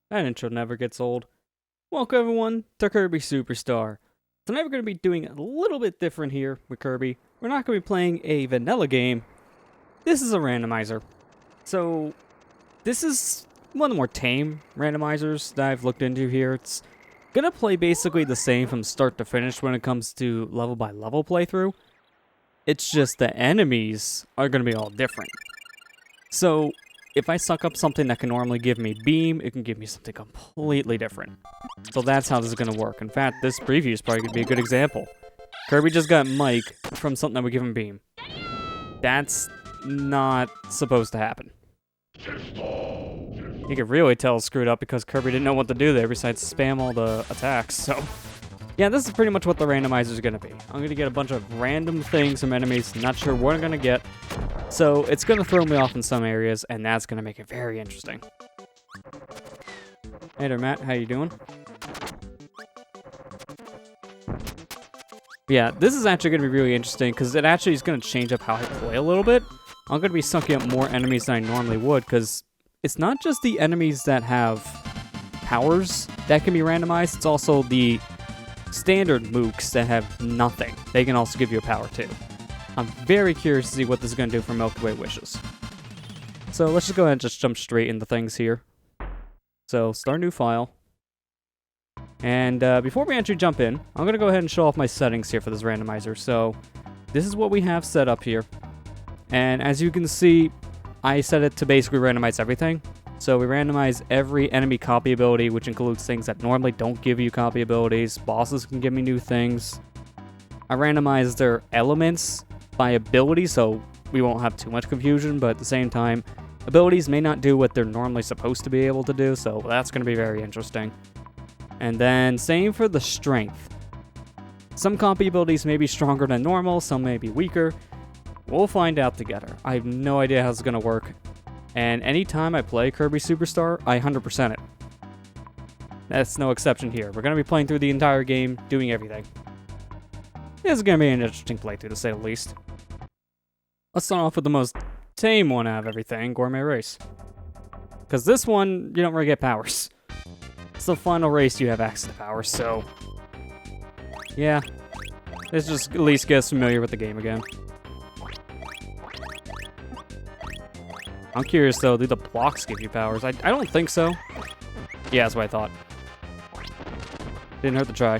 That intro never gets old. Welcome everyone to Kirby Superstar. Tonight we're going to be doing a little bit different here with Kirby. We're not going to be playing a vanilla game. This is a randomizer. So, this is one of the more tame randomizers that I've looked into here. It's going to play basically the same from start to finish when it comes to level by level playthrough. It's just the enemies are going to be all different. So, if I suck up something that can normally give me beam, it can give me something completely different. So that's how this is going to work. In fact, this preview is probably going to be a good example. Kirby just got Mike from something that would give him beam. That's not supposed to happen. You can really tell it's screwed up because Kirby didn't know what to do there besides spam all the attacks, so... Yeah, this is pretty much what the randomizer is going to be. I'm going to get a bunch of random things from enemies, not sure what I'm going to get. So it's going to throw me off in some areas, and that's going to make it very interesting. Hey there, Matt. How you doing? Yeah, this is actually going to be really interesting, because it actually is going to change up how I play a little bit. I'm going to be sucking up more enemies than I normally would, because it's not just the enemies that have powers that can be randomized, it's also the standard mooks that have nothing. They can also give you a power too. I'm very curious to see what this is going to do for Milky Way Wishes. So let's just go ahead and just jump straight into things here. So start new file. And before we actually jump in, I'm going to go ahead and show off my settings here for this randomizer. So this is what we have set up here. And as you can see, I set it to basically randomize everything. So we randomize every enemy copy ability, which includes things that normally don't give you copy abilities. Bosses can give me new things. I randomize their elements by ability, so we won't have too much confusion, but at the same time, abilities may not do what they're normally supposed to be able to do, so that's going to be very interesting. And then same for the strength. Some copy abilities may be stronger than normal, some may be weaker. We'll find out together. I have no idea how it's going to work. And anytime I play Kirby Superstar, I 100% it. That's no exception here. We're going to be playing through the entire game, doing everything. This is going to be an interesting playthrough, to say the least. Let's start off with the most tame one out of everything, Gourmet Race. Because this one, you don't really get powers. It's the final race you have access to powers, so... Yeah. Let's just at least get us familiar with the game again. I'm curious though, do the blocks give you powers? I don't think so. Yeah, that's what I thought. Didn't hurt to try.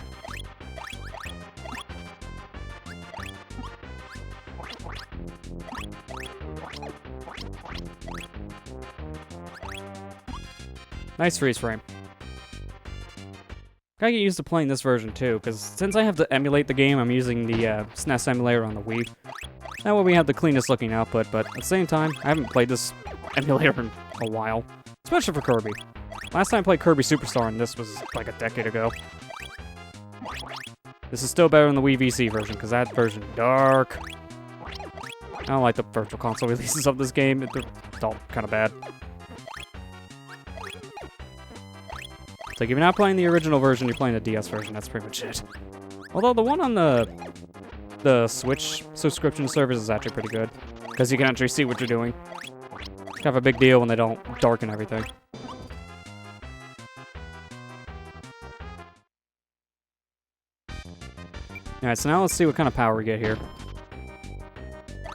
Nice freeze frame. Gotta get used to playing this version too, because since I have to emulate the game, I'm using the SNES emulator on the Wii. That way we have the cleanest looking output, but at the same time, I haven't played this emulator in a while. Especially for Kirby. Last time I played Kirby Superstar, and this was like a decade ago. This is still better than the Wii VC version, because that version dark. I don't like the Virtual Console releases of this game. It's all kind of bad. It's like if you're not playing the original version, you're playing the DS version. That's pretty much it. Although the one on the Switch subscription service is actually pretty good, because you can actually see what you're doing. Kind of a big deal when they don't darken everything. Alright, so now let's see what kind of power we get here.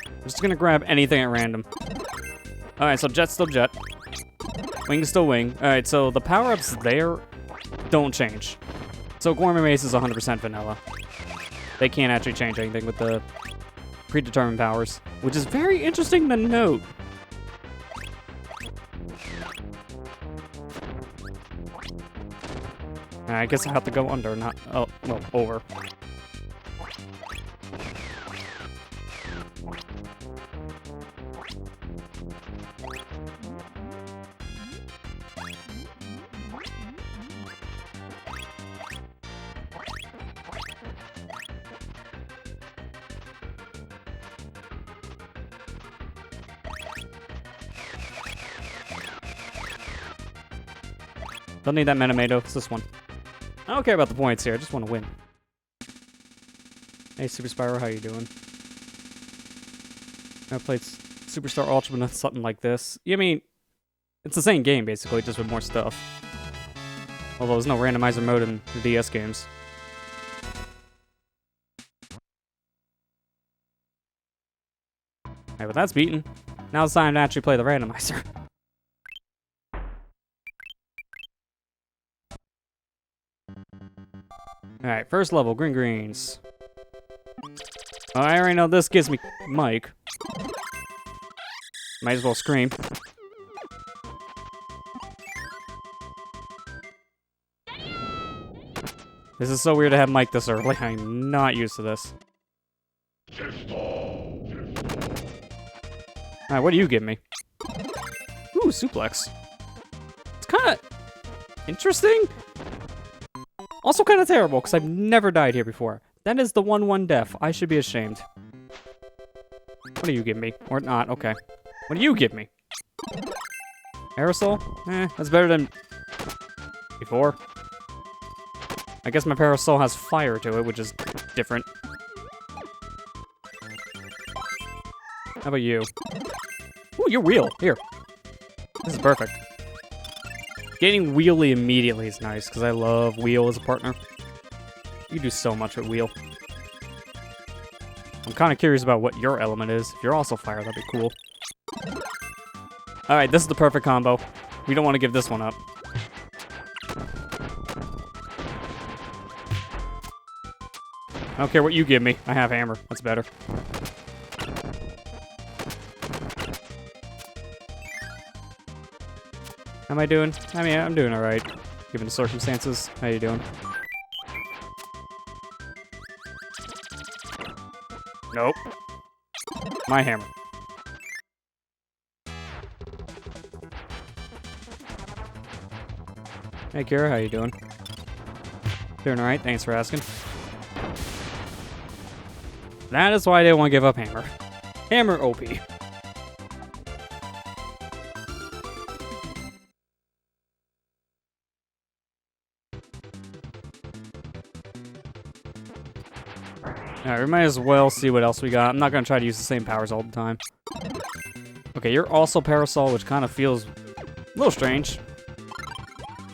I'm just gonna grab anything at random. Alright, so Jet's still Jet. Wing's still Wing. Alright, so the power-ups there don't change. So Gourmet Race is 100% vanilla. They can't actually change anything with the predetermined powers, which is very interesting to note. I guess I have to go under, not... Oh, well, over. Don't need that Menomato, it's this one. I don't care about the points here, I just want to win. Hey Super Spyro, how you doing? I played Superstar Ultra, but not something like this. Yeah, I mean, it's the same game basically, just with more stuff. Although there's no randomizer mode in the DS games. Alright, well that's beaten. Now it's time to actually play the randomizer. Alright, first level, green greens. Oh, I already know this gives me Mike. Might as well scream. This is so weird to have Mike this early. I'm not used to this. Alright, what do you give me? Ooh, suplex. It's kind of interesting. Also kind of terrible, because I've never died here before. That is the 1-1 death. I should be ashamed. What do you give me? Or not, okay. What do you give me? Aerosol? That's better than before. I guess my Parasol has fire to it, which is different. How about you? Ooh, you're wheel. Here. This is perfect. Getting wheelie immediately is nice, because I love wheel as a partner. You do so much with wheel. I'm kind of curious about what your element is. If you're also fire, that'd be cool. Alright, this is the perfect combo. We don't want to give this one up. I don't care what you give me. I have hammer. That's better. How am I doing? I mean, I'm doing alright, given the circumstances. How you doing? Nope. My hammer. Hey, Kira, how you doing? Doing alright, thanks for asking. That is why I didn't want to give up hammer. Hammer OP. Alright, we might as well see what else we got. I'm not going to try to use the same powers all the time. Okay, you're also Parasol, which kind of feels a little strange.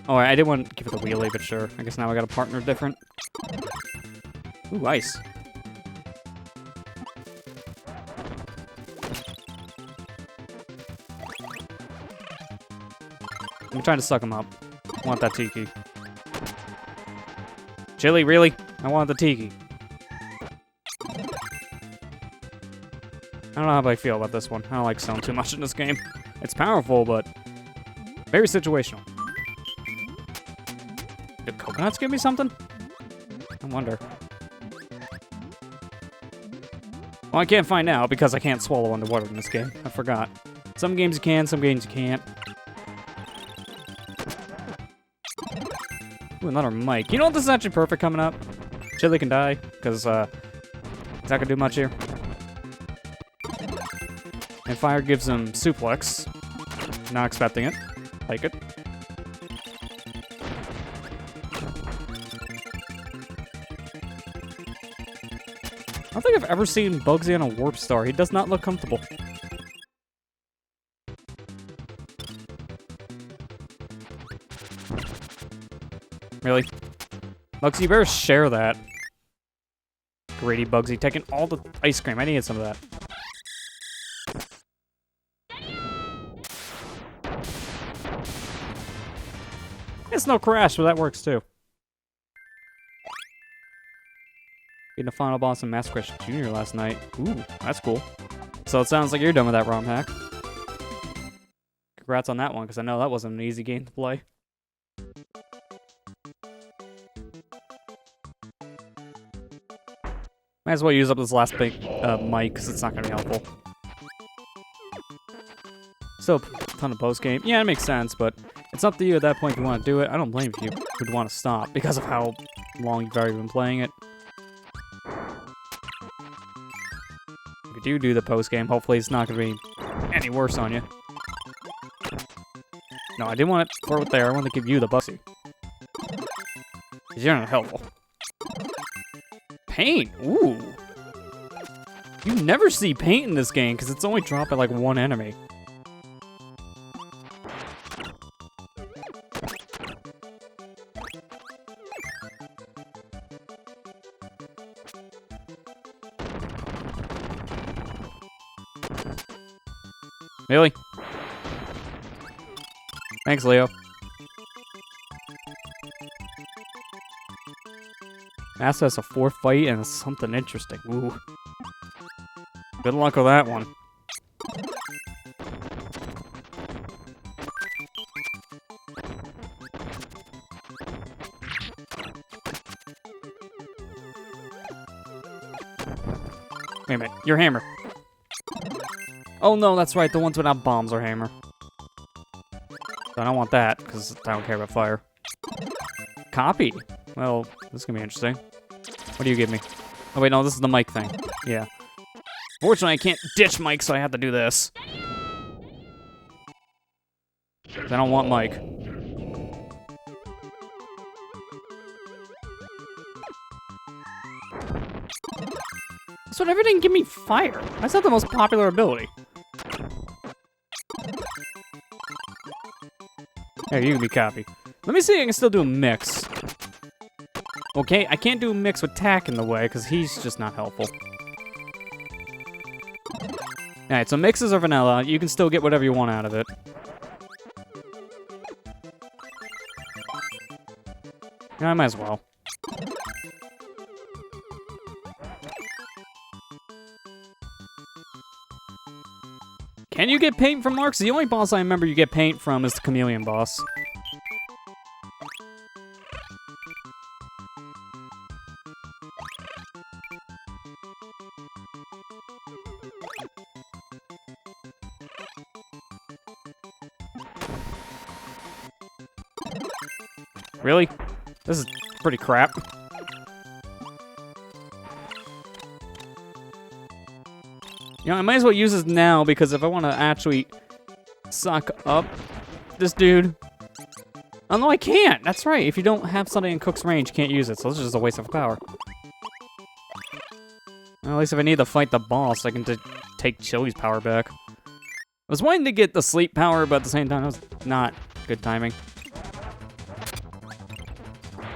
Oh, I didn't want to give it the wheelie, but sure. I guess now I got a partner different. Ooh, ice. I'm trying to suck him up. I want that tiki. Chili, really? I want the tiki. I don't know how I feel about this one. I don't like Stone too much in this game. It's powerful, but very situational. Did coconuts give me something? I wonder. Well, I can't find out because I can't swallow underwater in this game. I forgot. Some games you can, some games you can't. Ooh, another mic. You know what? This is actually perfect coming up. Chili can die, because it's not going to do much here. And fire gives him suplex. Not expecting it. Like it. I don't think I've ever seen Bugsy on a warp star. He does not look comfortable. Really? Bugsy, you better share that. Greedy Bugsy, taking all the ice cream. I needed some of that. It's no crash, but that works too. Beating the final boss in Master Quest Jr. last night. Ooh, that's cool. So it sounds like you're done with that ROM hack. Congrats on that one, because I know that wasn't an easy game to play. Might as well use up this last big mic, because it's not going to be helpful. Still a ton of post-game. Yeah, it makes sense, but it's up to you at that point if you want to do it. I don't blame you if you would want to stop, because of how long you've already been playing it. If you do the post-game, hopefully it's not going to be any worse on you. No, I didn't want to throw it there. I wanted to give you the Bugsy. Because you're not helpful. Paint! Ooh! You never see paint in this game, because it's only dropped by like one enemy. Really? Thanks, Leo. Master has a 4th fight and something interesting. Ooh. Good luck with that one. Wait a minute, your hammer. Oh no, that's right, the ones without bombs are hammer. So I don't want that, because I don't care about fire. Copy. Well, this is gonna be interesting. What do you give me? Oh wait, no, this is the mic thing. Yeah. Fortunately, I can't ditch Mike, so I have to do this. I don't want Mike. So everything give me fire. That's not the most popular ability. Here, you can be copy. Let me see if I can still do a mix. Okay, I can't do a mix with Tack in the way, because he's just not helpful. Alright, so mixes are vanilla. You can still get whatever you want out of it. Yeah, I might as well. Can you get paint from marks? The only boss I remember you get paint from is the chameleon boss. Really? This is pretty crap. You know, I might as well use this now, because if I want to actually suck up this dude... Oh, no, I can't! That's right, if you don't have something in Cook's range, you can't use it, so this is just a waste of power. Well, at least if I need to fight the boss, I can take Chili's power back. I was wanting to get the sleep power, but at the same time, that was not good timing.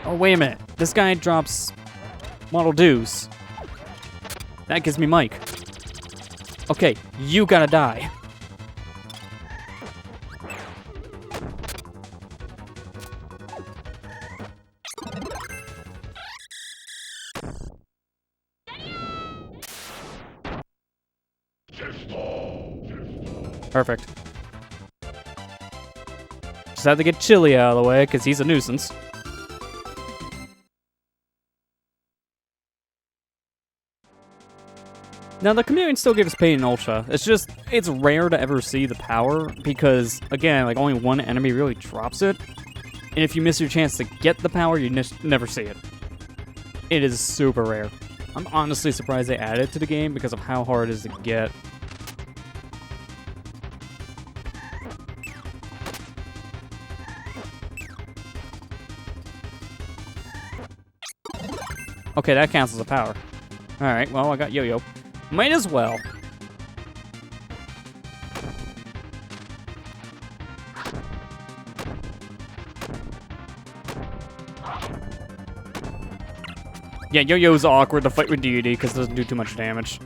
Oh, wait a minute. This guy drops Model Dews. That gives me Mike. Okay, you gotta die. Perfect. Just have to get Chili out of the way, because he's a nuisance. Now, the chameleon still gives pain in Ultra. It's just, it's rare to ever see the power, because, again, like, only one enemy really drops it. And if you miss your chance to get the power, you never see it. It is super rare. I'm honestly surprised they added it to the game because of how hard it is to get. Okay, that counts as a power. Alright, well, I got Yo-Yo. Might as well. Yeah, Yo-Yo's awkward to fight with Deity because it doesn't do too much damage.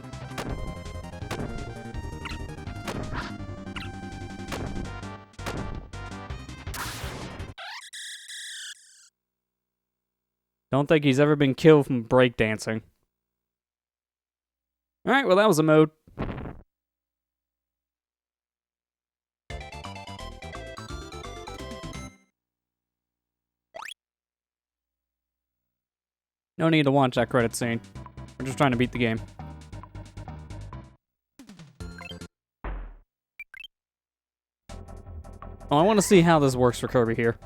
Don't think he's ever been killed from breakdancing. Alright, well that was a mode. No need to watch that credit scene. We're just trying to beat the game. Oh, I want to see how this works for Kirby here.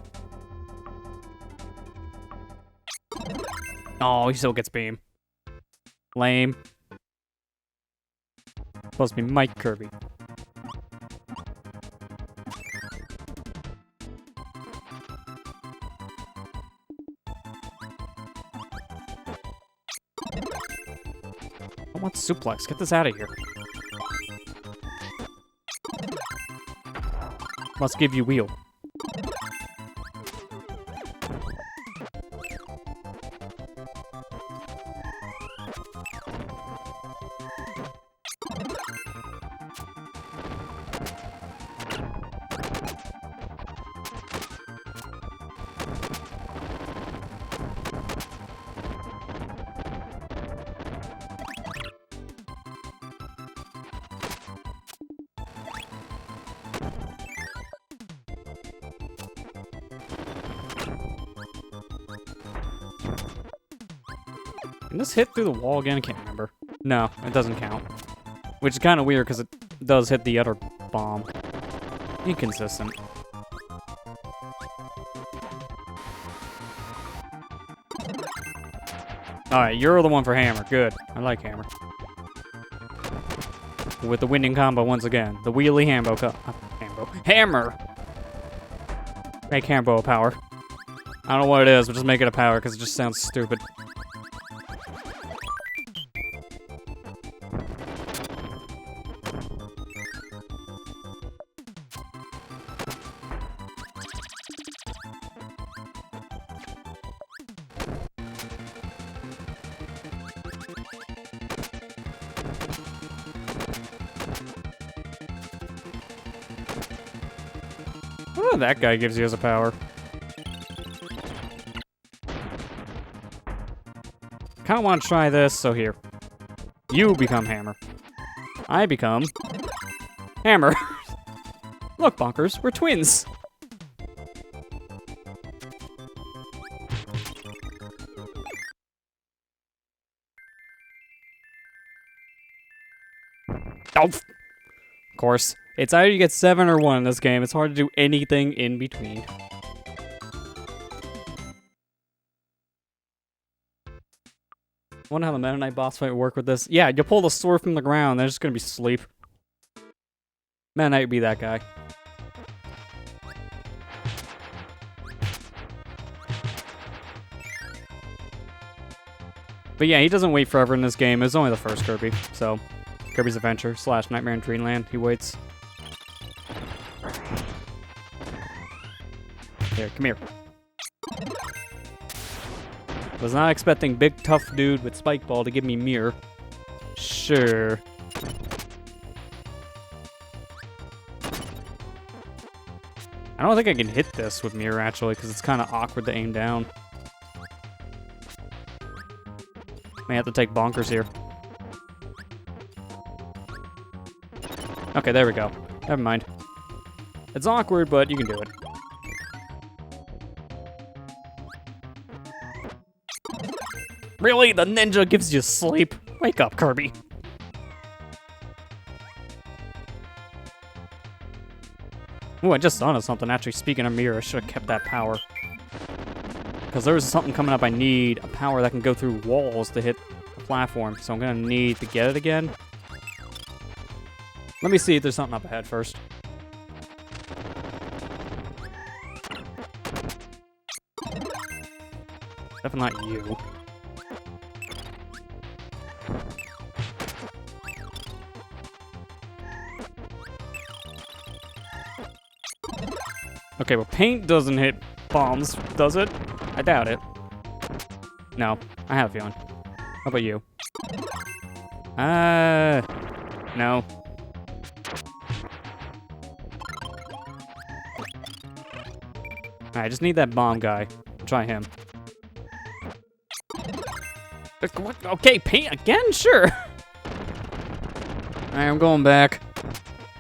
Oh, he still gets beam. Lame. Supposed to be Mike Kirby. I want suplex. Get this out of here. Must give you wheel. Can this hit through the wall again? I can't remember. No, it doesn't count. Which is kind of weird because it does hit the other bomb. Inconsistent. Alright, you're the one for hammer. Good. I like hammer. With the winning combo once again. The wheelie hammer! Make hambo a power. I don't know what it is, but just make it a power because it just sounds stupid. Oh, that guy gives you as a power. Kinda wanna try this, so here. You become hammer. I become hammer. Look, bonkers, we're twins. Oh, of course. It's either you get 7 or 1 in this game. It's hard to do anything in between. Wonder how the Meta Knight boss fight would work with this. Yeah, you pull the sword from the ground, they're just gonna be asleep. Meta Knight would be that guy. But yeah, he doesn't wait forever in this game. It's only the first Kirby, so Kirby's Adventure / Nightmare in Dreamland. He waits. Here, come here. Was not expecting big tough dude with spike ball to give me mirror. Sure. I don't think I can hit this with mirror actually, because it's kind of awkward to aim down. May have to take bonkers here. Okay, there we go. Never mind. It's awkward, but you can do it. Really? The ninja gives you sleep? Wake up, Kirby. Ooh, I just thought of something. Actually, speaking of mirror, I should have kept that power. Because there was something coming up I need. A power that can go through walls to hit the platform. So I'm going to need to get it again. Let me see if there's something up ahead first. Definitely not you. Okay, well, paint doesn't hit bombs, does it? I doubt it. No, I have a feeling. How about you? No. Alright, I just need that bomb guy. I'll try him. Okay, paint again? Sure. Alright, I'm going back.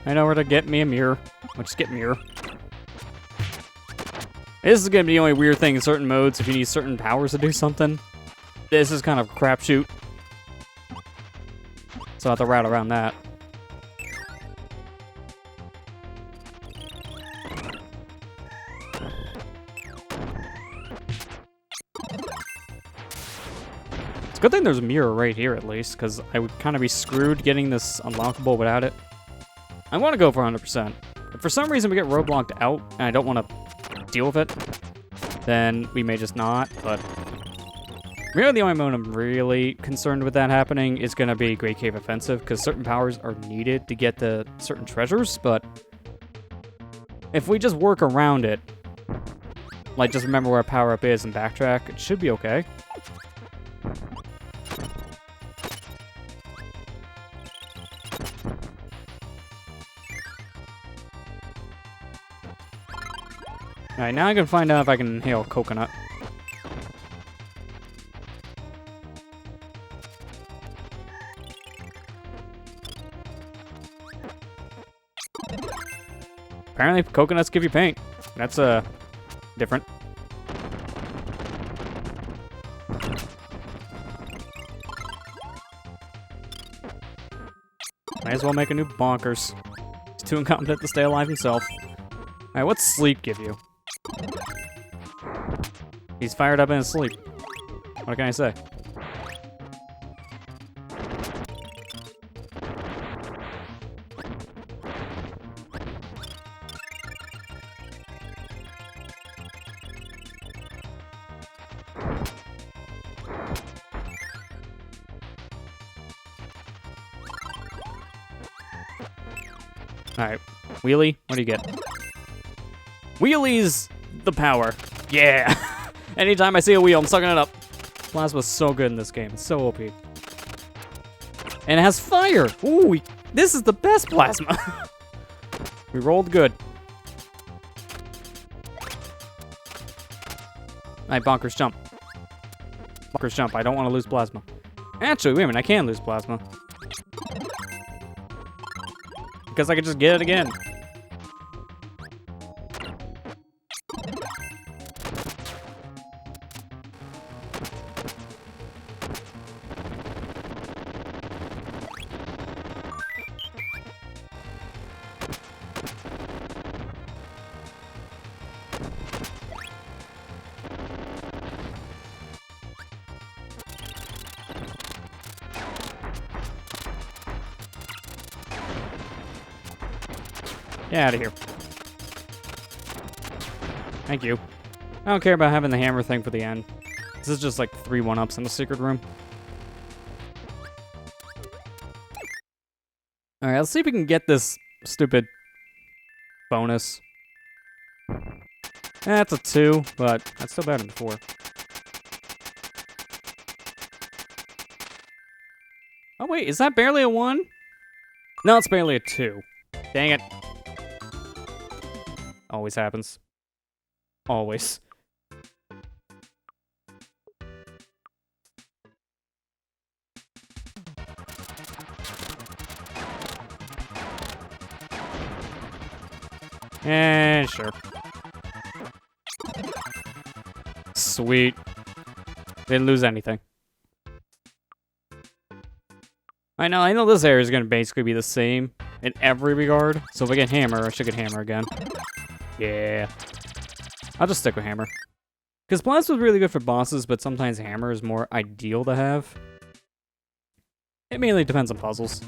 I know where to get me a mirror. I'll just get mirror. This is gonna be the only weird thing in certain modes if you need certain powers to do something. This is kind of a crapshoot. So I have to route around that. It's a good thing there's a mirror right here at least, because I would kind of be screwed getting this unlockable without it. I want to go for 100%. If for some reason we get roadblocked out, and I don't want to deal with it, then we may just not, but really the only mode I'm really concerned with that happening is going to be Great Cave Offensive, because certain powers are needed to get the certain treasures, but if we just work around it, like just remember where our power-up is and backtrack, it should be okay. Alright, now I can find out if I can inhale coconut. Apparently, coconuts give you paint. That's, different. Might as well make a new Bonkers. He's too incompetent to stay alive himself. Alright, what's sleep give you? He's fired up in his sleep. What can I say? Alright. Wheelie, what do you get? Wheelie's the power. Yeah! Anytime I see a wheel, I'm sucking it up. Plasma's so good in this game. It's so OP. And it has fire! Ooh, this is the best plasma! We rolled good. Alright, Bonkers jump. Bonkers jump. I don't want to lose plasma. Actually, wait a minute. I can lose plasma. Because I could just get it again. Get out of here. Thank you. I don't care about having the hammer thing for the end. This is just like 3 1-ups in the secret room. Alright, let's see if we can get this stupid bonus. That's a 2, but that's still better than before. Oh wait, is that barely a 1? No, it's barely a 2. Dang it. Always happens. Always. Eh, sure. Sweet. Didn't lose anything. I know this area is going to basically be the same in every regard. So if I get hammer, I should get hammer again. Yeah. I'll just stick with hammer. Because plasma is really good for bosses, but sometimes hammer is more ideal to have. It mainly depends on puzzles.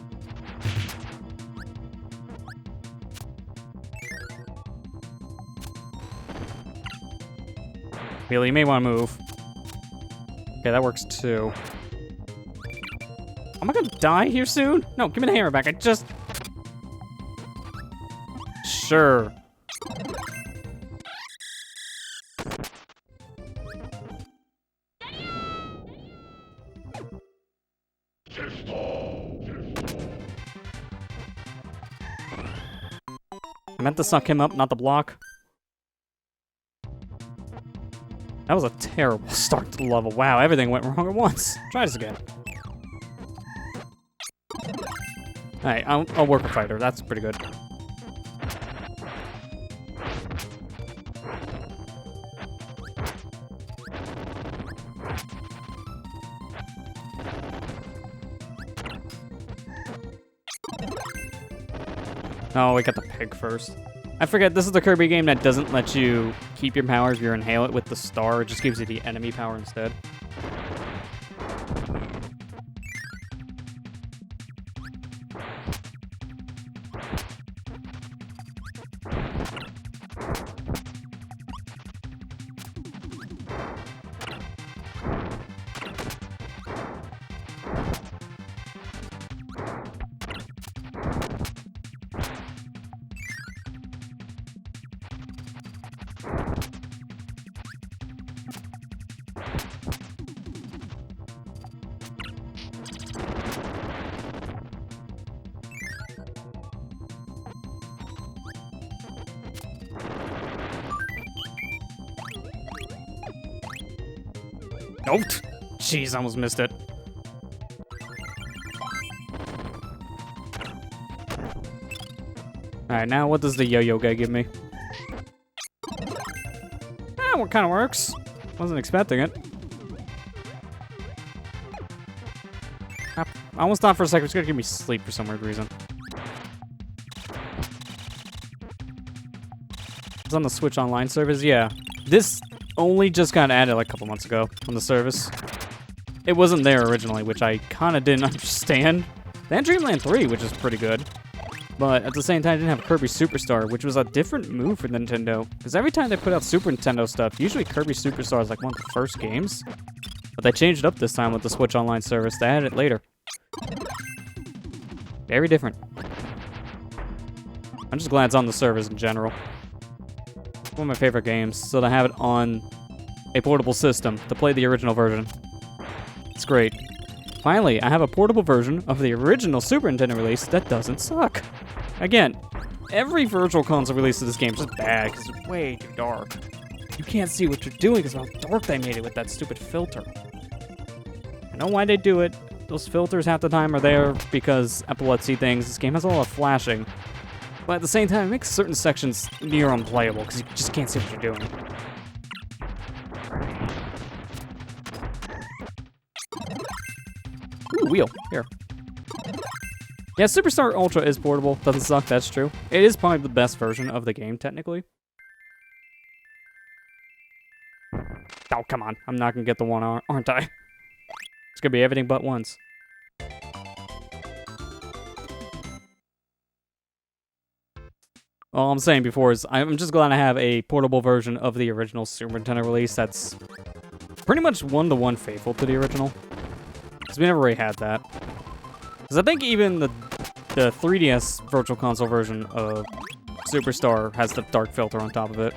Really, you may want to move. Okay, that works too. Am I gonna die here soon? No, give me the hammer back. I just... Sure. I meant to suck him up, not the block. That was a terrible start to the level. Wow, everything went wrong at once. Try this again. Alright, I'll work a fighter. That's pretty good. Oh, we got the pig first. I forget, this is the Kirby game that doesn't let you keep your powers if you inhale it with the star. It just gives you the enemy power instead. Nope. Jeez, I almost missed it. Alright, now what does the yo-yo guy give me? What kind of works? Wasn't expecting it. I almost thought for a second it was gonna give me sleep for some weird reason. It's on the Switch Online service, yeah. This only just got added like a couple months ago on the service. It wasn't there originally, which I kind of didn't understand. They had Dreamland 3, which is pretty good. But at the same time, I didn't have Kirby Superstar, which was a different move for Nintendo. Because every time they put out Super Nintendo stuff, usually Kirby Superstar is like one of the first games. But they changed it up this time with the Switch Online service. They added it later. Very different. I'm just glad it's on the service in general. One of my favorite games, so to have it on a portable system to play the original version. It's great. Finally, I have a portable version of the original Super Nintendo release that doesn't suck. Again, every Virtual Console release of this game is just bad because it's way too dark. You can't see what you're doing because of how dark they made it with that stupid filter. I know why they do it. Those filters half the time are there because epilepsy things. This game has a lot of flashing. But at the same time, it makes certain sections near unplayable because you just can't see what you're doing. Ooh, wheel. Here. Yeah, Superstar Ultra is portable. Doesn't suck, that's true. It is probably the best version of the game, technically. Oh, come on. I'm not gonna get the one, aren't I? It's gonna be everything but once. All I'm saying before is I'm just glad I have a portable version of the original Super Nintendo release that's pretty much one-to-one faithful to the original. Because we never really had that. Because I think even the 3DS Virtual Console version of Superstar has the dark filter on top of it.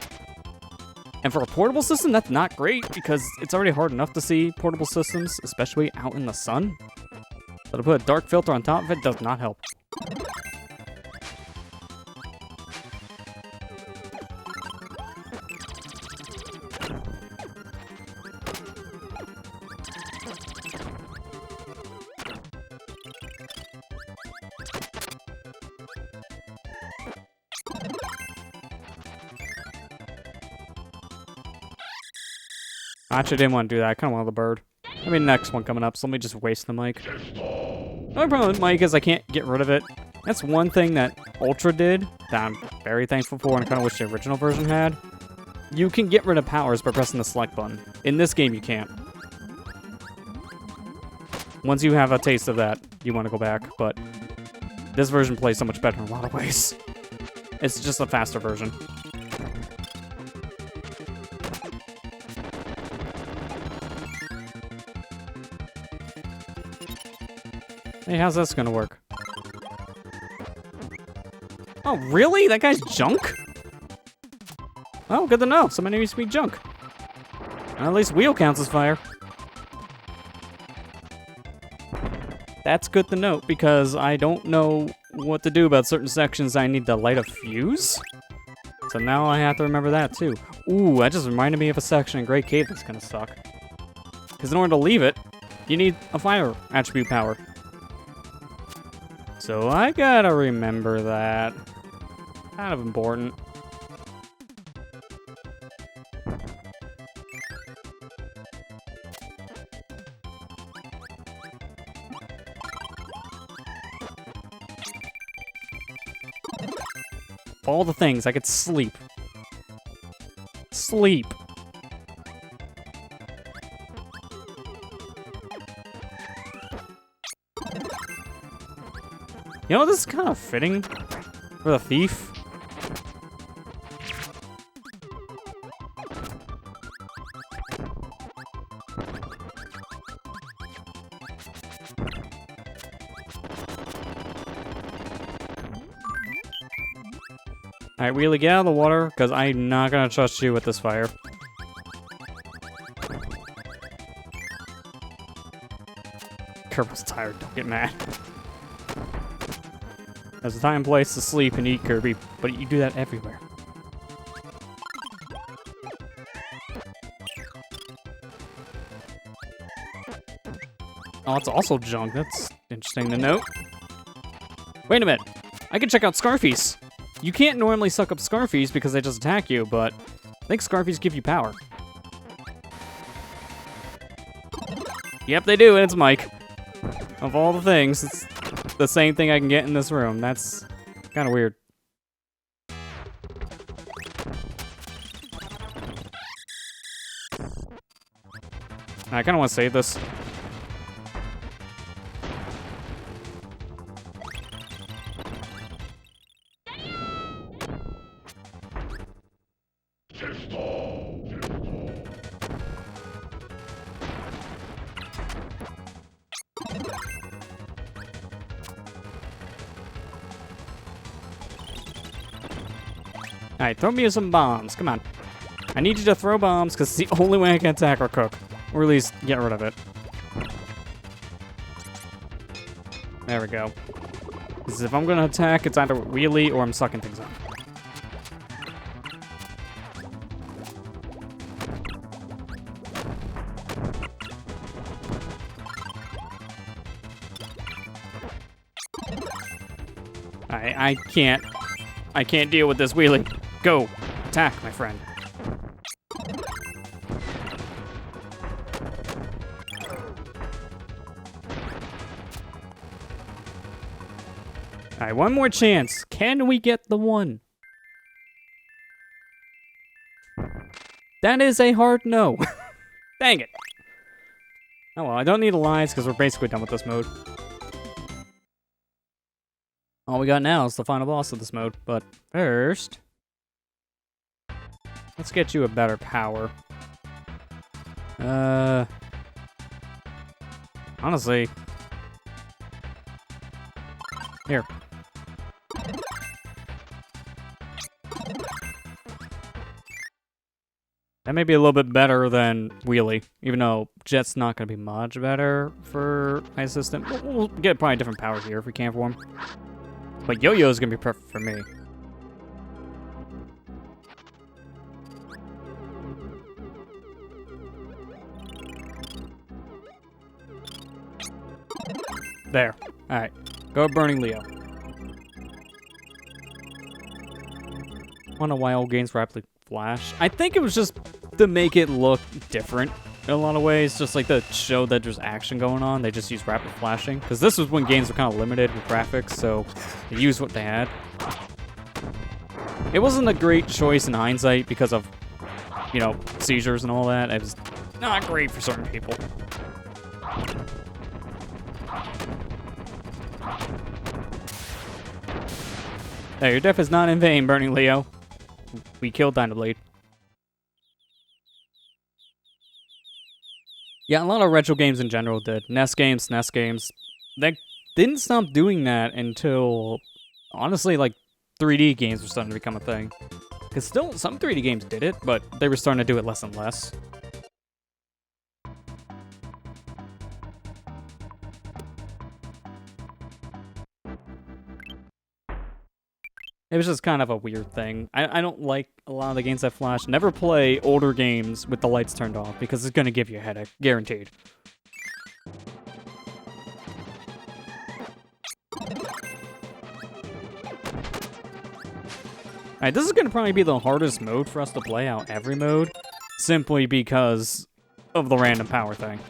And for a portable system, that's not great because it's already hard enough to see portable systems, especially out in the sun. So to put a dark filter on top of it does not help. I actually didn't want to do that. I kind of wanted the bird. I mean, next one coming up, so let me just waste the mic. The only problem with mic is I can't get rid of it. That's one thing that Ultra did that I'm very thankful for and I kind of wish the original version had. You can get rid of powers by pressing the select button. In this game, you can't. Once you have a taste of that, you want to go back, but this version plays so much better in a lot of ways. It's just a faster version. Hey, how's this gonna work? Oh, really? That guy's junk? Oh, good to know. Some enemies be junk. At least wheel counts as fire. That's good to note, because I don't know what to do about certain sections I need to light a fuse. So now I have to remember that, too. Ooh, that just reminded me of a section in Great Cave that's gonna suck. Because in order to leave it, you need a fire attribute power. So I gotta remember that. Kind of important. All the things, I could sleep. Sleep. You know, this is kind of fitting for the thief. Alright, Wheelie, get out of the water, because I'm not going to trust you with this fire. Kirby's tired, don't get mad. There's a time and place to sleep and eat, Kirby, but you do that everywhere. Oh, it's also junk. That's interesting to note. Wait a minute. I can check out Scarfies. You can't normally suck up Scarfies because they just attack you, but I think Scarfies give you power. Yep, they do, and it's Mike. Of all the things, it's the same thing I can get in this room. That's kind of weird. I kind of want to save this. Alright, throw me some bombs. Come on. I need you to throw bombs because it's the only way I can attack or cook. Or at least get rid of it. There we go. Because if I'm going to attack, it's either wheelie or I'm sucking things up. I can't deal with this wheelie. Go. Attack, my friend. Alright, one more chance. Can we get the one? That is a hard no. Dang it. Oh well, I don't need allies because we're basically done with this mode. All we got now is the final boss of this mode, but first, let's get you a better power. Honestly, here. That may be a little bit better than wheelie, even though Jet's not going to be much better for my assistant. We'll get probably a different power here if we can for him. But Yo-Yo is going to be perfect for me. There. Alright. Go Burning Leo. I don't know why old games rapidly flash. I think it was just to make it look different in a lot of ways. Just like to show that there's action going on. They just use rapid flashing. Because this was when games were kind of limited with graphics, so they used what they had. It wasn't a great choice in hindsight because of, you know, seizures and all that. It was not great for certain people. Hey, your death is not in vain, Burning Leo. We killed Dynablade. Yeah, a lot of retro games in general did. NES games, SNES games. They didn't stop doing that until, honestly, like, 3D games were starting to become a thing. Because still, some 3D games did it, but they were starting to do it less and less. It was just kind of a weird thing. I don't like a lot of the games that flash. Never play older games with the lights turned off because it's going to give you a headache. Guaranteed. Alright, this is going to probably be the hardest mode for us to play out every mode. Simply because of the random power thing.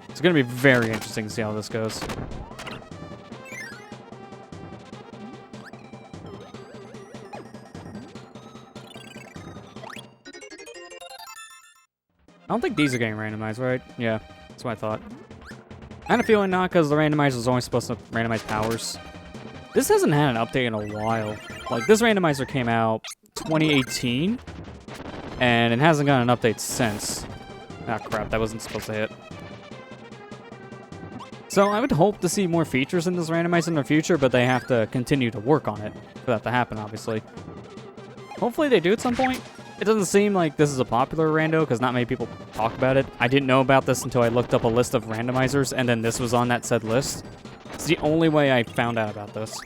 It's going to be very interesting to see how this goes. I don't think these are getting randomized, right? Yeah, that's what I thought. I had a feeling not, because the randomizer was only supposed to randomize powers. This hasn't had an update in a while. Like, this randomizer came out 2018, and it hasn't gotten an update since. Ah, crap, that wasn't supposed to hit. So I would hope to see more features in this randomizer in the future, but they have to continue to work on it for that to happen, obviously. Hopefully they do at some point. It doesn't seem like this is a popular rando, because not many people talk about it. I didn't know about this until I looked up a list of randomizers, and then this was on that said list. It's the only way I found out about this.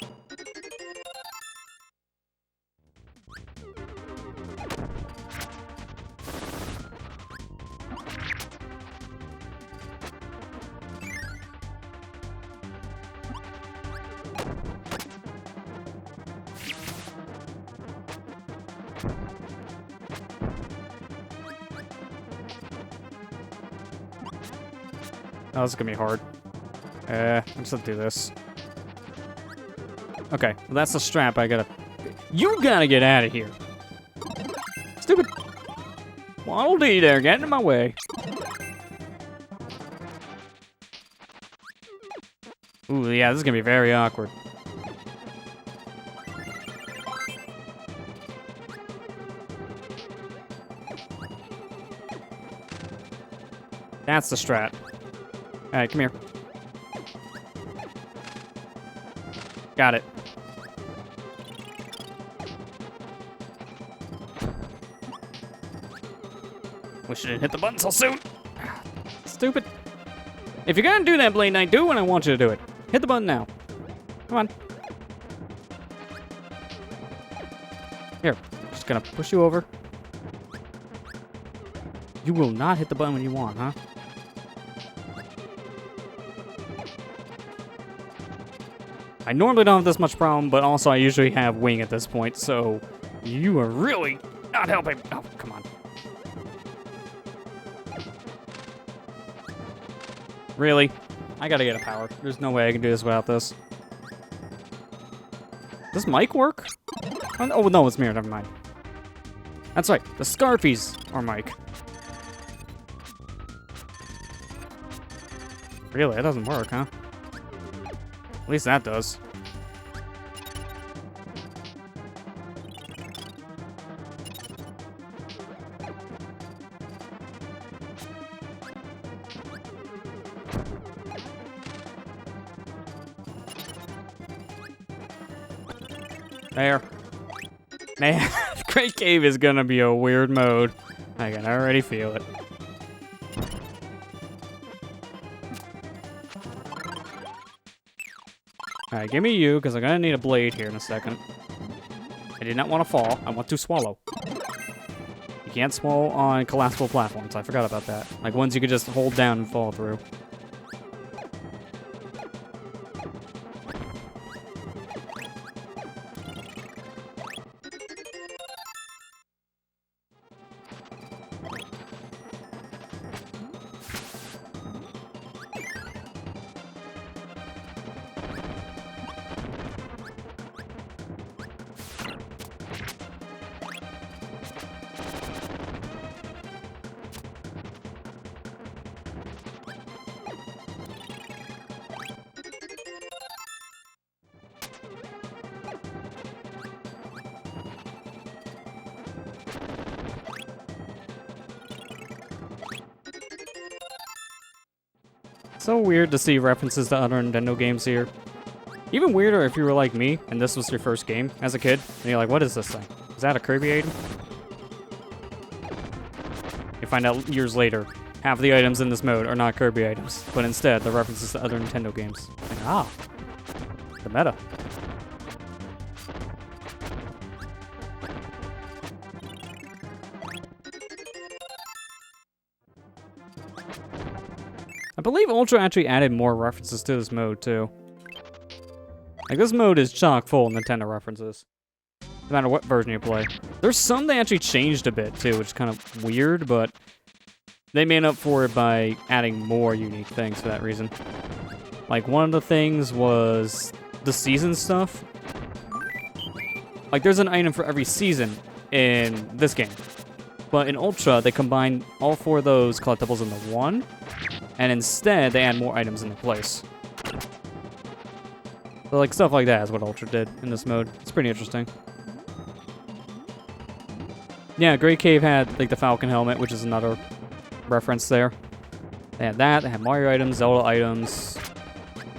Oh, this is gonna be hard. I'm just gonna do this. Okay, well, that's the strap I gotta... You gotta get out of here! Stupid... Waddle Dee there, get in my way. Ooh, yeah, this is gonna be very awkward. That's the strat. Alright, come here. Got it. Wish I didn't hit the button so soon. Stupid. If you're gonna do that, Blade Knight, do it when I want you to do it. Hit the button now. Come on. Here, just gonna push you over. You will not hit the button when you want, huh? I normally don't have this much problem, but also I usually have wing at this point, so you are really not helping. Oh, come on. Really? I gotta get a power. There's no way I can do this without this. Does mic work? Oh, no, it's mirror. Never mind. That's right. The Scarfies are mic. Really? That doesn't work, huh? At least that does. There. Man, Great Cave is gonna be a weird mode. I can already feel it. Alright, give me you, because I'm gonna need a blade here in a second. I did not want to fall. I want to swallow. You can't swallow on collapsible platforms. I forgot about that. Like ones you could just hold down and fall through. So weird to see references to other Nintendo games here. Even weirder if you were like me, and this was your first game as a kid, and you're like, what is this thing? Is that a Kirby item? You find out years later, half the items in this mode are not Kirby items, but instead, the references to other Nintendo games. Like, ah, the meta. I believe Ultra actually added more references to this mode, too. Like, this mode is chock full of Nintendo references. No matter what version you play. There's some they actually changed a bit, too, which is kind of weird, but they made up for it by adding more unique things for that reason. Like, one of the things was the season stuff. Like, there's an item for every season in this game. But in Ultra, they combine all four of those collectibles into one. And instead, they add more items in their place. So, like, stuff like that is what Ultra did in this mode. It's pretty interesting. Yeah, Great Cave had, like, the Falcon helmet, which is another reference there. They had that. They had Mario items, Zelda items,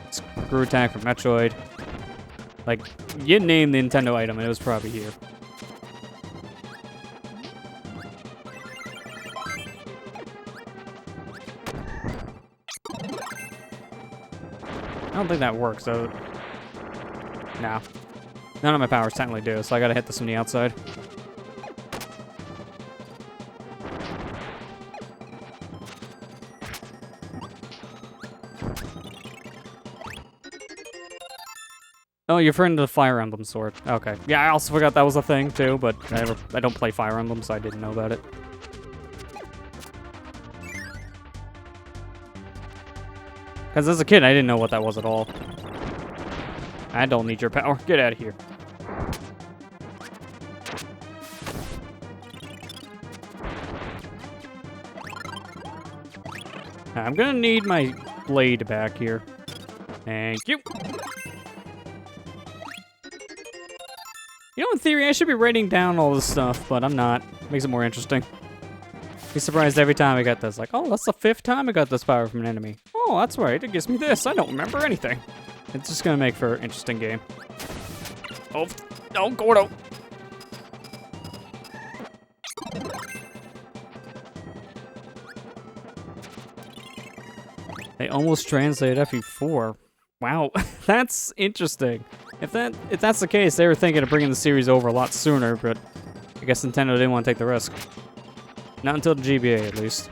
Screw Attack from Metroid. Like, you name the Nintendo item, and it was probably here. I don't think that works, though. No. None of my powers technically do, so I gotta hit this from the outside. Oh, you're referring to the Fire Emblem sword. Okay. Yeah, I also forgot that was a thing, too, but I don't play Fire Emblem, so I didn't know about it. Because as a kid, I didn't know what that was at all. I don't need your power. Get out of here. I'm gonna need my blade back here. Thank you. You know, in theory, I should be writing down all this stuff, but I'm not. Makes it more interesting. Be surprised every time I get this. Like, oh, that's the 5th time I got this power from an enemy. Oh, that's right. It gives me this. I don't remember anything. It's just gonna make for an interesting game. Oh, no, Gordo. They almost translated FE4. Wow, that's interesting. If that's the case, they were thinking of bringing the series over a lot sooner, but I guess Nintendo didn't want to take the risk. Not until the GBA, at least.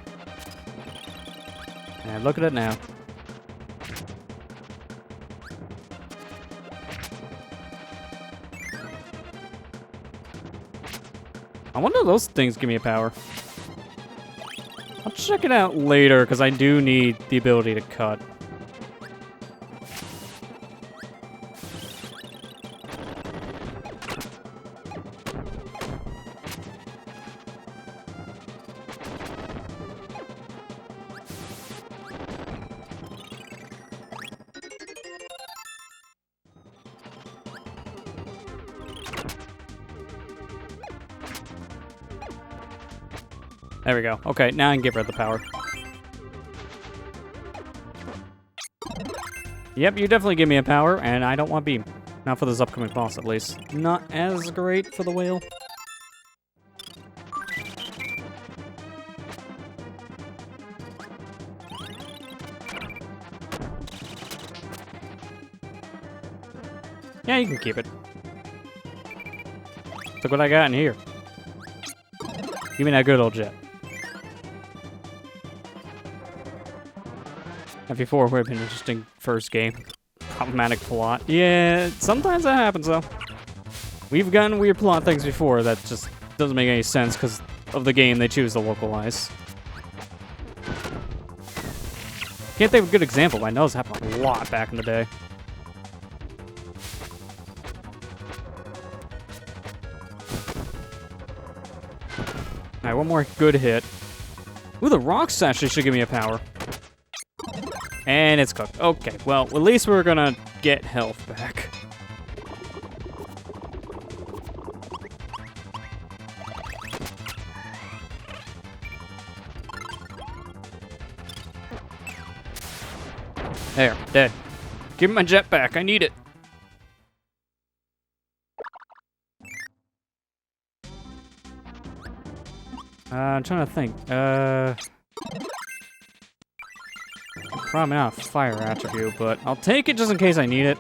And look at it now. I wonder if those things give me a power. I'll check it out later, because I do need the ability to cut. There we go. Okay, now I can give her the power. Yep, you definitely give me a power, and I don't want beam. Not for this upcoming boss, at least. Not as great for the whale. Yeah, you can keep it. Look what I got in here. Give me that good old jet. FE4 would have been an interesting first game. Problematic plot. Yeah, sometimes that happens though. We've gotten weird plot things before that just doesn't make any sense because of the game they choose to localize. Can't think of a good example, but I know this happened a lot back in the day. Alright, one more good hit. Ooh, the rocks actually should give me a power. And it's cooked. Okay, well, at least we're gonna get health back. There, dead. Give me my jet back, I need it. I'm trying to think. Probably not a fire attribute, but I'll take it just in case I need it.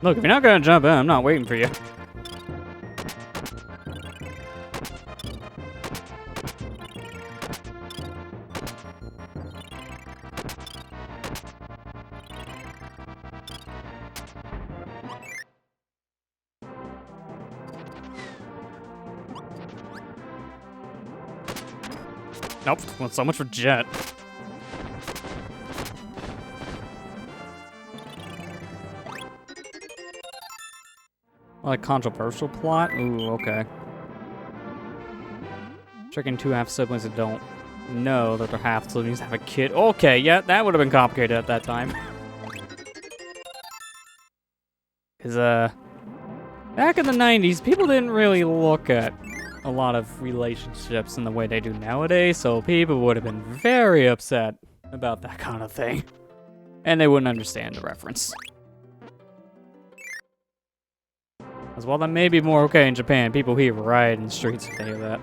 Look, if you're not gonna jump in, I'm not waiting for you. Nope, well, so much for jet. Like controversial plot? Ooh, okay. Tricking two half siblings that don't know that their half siblings have a kid. Okay, yeah, that would have been complicated at that time. Because, back in the 90s, people didn't really look at a lot of relationships in the way they do nowadays, so people would have been very upset about that kind of thing. And they wouldn't understand the reference. As well, that may be more okay in Japan. People here riot in the streets if they hear that.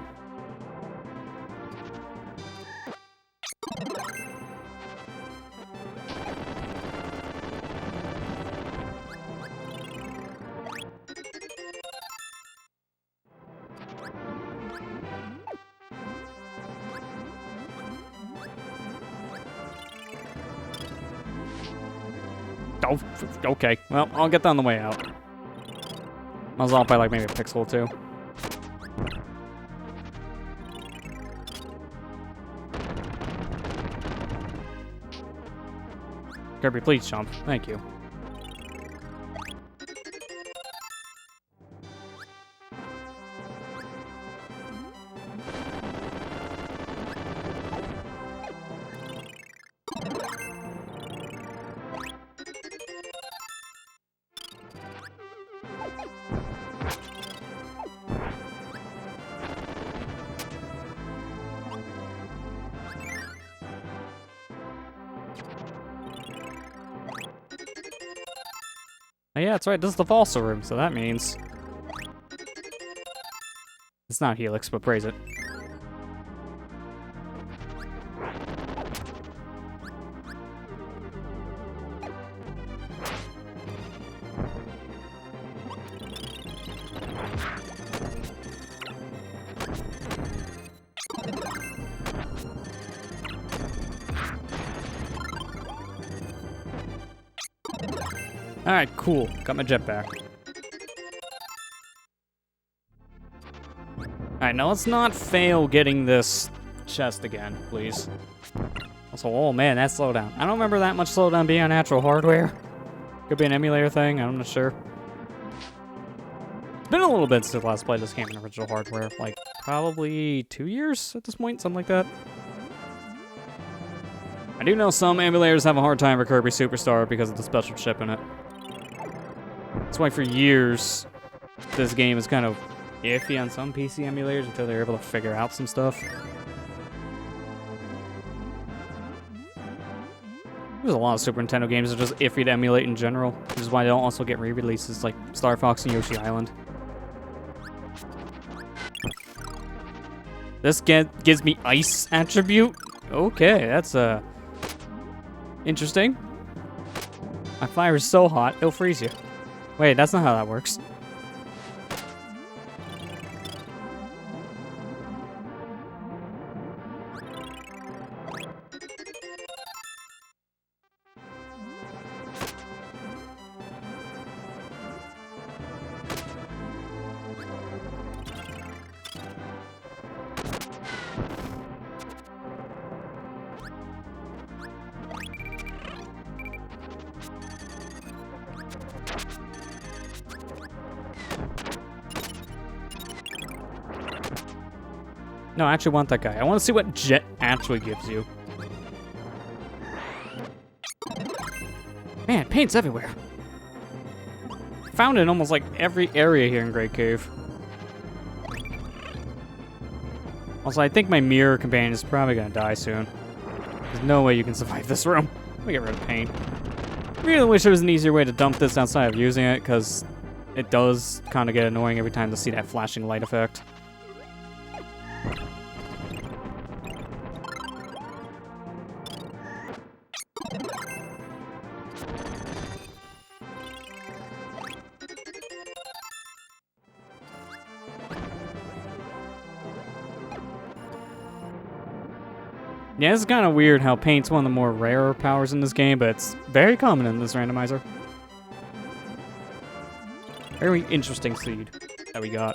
Oh, okay. Well, I'll get that on the way out. I was off by like maybe a pixel or two. Kirby, please jump. Thank you. Oh, yeah, that's right. This is the Valsa room, so that means it's not Helix, but praise it. Alright, cool. Got my jetpack. Alright, now let's not fail getting this chest again, please. Also, oh man, that slowdown. I don't remember that much slowdown being on actual hardware. Could be an emulator thing, I'm not sure. It's been a little bit since I last played this game in original hardware. Like, probably 2 years at this point, something like that. I do know some emulators have a hard time with Kirby Superstar because of the special chip in it. That's why for years, this game is kind of iffy on some PC emulators until they're able to figure out some stuff. There's a lot of Super Nintendo games that are just iffy to emulate in general, which is why they don't also get re-releases like Star Fox and Yoshi Island. This gives me ice attribute? Okay, that's interesting. My fire is so hot, it'll freeze you. Wait, that's not how that works. No, I actually want that guy. I want to see what Jet actually gives you. Man, paint's everywhere. Found it in almost like every area here in Great Cave. Also, I think my mirror companion is probably gonna die soon. There's no way you can survive this room. Let me get rid of paint. I really wish there was an easier way to dump this outside of using it, because it does kind of get annoying every time to see that flashing light effect. Yeah, this is kind of weird how paint's one of the more rare powers in this game, but it's very common in this randomizer. Very interesting seed that we got.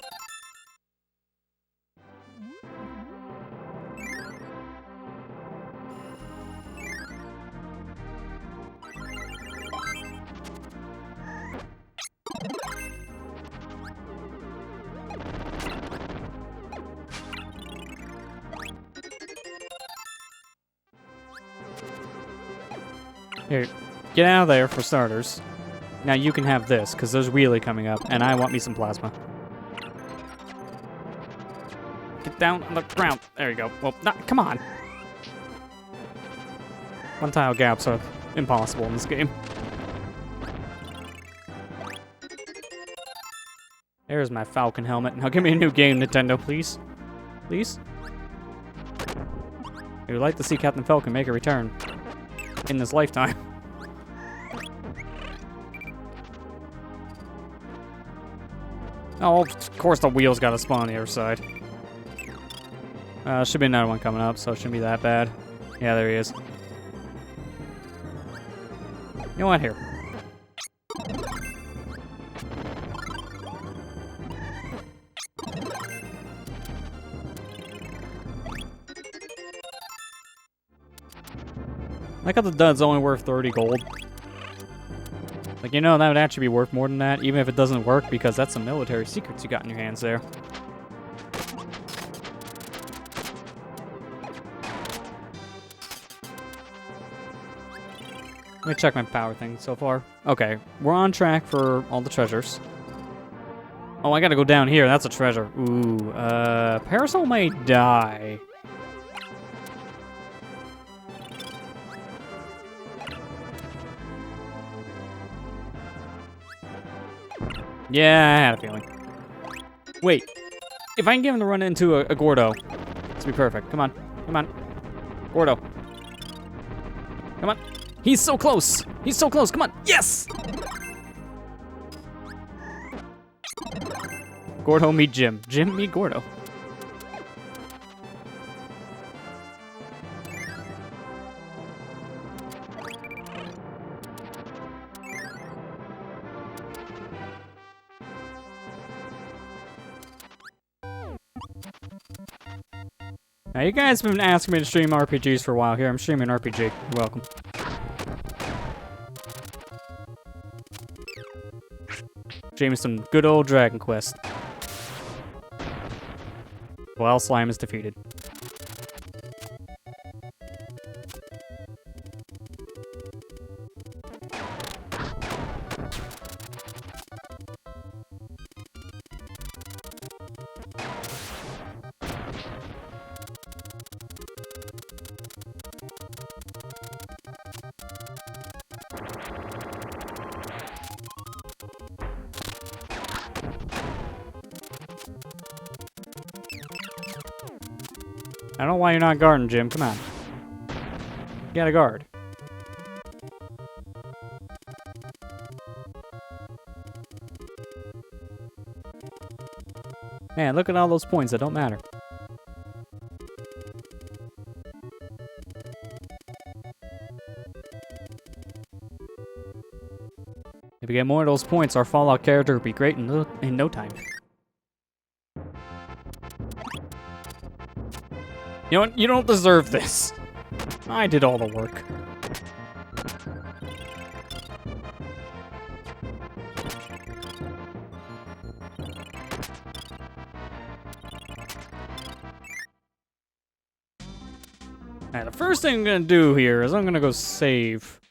Here, get out of there for starters. Now you can have this, because there's wheelie coming up, and I want me some plasma. Get down on the ground. There you go. Well, come on. One-tile gaps are impossible in this game. There's my Falcon helmet. Now give me a new game, Nintendo, please. Please? I would like to see Captain Falcon make a return in this lifetime. Oh, of course the wheels gotta spawn on the other side. Should be another one coming up, so it shouldn't be that bad. Yeah, there he is. You know what? Here. Like how the dud's only worth 30 gold. Like, you know, that would actually be worth more than that, even if it doesn't work, because that's some military secrets you got in your hands there. Let me check my power thing so far. Okay, we're on track for all the treasures. Oh, I gotta go down here. That's a treasure. Ooh, Parasol may die. Yeah, I had a feeling. Wait, if I can get him to run into a Gordo, this will be perfect. Come on, come on. Gordo. Come on. He's so close. He's so close. Come on. Yes! Gordo meet Jim. Jim meet Gordo. Now, you guys have been asking me to stream RPGs for a while here. I'm streaming RPG. You're welcome. Streaming some good old Dragon Quest. Well, Slime is defeated. I don't know why you're not guarding, Jim. Come on. You gotta guard. Man, look at all those points that don't matter. If we get more of those points, our Fallout character would be great in no time. You know what? You don't deserve this. I did all the work. Alright, the first thing I'm gonna do here is I'm gonna go save.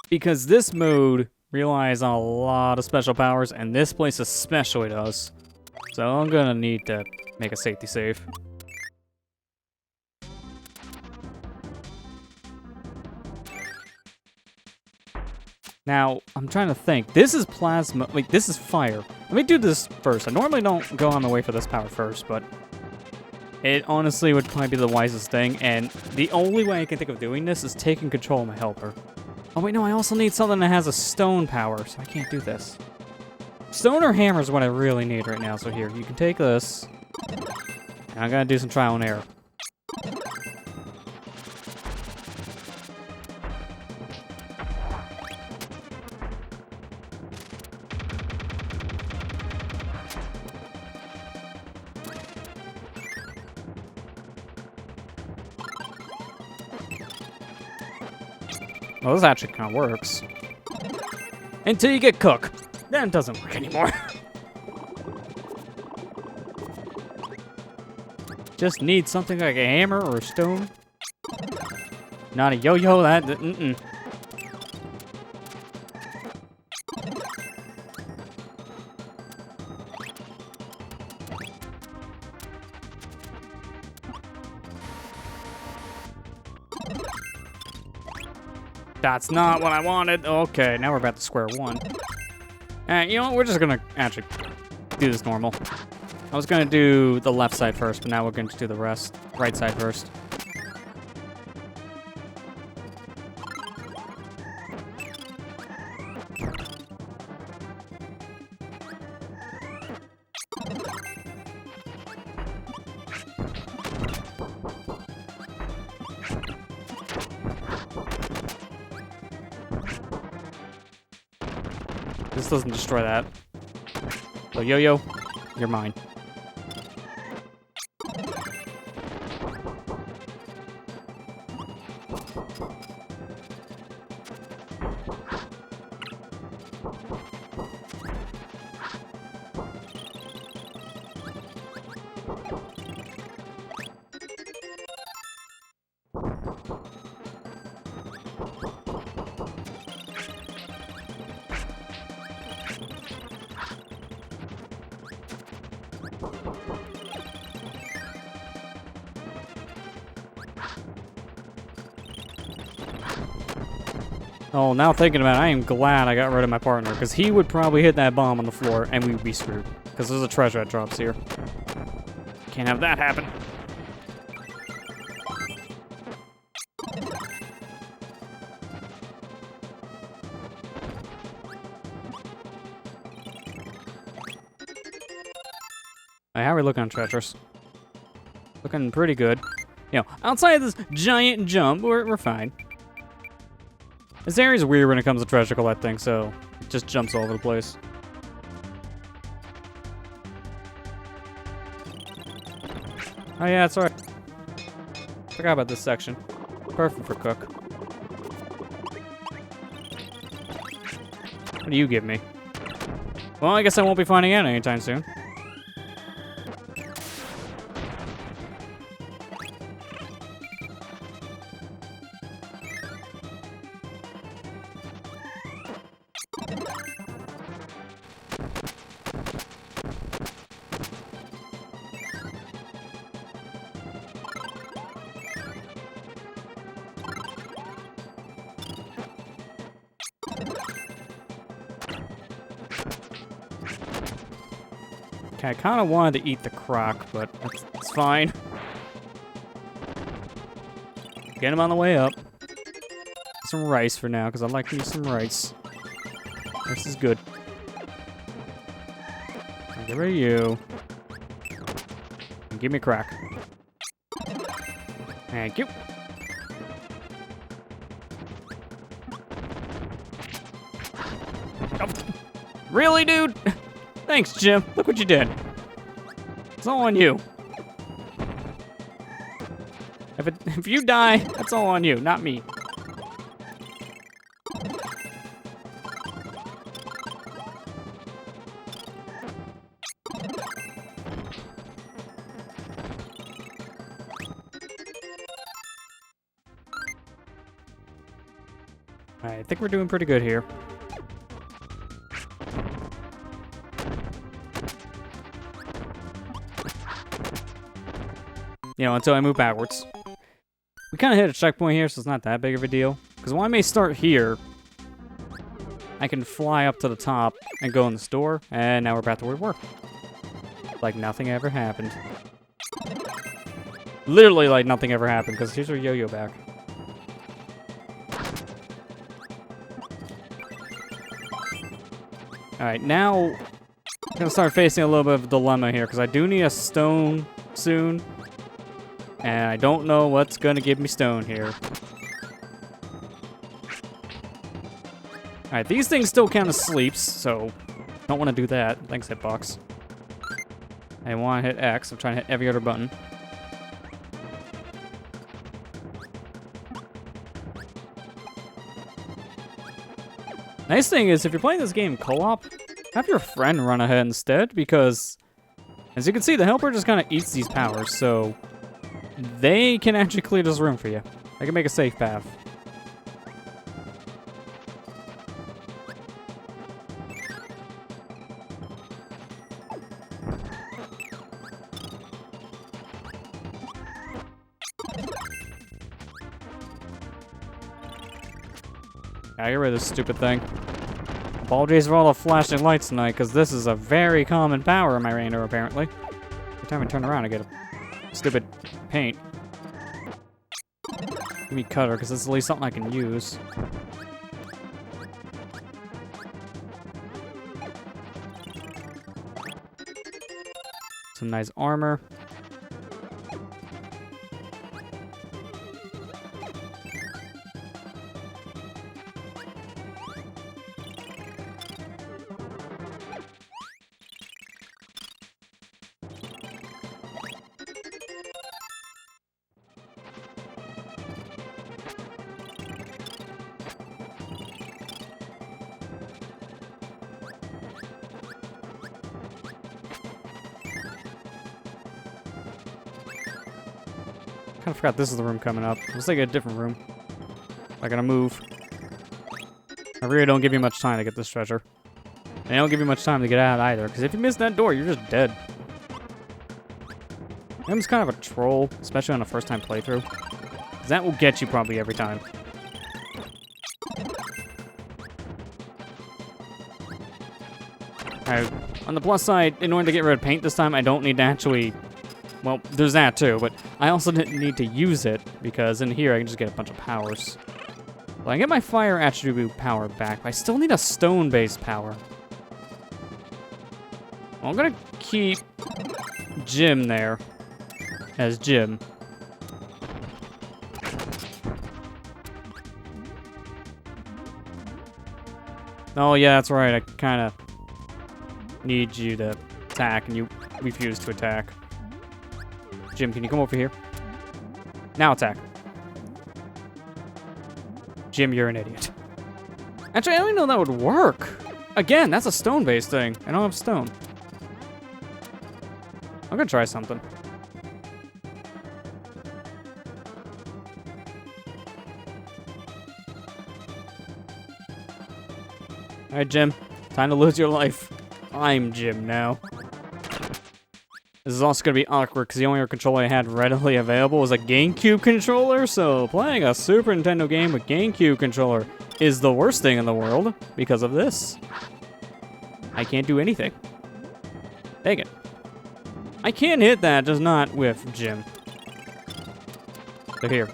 Because this mode relies on a lot of special powers, and this place especially does. So I'm gonna need to make a safety save. Now, I'm trying to think. This is plasma. Wait, this is fire. Let me do this first. I normally don't go on the way for this power first, but it honestly would probably be the wisest thing, and the only way I can think of doing this is taking control of my helper. Oh wait, no, I also need something that has a stone power, so I can't do this. Stone or hammer is what I really need right now, so here, you can take this. And I'm gonna do some trial and error. Well, this actually kind of works. Until you get Cook. Then it doesn't work anymore. Just need something like a hammer or a stone. Not a yo-yo, that... mm-mm. That's not what I wanted. Okay, now we're back to square one. You know what? We're just gonna actually do this normal. I was gonna do the left side first, but now we're gonna do the rest. Right side first. This doesn't destroy that. So, Yo-Yo, you're mine. Oh, now thinking about it, I am glad I got rid of my partner, because he would probably hit that bomb on the floor, and we would be screwed. Because there's a treasure that drops here. Can't have that happen. Alright, how are we looking on treasures? Looking pretty good. You know, outside of this giant jump, we're fine. This area's weird when it comes to treasure collecting, so it just jumps all over the place. Oh yeah, that's alright. Forgot about this section. Perfect for cook. What do you give me? Well, I guess I won't be finding out anytime soon. Okay, I kind of wanted to eat the croc, but it's fine. Get him on the way up. Some rice for now, because I'd like to eat some rice. This is good. I'll get rid of you. And give me a croc. Thank you. Oh, really, dude? Thanks, Jim. Look what you did. It's all on you. If you die, that's all on you, not me. Alright, I think we're doing pretty good here. You know, until I move backwards. We kind of hit a checkpoint here, so it's not that big of a deal. Because while I may start here, I can fly up to the top and go in the store, and now we're back to where we were. Like nothing ever happened. Literally like nothing ever happened, because here's our yo-yo back. Alright, now I'm gonna start facing a little bit of a dilemma here, because I do need a stone soon. And I don't know what's gonna give me stone here. Alright, these things still count as sleeps, so don't want to do that. Thanks, hitbox. I want to hit X. I'm trying to hit every other button. Nice thing is, if you're playing this game co-op, have your friend run ahead instead, because as you can see, the helper just kind of eats these powers, so they can actually clear this room for you. They can make a safe path. Get rid of this stupid thing. Apologies for all the flashing lights tonight, because this is a very common power in my rando, apparently. Every time I turn around, I get a stupid paint. Give me cutter, because it's at least something I can use. Some nice armor. kind of forgot this is the room coming up. Let's take a different room. I gotta move. I really don't give you much time to get this treasure. And I don't give you much time to get out either, because if you miss that door, you're just dead. Him's kind of a troll, especially on a first-time playthrough. That will get you probably every time. Alright, on the plus side, in order to get rid of paint this time, I don't need to actually... Well, there's that too, but I also didn't need to use it, because in here I can just get a bunch of powers. Well, I get my fire attribute power back, but I still need a stone-based power. Well, I'm gonna keep Jim there as Jim. Oh yeah, that's right, I kinda need you to attack, and you refuse to attack. Jim, can you come over here? Now attack. Jim, you're an idiot. Actually, I don't even know that would work. Again, that's a stone-based thing. I don't have stone. I'm gonna try something. Alright, Jim. Time to lose your life. I'm Jim now. This is also going to be awkward because the only controller I had readily available was a GameCube controller, so playing a Super Nintendo game with GameCube controller is the worst thing in the world because of this. I can't do anything. Dang it. I can hit that, just not with Jim. So here.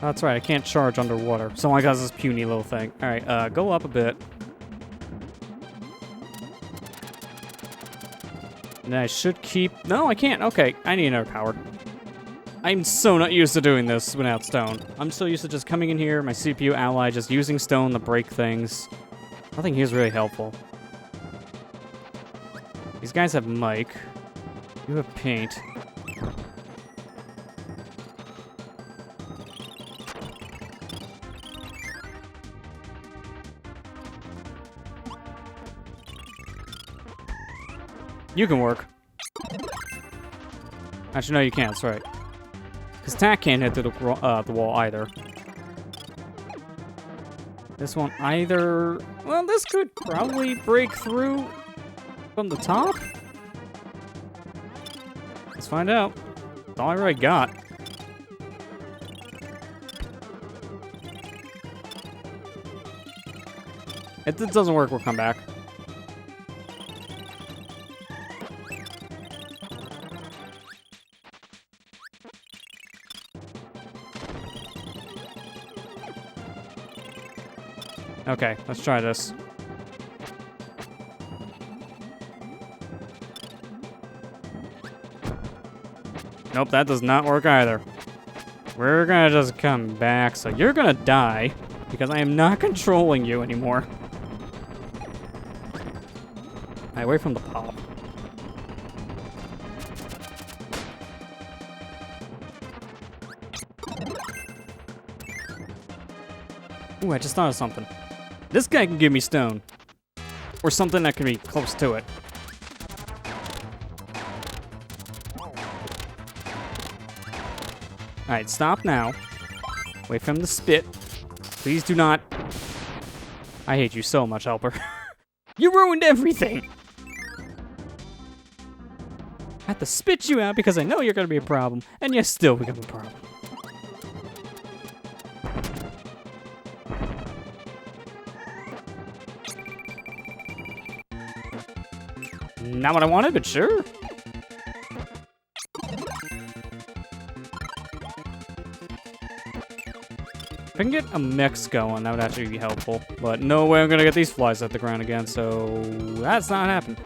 That's right, I can't charge underwater. So I got this puny little thing. Alright, go up a bit. And I should keep... No, I can't. Okay, I need another power. I'm so not used to doing this without stone. I'm so used to just coming in here, my CPU ally, just using stone to break things. Nothing here is really helpful. These guys have mic. You have paint. You can work. Actually, no, you can't. That's right. Because Tack can't hit through the wall either. This one either... Well, this could probably break through from the top. Let's find out. That's all I really got. If this doesn't work, we'll come back. Okay, let's try this. Nope, that does not work either. We're gonna just come back, so you're gonna die, because I am not controlling you anymore. Alright, away from the pop. Ooh, I just thought of something. This guy can give me stone. Or something that can be close to it. Alright, stop now. Wait for him to spit. Please do not... I hate you so much, Helper. You ruined everything! I have to spit you out because I know you're gonna be a problem, and you still become a problem. Not what I wanted, but sure. If I can get a mix going, that would actually be helpful. But no way I'm gonna get these flies at the ground again, so that's not happening.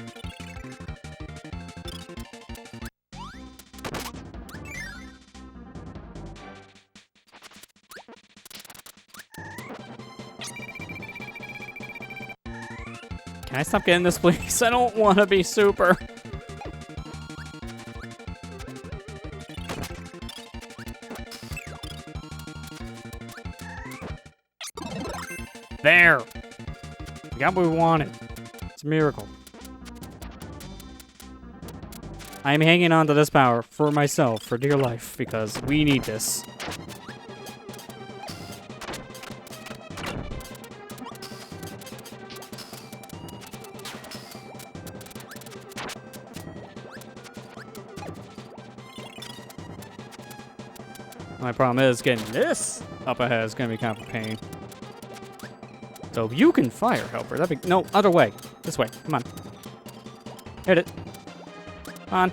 Can I stop getting this, please? I don't want to be super. There! We got what we wanted. It's a miracle. I'm hanging on to this power for myself, for dear life, because we need this. My problem is getting this up ahead is going to be kind of a pain. So if you can fire, Helper, that'd be... No, other way. This way. Come on. Hit it. Come on.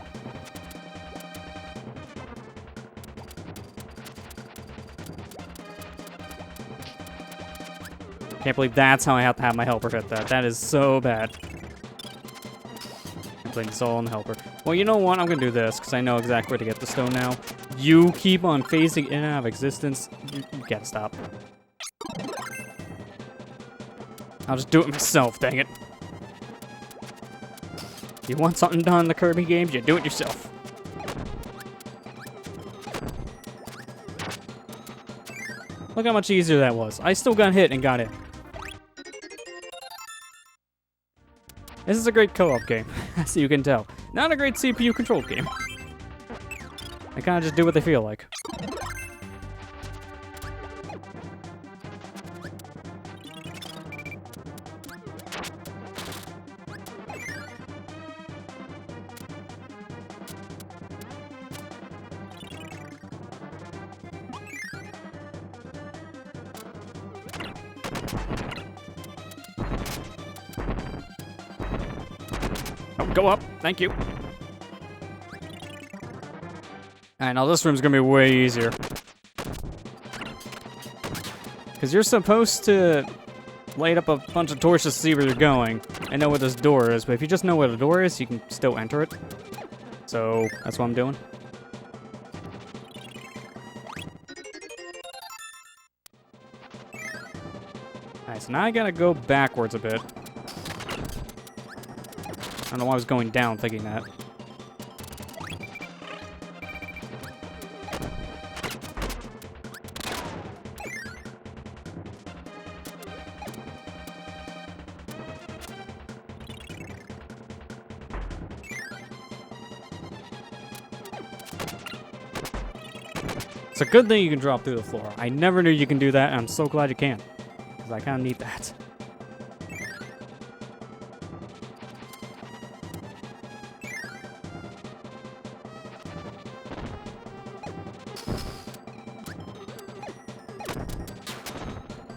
Can't believe that's how I have to have my Helper hit that. That is so bad. I'm playing this all on the Helper. Well, you know what? I'm going to do this, because I know exactly where to get the stone now. You keep on phasing in and out of existence. You gotta stop. I'll just do it myself, dang it. You want something done in the Kirby games, you do it yourself. Look how much easier that was. I still got hit and got in. This is a great co-op game, as you can tell. Not a great CPU-controlled game. They kind of just do what they feel like. Oh, go up. Thank you. Alright, now this room's gonna be way easier. Because you're supposed to light up a bunch of torches to see where you're going and know where this door is, but if you just know where the door is, you can still enter it. So, that's what I'm doing. Alright, so now I gotta go backwards a bit. I don't know why I was going down thinking that. It's a good thing you can drop through the floor. I never knew you can do that, and I'm so glad you can. Because I kind of need that.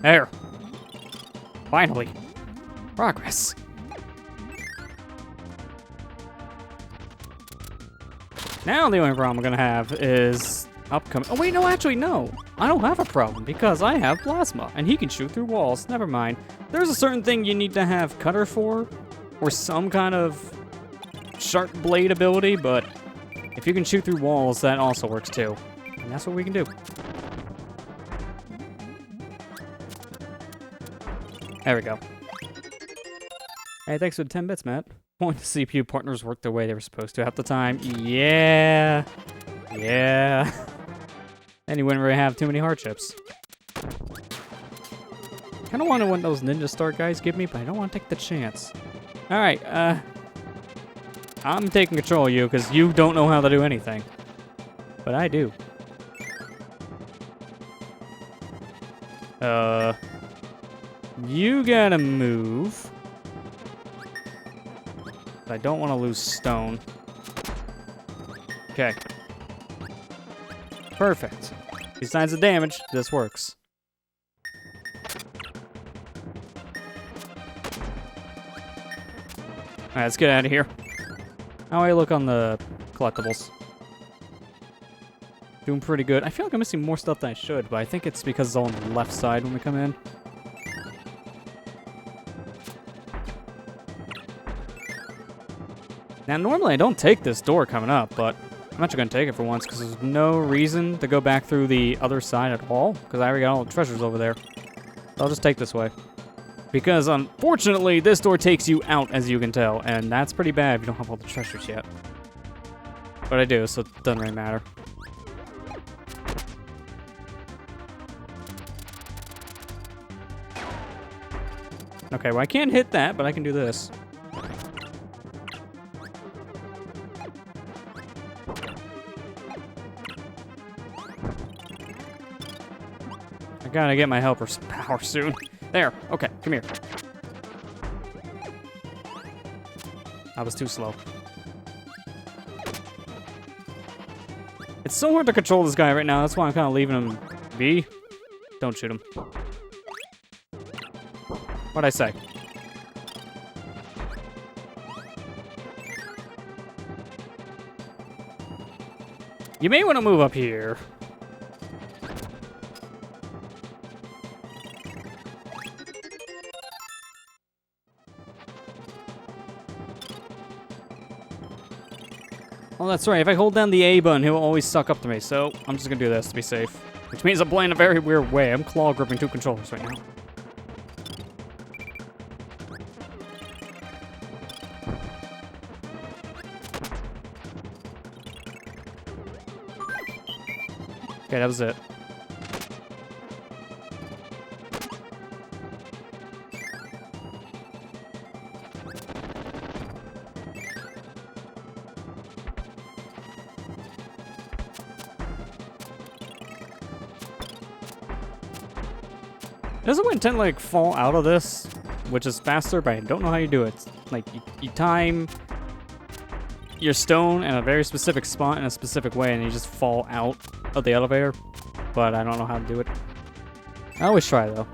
There. Finally. Progress. Now the only problem I'm gonna have is upcoming... Oh, wait, no, actually, no. I don't have a problem because I have Plasma, and he can shoot through walls. Never mind. There's a certain thing you need to have Cutter for, or some kind of sharp blade ability, but if you can shoot through walls, that also works too. And that's what we can do. There we go. Hey, thanks for the 10 bits, Matt. Want the CPU partners work the way they were supposed to at the time? Yeah. Yeah. And you wouldn't really have too many hardships. Kind of wanted one of those Ninja Star guys give me, but I don't want to take the chance. Alright, I'm taking control of you because you don't know how to do anything. But I do. You gotta move. I don't want to lose stone. Okay. Perfect. Besides the damage, this works. Alright, let's get out of here. How do I look on the collectibles? Doing pretty good. I feel like I'm missing more stuff than I should, but I think it's because it's all on the left side when we come in. Now, normally I don't take this door coming up, but I'm actually going to take it for once because there's no reason to go back through the other side at all because I already got all the treasures over there. So I'll just take this way. Because, unfortunately, this door takes you out, as you can tell, and that's pretty bad if you don't have all the treasures yet. But I do, so it doesn't really matter. Okay, well, I can't hit that, but I can do this. I gotta get my helper's power soon. There. Okay, come here. I was too slow. It's so hard to control this guy right now. That's why I'm kind of leaving him be. Don't shoot him. What'd I say? You may want to move up here. Oh, that's right. If I hold down the A button, he'll always suck up to me. So I'm just gonna do this to be safe. Which means I'm playing a very weird way. I'm claw gripping two controllers right now. Okay, that was it. Doesn't it tend to like fall out of this, which is faster, but I don't know how you do it. Like you time your stone in a very specific spot in a specific way, and you just fall out of the elevator. But I don't know how to do it. I always try though.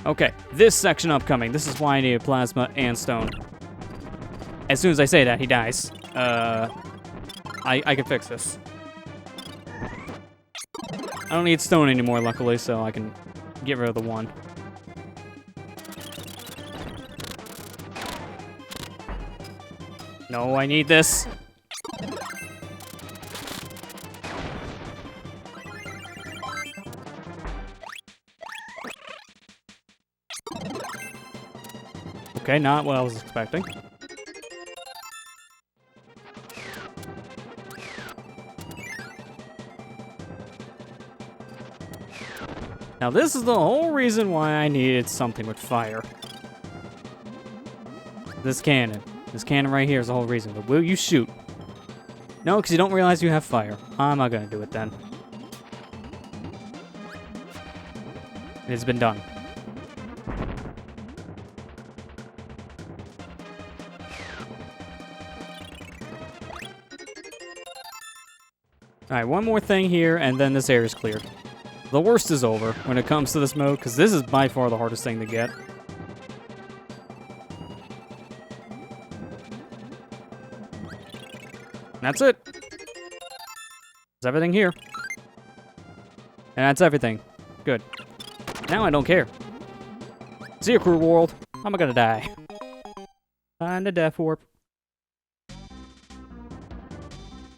Okay, this section upcoming. This is why I need plasma and stone. As soon as I say that, he dies. I can fix this. I don't need stone anymore, luckily, so I can get rid of the one. No, I need this. Okay, not what I was expecting. Now this is the whole reason why I needed something with fire. This cannon. This cannon right here is the whole reason. But will you shoot? No, because you don't realize you have fire. I'm not going to do it then. It's been done. Alright, one more thing here, and then this area is cleared. The worst is over when it comes to this mode, because this is by far the hardest thing to get. That's it. That's everything here. And that's everything. Good. Now I don't care. See you, cruel world. I'm gonna die. Find a death warp.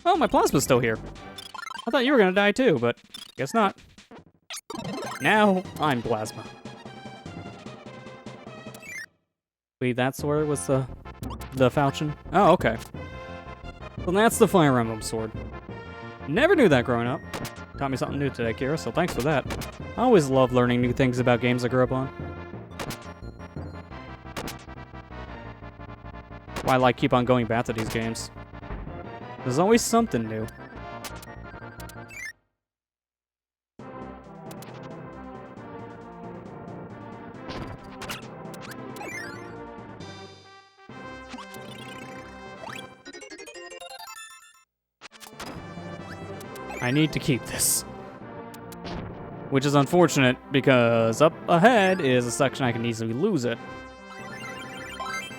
Oh, my plasma's still here. I thought you were gonna die too, but guess not. Now I'm plasma. Wait, that's where it was the falchion? Oh, okay. Well, that's the Fire Emblem sword. Never knew that growing up. Taught me something new today, Kira, so thanks for that. I always love learning new things about games I grew up on. Why I like keep on going back to these games. There's always something new. I need to keep this. Which is unfortunate, because up ahead is a section I can easily lose it.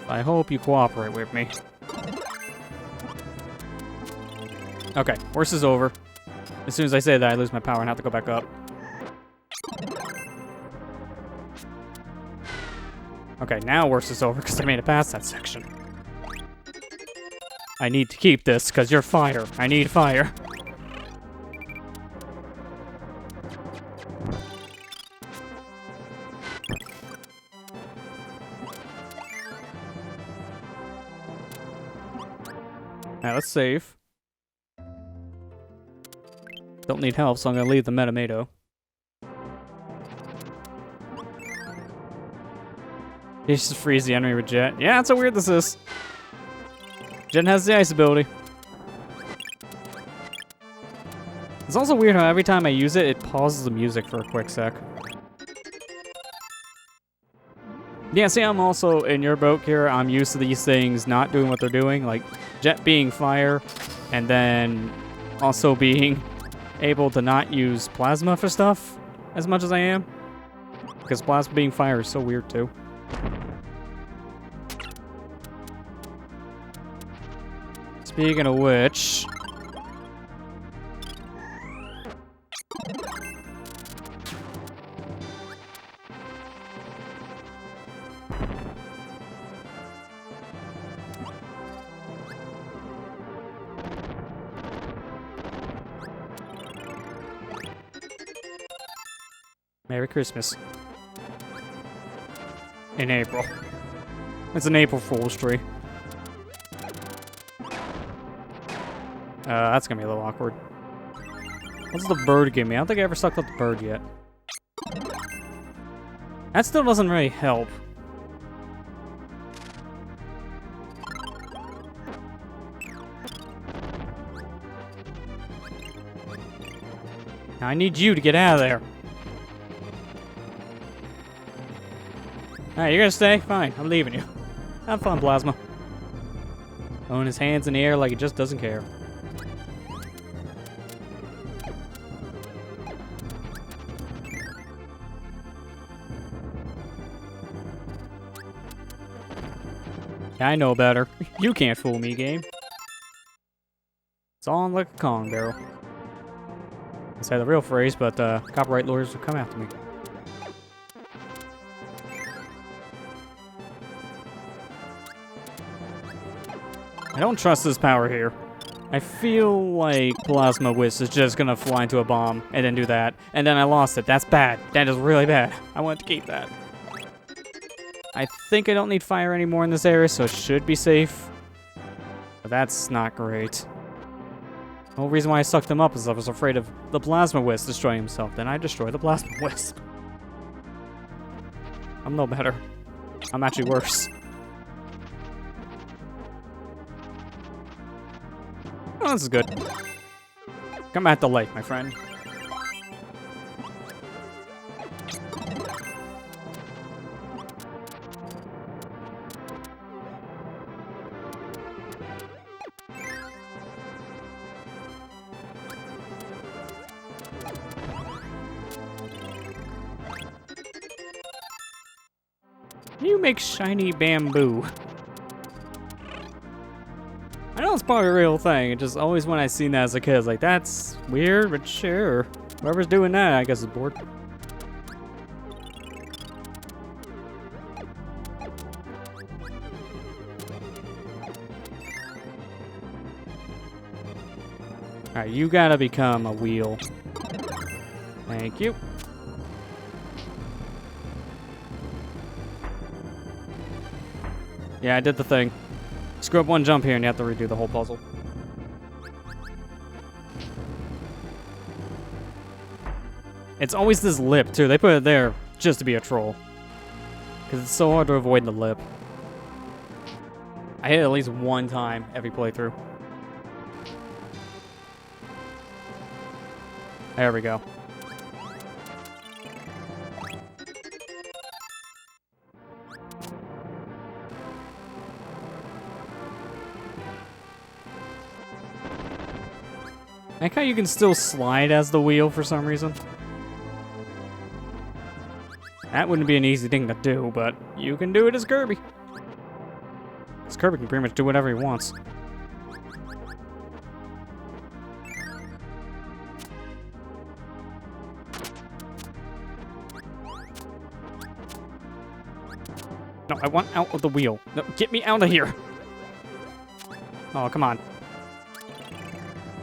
I hope you cooperate with me. Okay, worst is over. As soon as I say that, I lose my power and have to go back up. Okay, now worst is over, because I made it past that section. I need to keep this, because you're fire. I need fire. Now let's save. Don't need help, so I'm gonna leave the Metamato. He just freeze the enemy with Jet. Yeah, that's how weird this is. Jet has the ice ability. It's also weird how every time I use it, it pauses the music for a quick sec. Yeah, see, I'm also in your boat here. I'm used to these things not doing what they're doing, like Jet being fire, and then also being able to not use plasma for stuff as much as I am. Because plasma being fire is so weird too. Speaking of which... Merry Christmas. In April. It's an April Fool's tree. That's gonna be a little awkward. What's the bird give me? I don't think I ever sucked up the bird yet. That still doesn't really help. Now I need you to get out of there. Alright, you're gonna stay? Fine, I'm leaving you. Have fun, Plasma. Throwing his hands in the air like he just doesn't care. I know better. You can't fool me, game. It's on like a Kong barrel. I say the real phrase, but copyright lawyers will come after me. I don't trust this power here. I feel like Plasma Whisk is just gonna fly into a bomb and then do that. And then I lost it. That's bad. That is really bad. I want to keep that. I think I don't need fire anymore in this area, so it should be safe. But that's not great. The whole reason why I sucked him up is I was afraid of the Plasma Whisk destroying himself. Then I destroy the Plasma Whisk. I'm no better. I'm actually worse. Oh, this is good. Come at the lake, my friend. You make shiny bamboo. I know it's probably a real thing. It just always when I seen that as a kid, I was like, that's weird, but sure. Whoever's doing that, I guess is bored. Alright, you gotta become a wheel. Thank you. Yeah, I did the thing. Screw up one jump here and you have to redo the whole puzzle. It's always this lip, too. They put it there just to be a troll. Because it's so hard to avoid the lip. I hit it at least one time every playthrough. There we go. I like how you can still slide as the wheel for some reason. That wouldn't be an easy thing to do, but you can do it as Kirby. Because Kirby can pretty much do whatever he wants. No, I want out of the wheel. No, get me out of here. Oh, come on.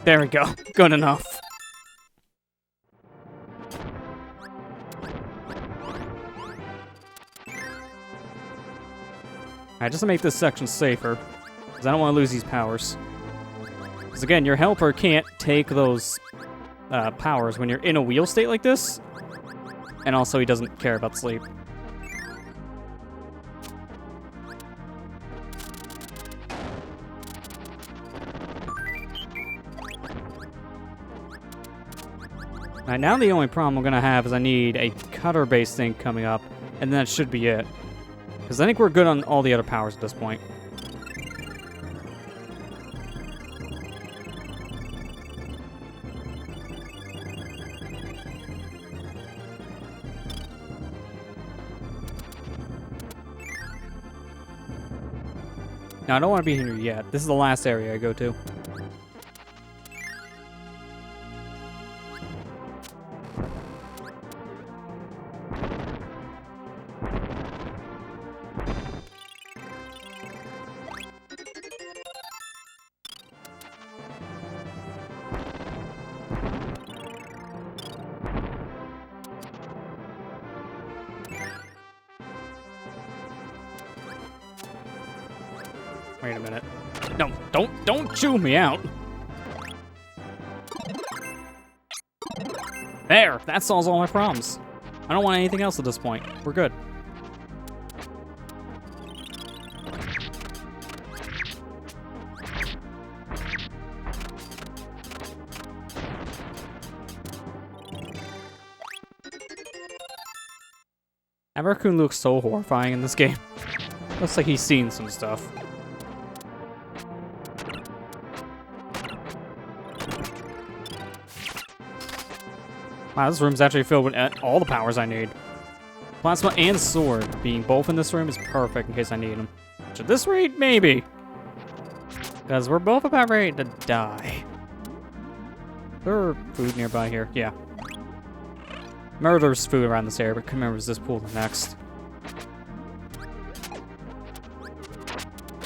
There we go. Good enough. Alright, just to make this section safer, because I don't want to lose these powers. Because again, your helper can't take those powers when you're in a wheel state like this. And also, he doesn't care about sleep. Alright, now the only problem I'm gonna have is I need a cutter-based thing coming up, and then that should be it. Because I think we're good on all the other powers at this point. No, I don't want to be here yet. This is the last area I go to. Wait a minute. No, don't chew me out. There, that solves all my problems. I don't want anything else at this point. We're good. That raccoon looks so horrifying in this game. Looks like he's seen some stuff. Wow, this room's actually filled with all the powers I need. Plasma and sword being both in this room is perfect in case I need them. Which at this rate, maybe. Because we're both about ready to die. There's food nearby here. Yeah. Remember there's food around this area, but couldn't remember is this pool the next.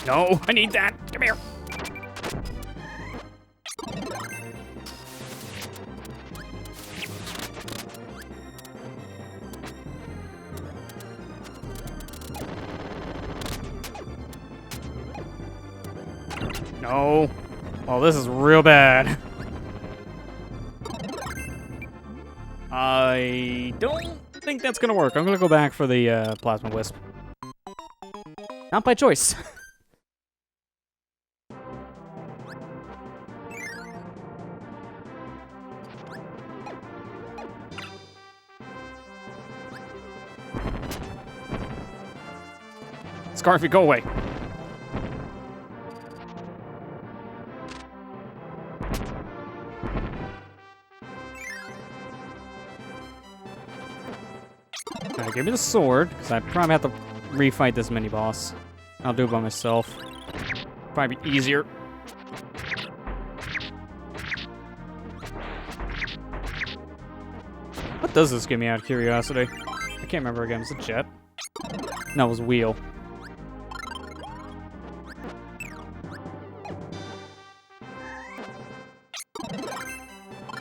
No, I need that. Come here. No. Oh, this is real bad. I don't think that's gonna work. I'm gonna go back for the plasma wisp. Not by choice. Scarfy, go away. Alright, give me the sword, because I probably have to refight this mini-boss. I'll do it by myself. Probably be easier. What does this give me out of curiosity? I can't remember again. Was it jet? No, it was wheel.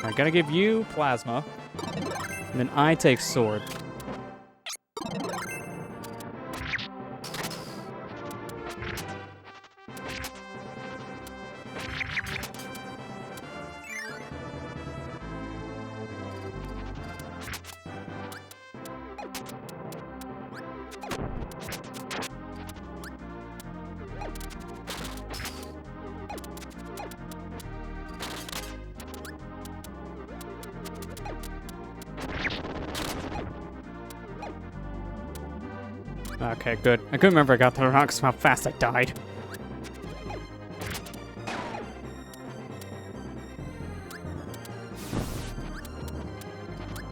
I gotta give you plasma, and then I take sword. Okay, good. I couldn't remember I got that or not because of how fast I died.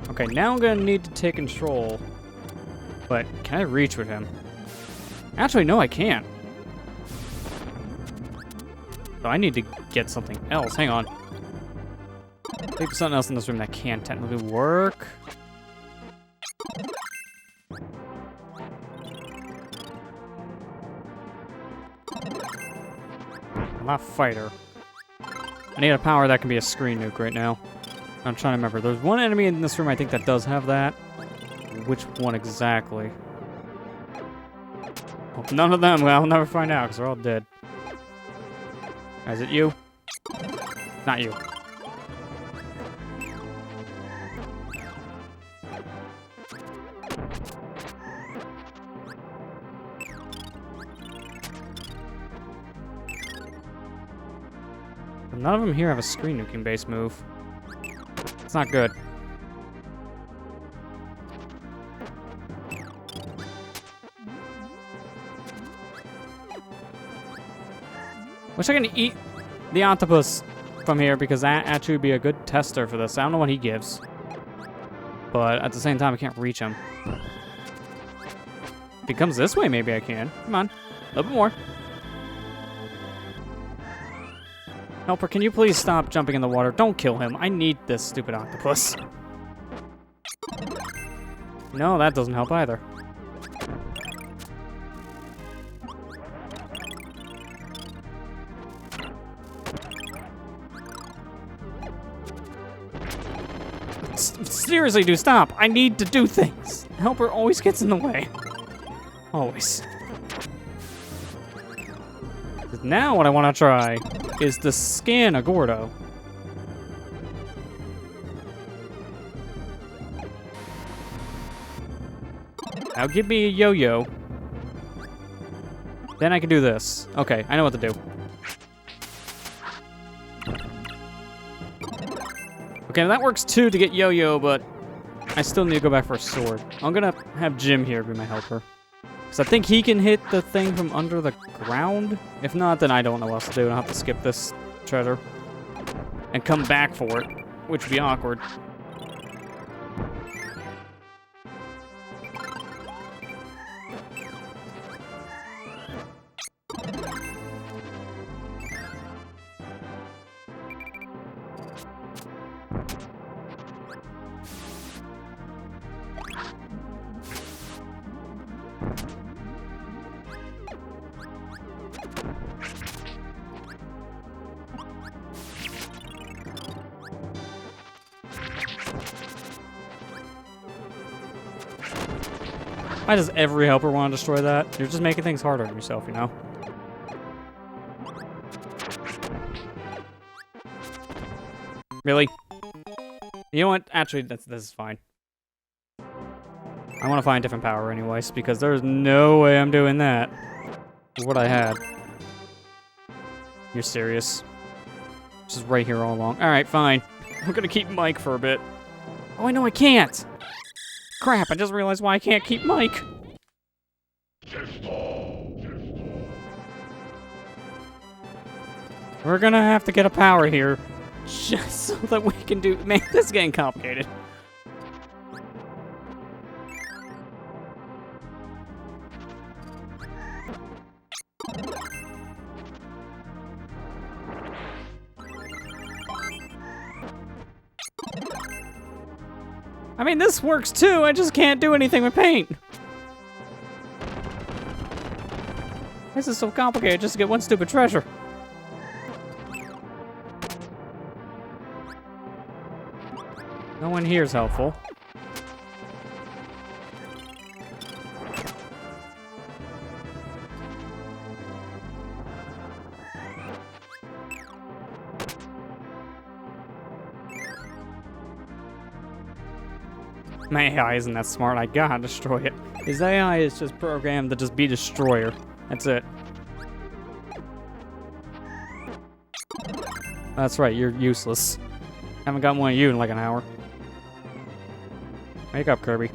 Okay, now I'm gonna need to take control. But can I reach with him? Actually, no, I can't. So I need to get something else. Hang on. Maybe there's something else in this room that can technically work. I'm not a fighter. I need a power that can be a screen nuke right now. I'm trying to remember. There's one enemy in this room I think that does have that. Which one exactly? Well, none of them. Well, I'll never find out because they're all dead. Is it you? Not you. None of them here have a screen nuking base move. It's not good. Wish I could eat the octopus from here because that actually would be a good tester for this. I don't know what he gives. But at the same time, I can't reach him. If he comes this way, maybe I can. Come on. A little bit more. Helper, can you please stop jumping in the water? Don't kill him. I need this stupid octopus. No, that doesn't help either. Seriously, dude, stop. I need to do things. Helper always gets in the way. Always. Now what I want to try is to scan a Gordo. Now give me a yo-yo. Then I can do this. Okay, I know what to do. Okay, that works too to get yo-yo, but I still need to go back for a sword. I'm gonna have Jim here be my helper. Because I think he can hit the thing from under the ground. If not, then I don't know what else to do. I'll have to skip this treasure and come back for it, which would be awkward. Why does every helper want to destroy that? You're just making things harder on yourself, you know? Really? You know what? Actually, this is fine. I want to find a different power anyways, because there's no way I'm doing that. What I had. You're serious? This is right here all along. Alright, fine. I'm gonna keep Mike for a bit. Oh, I know I can't! Crap, I just realized why I can't keep Mike. We're gonna have to get a power here just so that we can do... Man, this is getting complicated. I mean, this works too, I just can't do anything with paint. This is so complicated just to get one stupid treasure. No one here is helpful. My AI isn't that smart. I gotta destroy it. His AI is just programmed to just be destroyer. That's it. That's right, you're useless. Haven't gotten one of you in like an hour. Wake up, Kirby.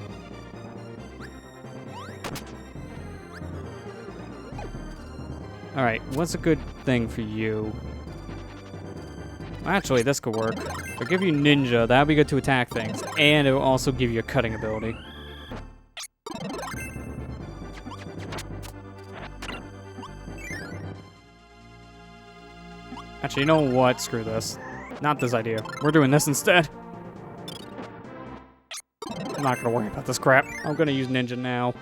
Alright, what's a good thing for you? Actually, this could work. I'll give you Ninja, that'll be good to attack things. And it will also give you a cutting ability. Actually, you know what? Screw this. Not this idea. We're doing this instead. I'm not gonna worry about this crap. I'm gonna use Ninja now.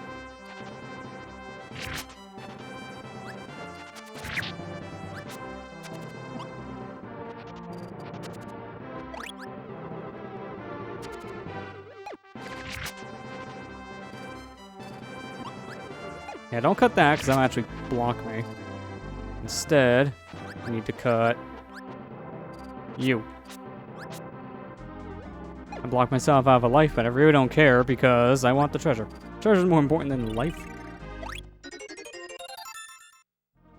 Yeah, don't cut that, because that'll actually block me. Instead, I need to cut you. I block myself out of a life, but I really don't care, because I want the treasure. Treasure's more important than life.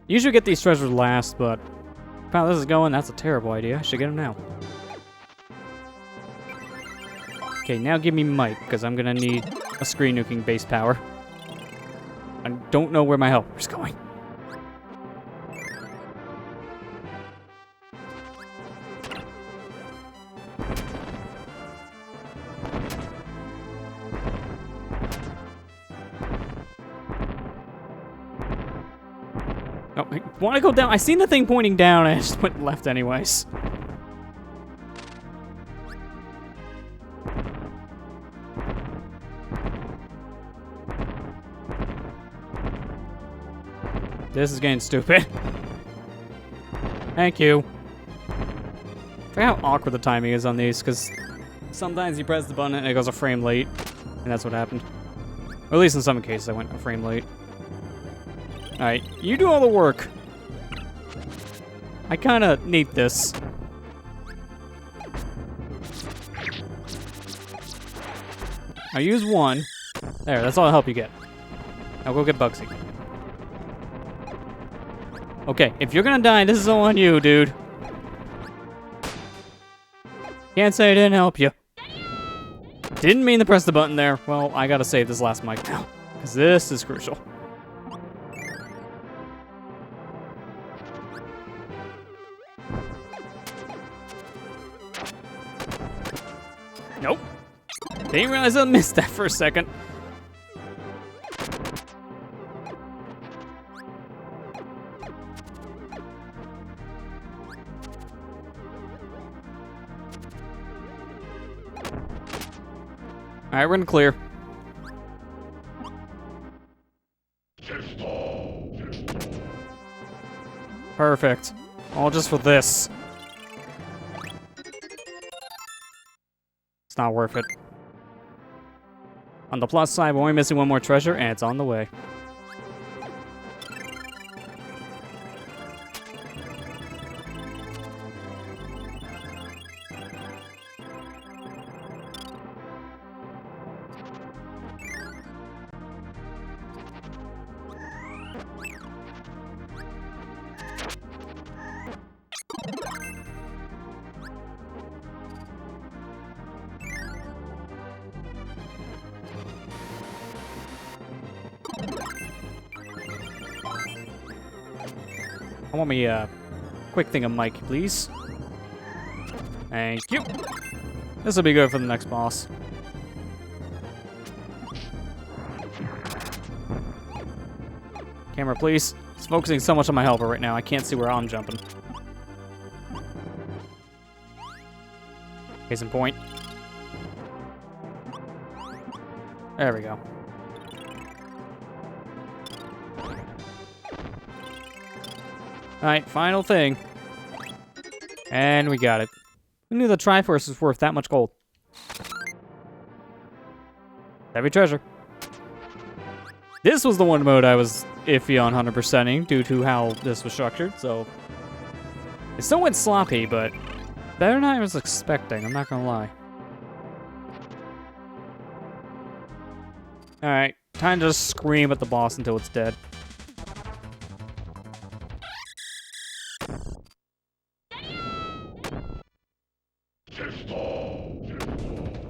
Usually get these treasures last, but how this is going, that's a terrible idea. I should get them now. Okay, now give me Mike, because I'm gonna need a screen nuking base power. I don't know where my helper's going. I want to go down. I seen the thing pointing down, and I just went left anyways. This is getting stupid. Thank you. I forget how awkward the timing is on these, because sometimes you press the button and it goes a frame late, and that's what happened. Or at least in some cases I went a frame late. Alright, you do all the work. I kinda need this. I use one. There, that's all the help you get. Now go get Bugsy. Okay, if you're gonna die, this is all on you, dude. Can't say I didn't help you. Didn't mean to press the button there. Well, I gotta save this last mic now, because this is crucial. Nope. Didn't realize I missed that for a second. Alright, we're in the clear. Perfect. All just for this. It's not worth it. On the plus side, we're only missing one more treasure, and it's on the way. I want me a quick thing of Mike, please. Thank you. This will be good for the next boss. Camera, please. It's focusing so much on my helper right now, I can't see where I'm jumping. Case in point. There we go. Alright, final thing. And we got it. Who knew the Triforce was worth that much gold? Every treasure. This was the one mode I was iffy on 100%ing due to how this was structured, so... It still went sloppy, but better than I was expecting, I'm not gonna lie. Alright, time to just scream at the boss until it's dead.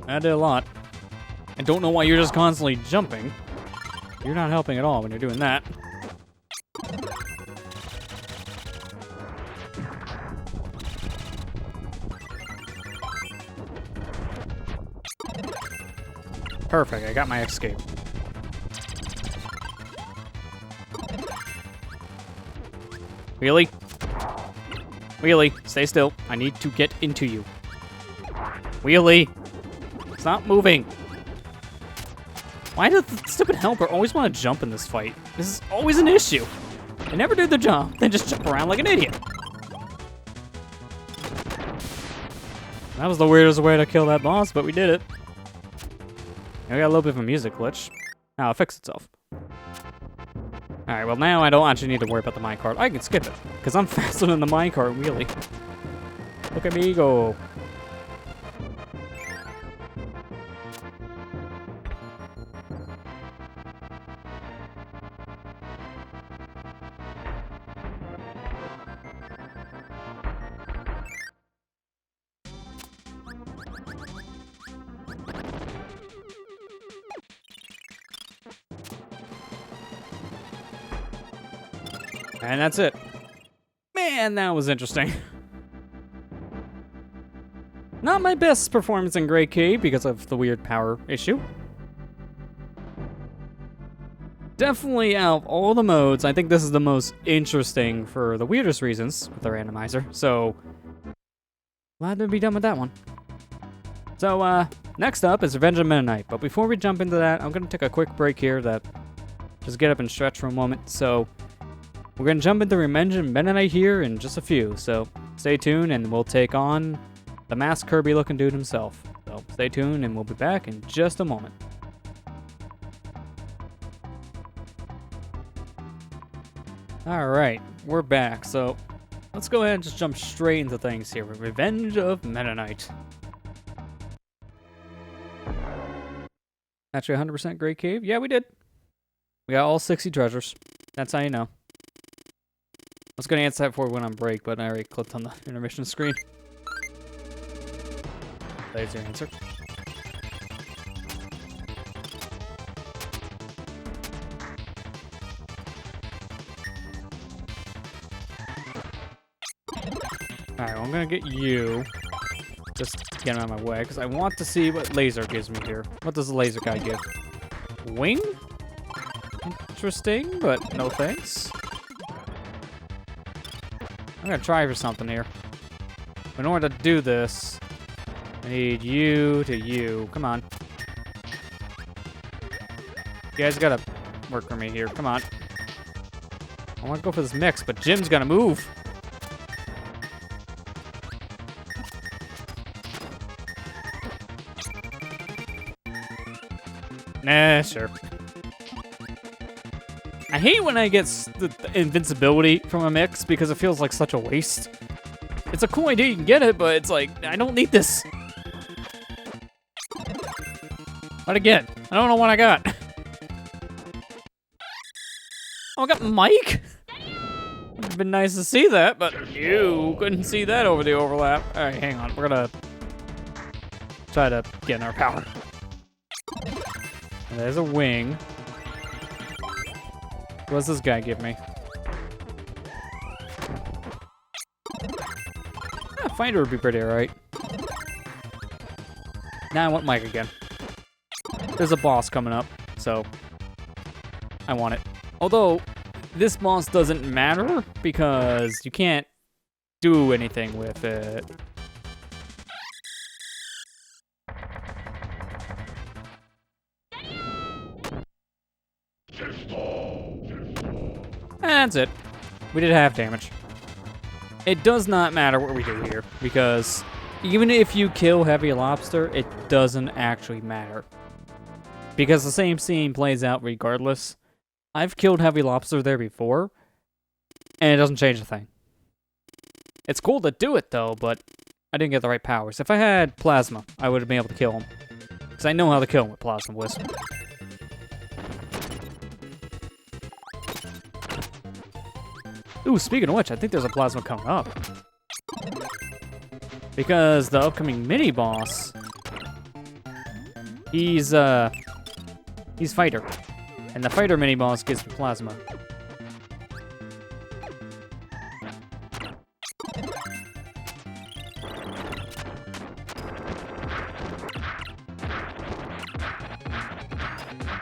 That did a lot. I don't know why you're just constantly jumping. You're not helping at all when you're doing that. Perfect, I got my escape. Wheelie? Wheelie, stay still. I need to get into you. Wheelie! Stop moving! Why does the stupid helper always want to jump in this fight? This is always an issue. They never do the jump, then just jump around like an idiot. That was the weirdest way to kill that boss, but we did it. We got a little bit of a music glitch. Now it'll fix itself. Alright, well now I don't actually need to worry about the minecart. I can skip it, because I'm faster than the minecart, really. Look at me go. And that's it. Man, that was interesting. Not my best performance in Great Cave because of the weird power issue. Definitely out of all the modes, I think this is the most interesting for the weirdest reasons with the randomizer. So, glad to be done with that one. So, next up is Revenge of Meta Knight. But before we jump into that, I'm going to take a quick break here to just get up and stretch for a moment. So, we're going to jump into Revenge of Meta Knight here in just a few. So, stay tuned and we'll take on the masked Kirby looking dude himself. So, stay tuned and we'll be back in just a moment. Alright, we're back. So, let's go ahead and just jump straight into things here with Revenge of Meta Knight. Actually, 100% Great Cave? Yeah, we did. We got all 60 treasures. That's how you know. I was going to answer that before we went on break, but I already clicked on the intermission screen. There's your answer. Alright, well, I'm going to get you. Just get him out of my way, because I want to see what laser gives me here. What does the laser guy give? Wing? Interesting, but no thanks. I'm gonna try for something here. In order to do this, I need you to you. Come on. You guys gotta work for me here. Come on. I want to go for this mix, but Jim's gonna move. Nah, sure. I hate when I get the invincibility from a mix because it feels like such a waste. It's a cool idea, you can get it, but it's like, I don't need this. But again, I don't know what I got. Oh, I got Mike? Would have been nice to see that, but you couldn't see that over the overlap. Alright, hang on. We're gonna try to get in our power. And there's a wing. What does this guy give me? Fighter would be pretty alright. Now I want Mike again. There's a boss coming up, so I want it. Although, this boss doesn't matter because you can't do anything with it. That's it. We did half damage. It does not matter what we do here, because even if you kill Heavy Lobster, it doesn't actually matter. Because the same scene plays out regardless. I've killed Heavy Lobster there before, and it doesn't change a thing. It's cool to do it though, but I didn't get the right powers. If I had Plasma, I would have been able to kill him. Because I know how to kill him with Plasma Wisp. Ooh, speaking of which, I think there's a Plasma coming up. Because the upcoming mini-boss, he's Fighter. And the Fighter mini-boss gives me Plasma.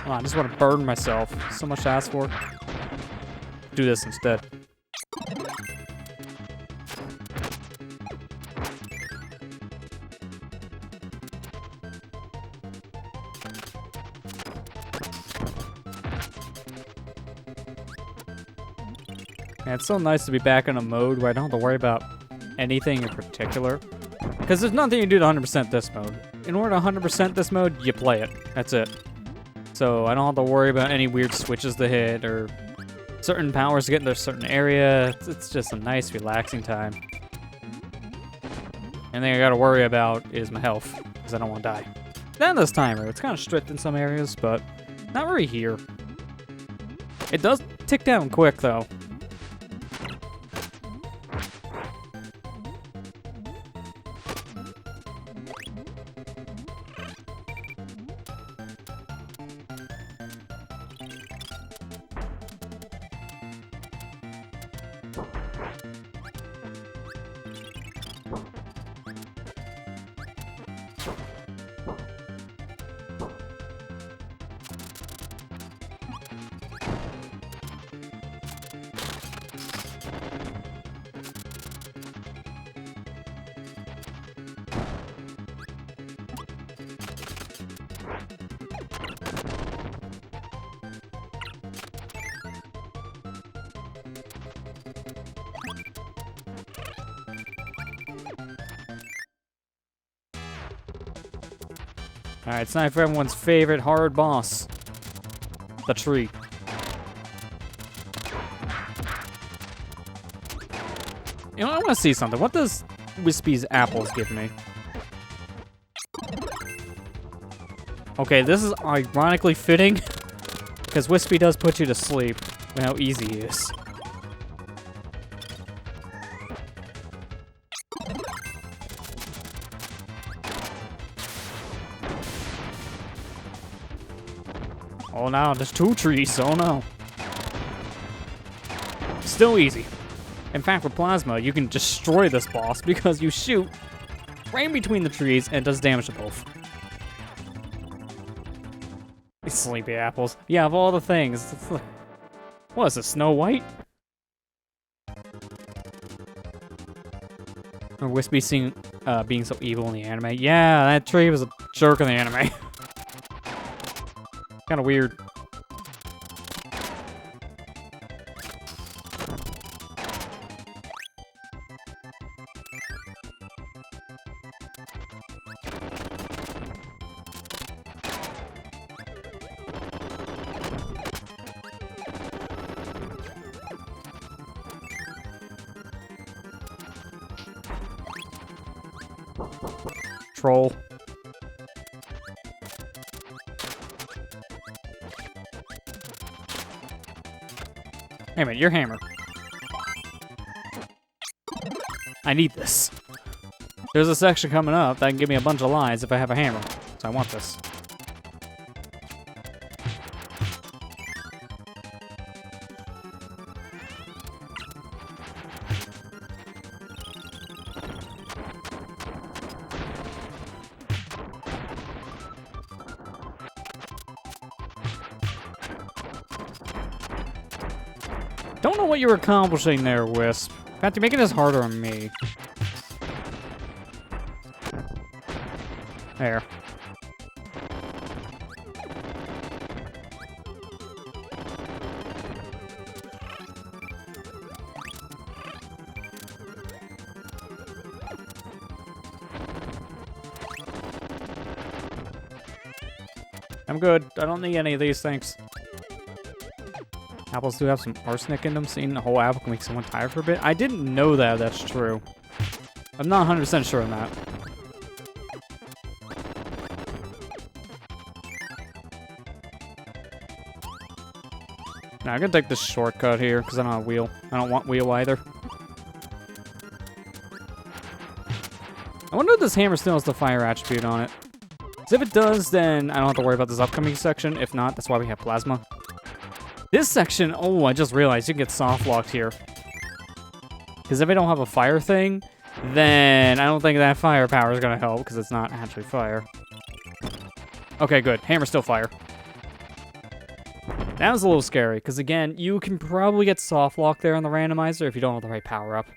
Oh, I just want to burn myself. So much to ask for. Do this instead. Yeah, it's so nice to be back in a mode where I don't have to worry about anything in particular. Because there's nothing you can do to 100% this mode. In order to 100% this mode, you play it. That's it. So I don't have to worry about any weird switches to hit or certain powers to get into a certain area. It's just a nice, relaxing time. And thing I gotta worry about is my health, because I don't want to die. Then this timer, it's kind of strict in some areas, but not really here. It does tick down quick, though. Alright, it's time for everyone's favorite hard boss. The tree. You know, I want to see something. What does Wispy's apples give me? Okay, this is ironically fitting, because Wispy does put you to sleep with how easy he is. Oh no, there's 2 trees, oh no. Still easy. In fact, with Plasma, you can destroy this boss because you shoot right in between the trees and it does damage to both. These sleepy apples. Yeah, of all the things. It's like, what is this, Snow White? Or Wispy being so evil in the anime. Yeah, that tree was a jerk in the anime. Kind of weird. Troll. Hey man, your hammer. I need this. There's a section coming up that can give me a bunch of lives if I have a hammer. So I want this. Don't know what you're accomplishing there, Wisp. In fact, you're making this harder on me. There. I'm good. I don't need any of these things. Apples do have some arsenic in them. Seeing the whole apple can make someone tired for a bit. I didn't know that. That's true. I'm not 100% sure on that. Now, I'm gonna take this shortcut here because I don't have wheel. I don't want wheel either. I wonder if this hammer still has the fire attribute on it. Because if it does, then I don't have to worry about this upcoming section. If not, that's why we have plasma. This section, oh, I just realized you can get soft locked here. Because if I don't have a fire thing, then I don't think that fire power is going to help because it's not actually fire. Okay, good. Hammer's still fire. That was a little scary because, again, you can probably get soft locked there on the randomizer if you don't have the right power up.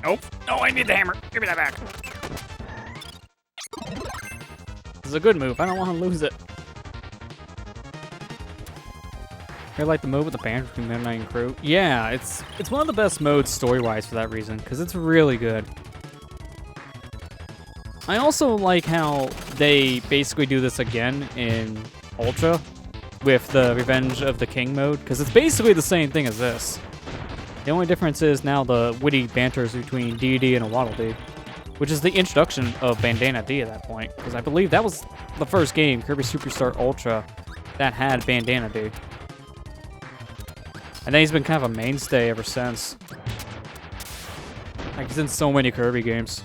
Nope. No, I need the hammer. Give me that back. This is a good move. I don't want to lose it. I like the move with the band between Midnight and Crew. Yeah, it's one of the best modes story-wise for that reason, because it's really good. I also like how they basically do this again in Ultra with the Revenge of the King mode, because it's basically the same thing as this. The only difference is now the witty banters between D and a Waddle Dee, which is the introduction of Bandana D at that point, because I believe that was the first game, Kirby Super Star Ultra, that had Bandana D. And then he's been kind of a mainstay ever since. Like, he's in so many Kirby games.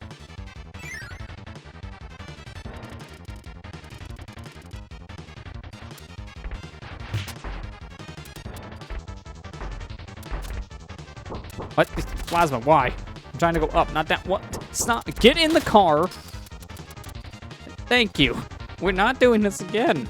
What? Plasma, why? I'm trying to go up, not down. What? Stop. Get in the car. Thank you. We're not doing this again.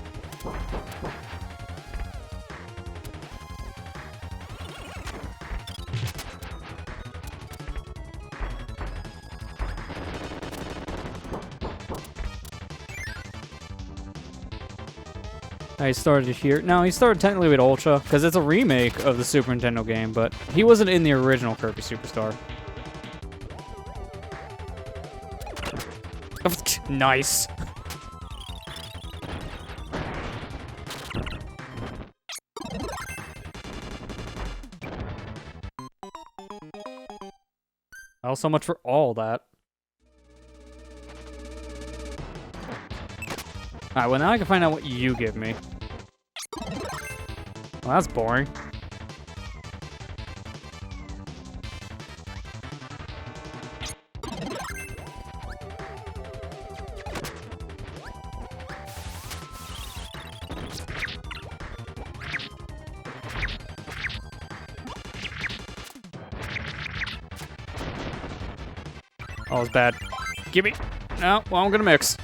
I started here. No, he started technically with Ultra, because it's a remake of the Super Nintendo game, but he wasn't in the original Kirby Superstar. Nice. Well, so much for all that. Alright, well now I can find out what you give me. Well, that's boring. Oh, it's bad. Give me. No, well, I'm gonna mix.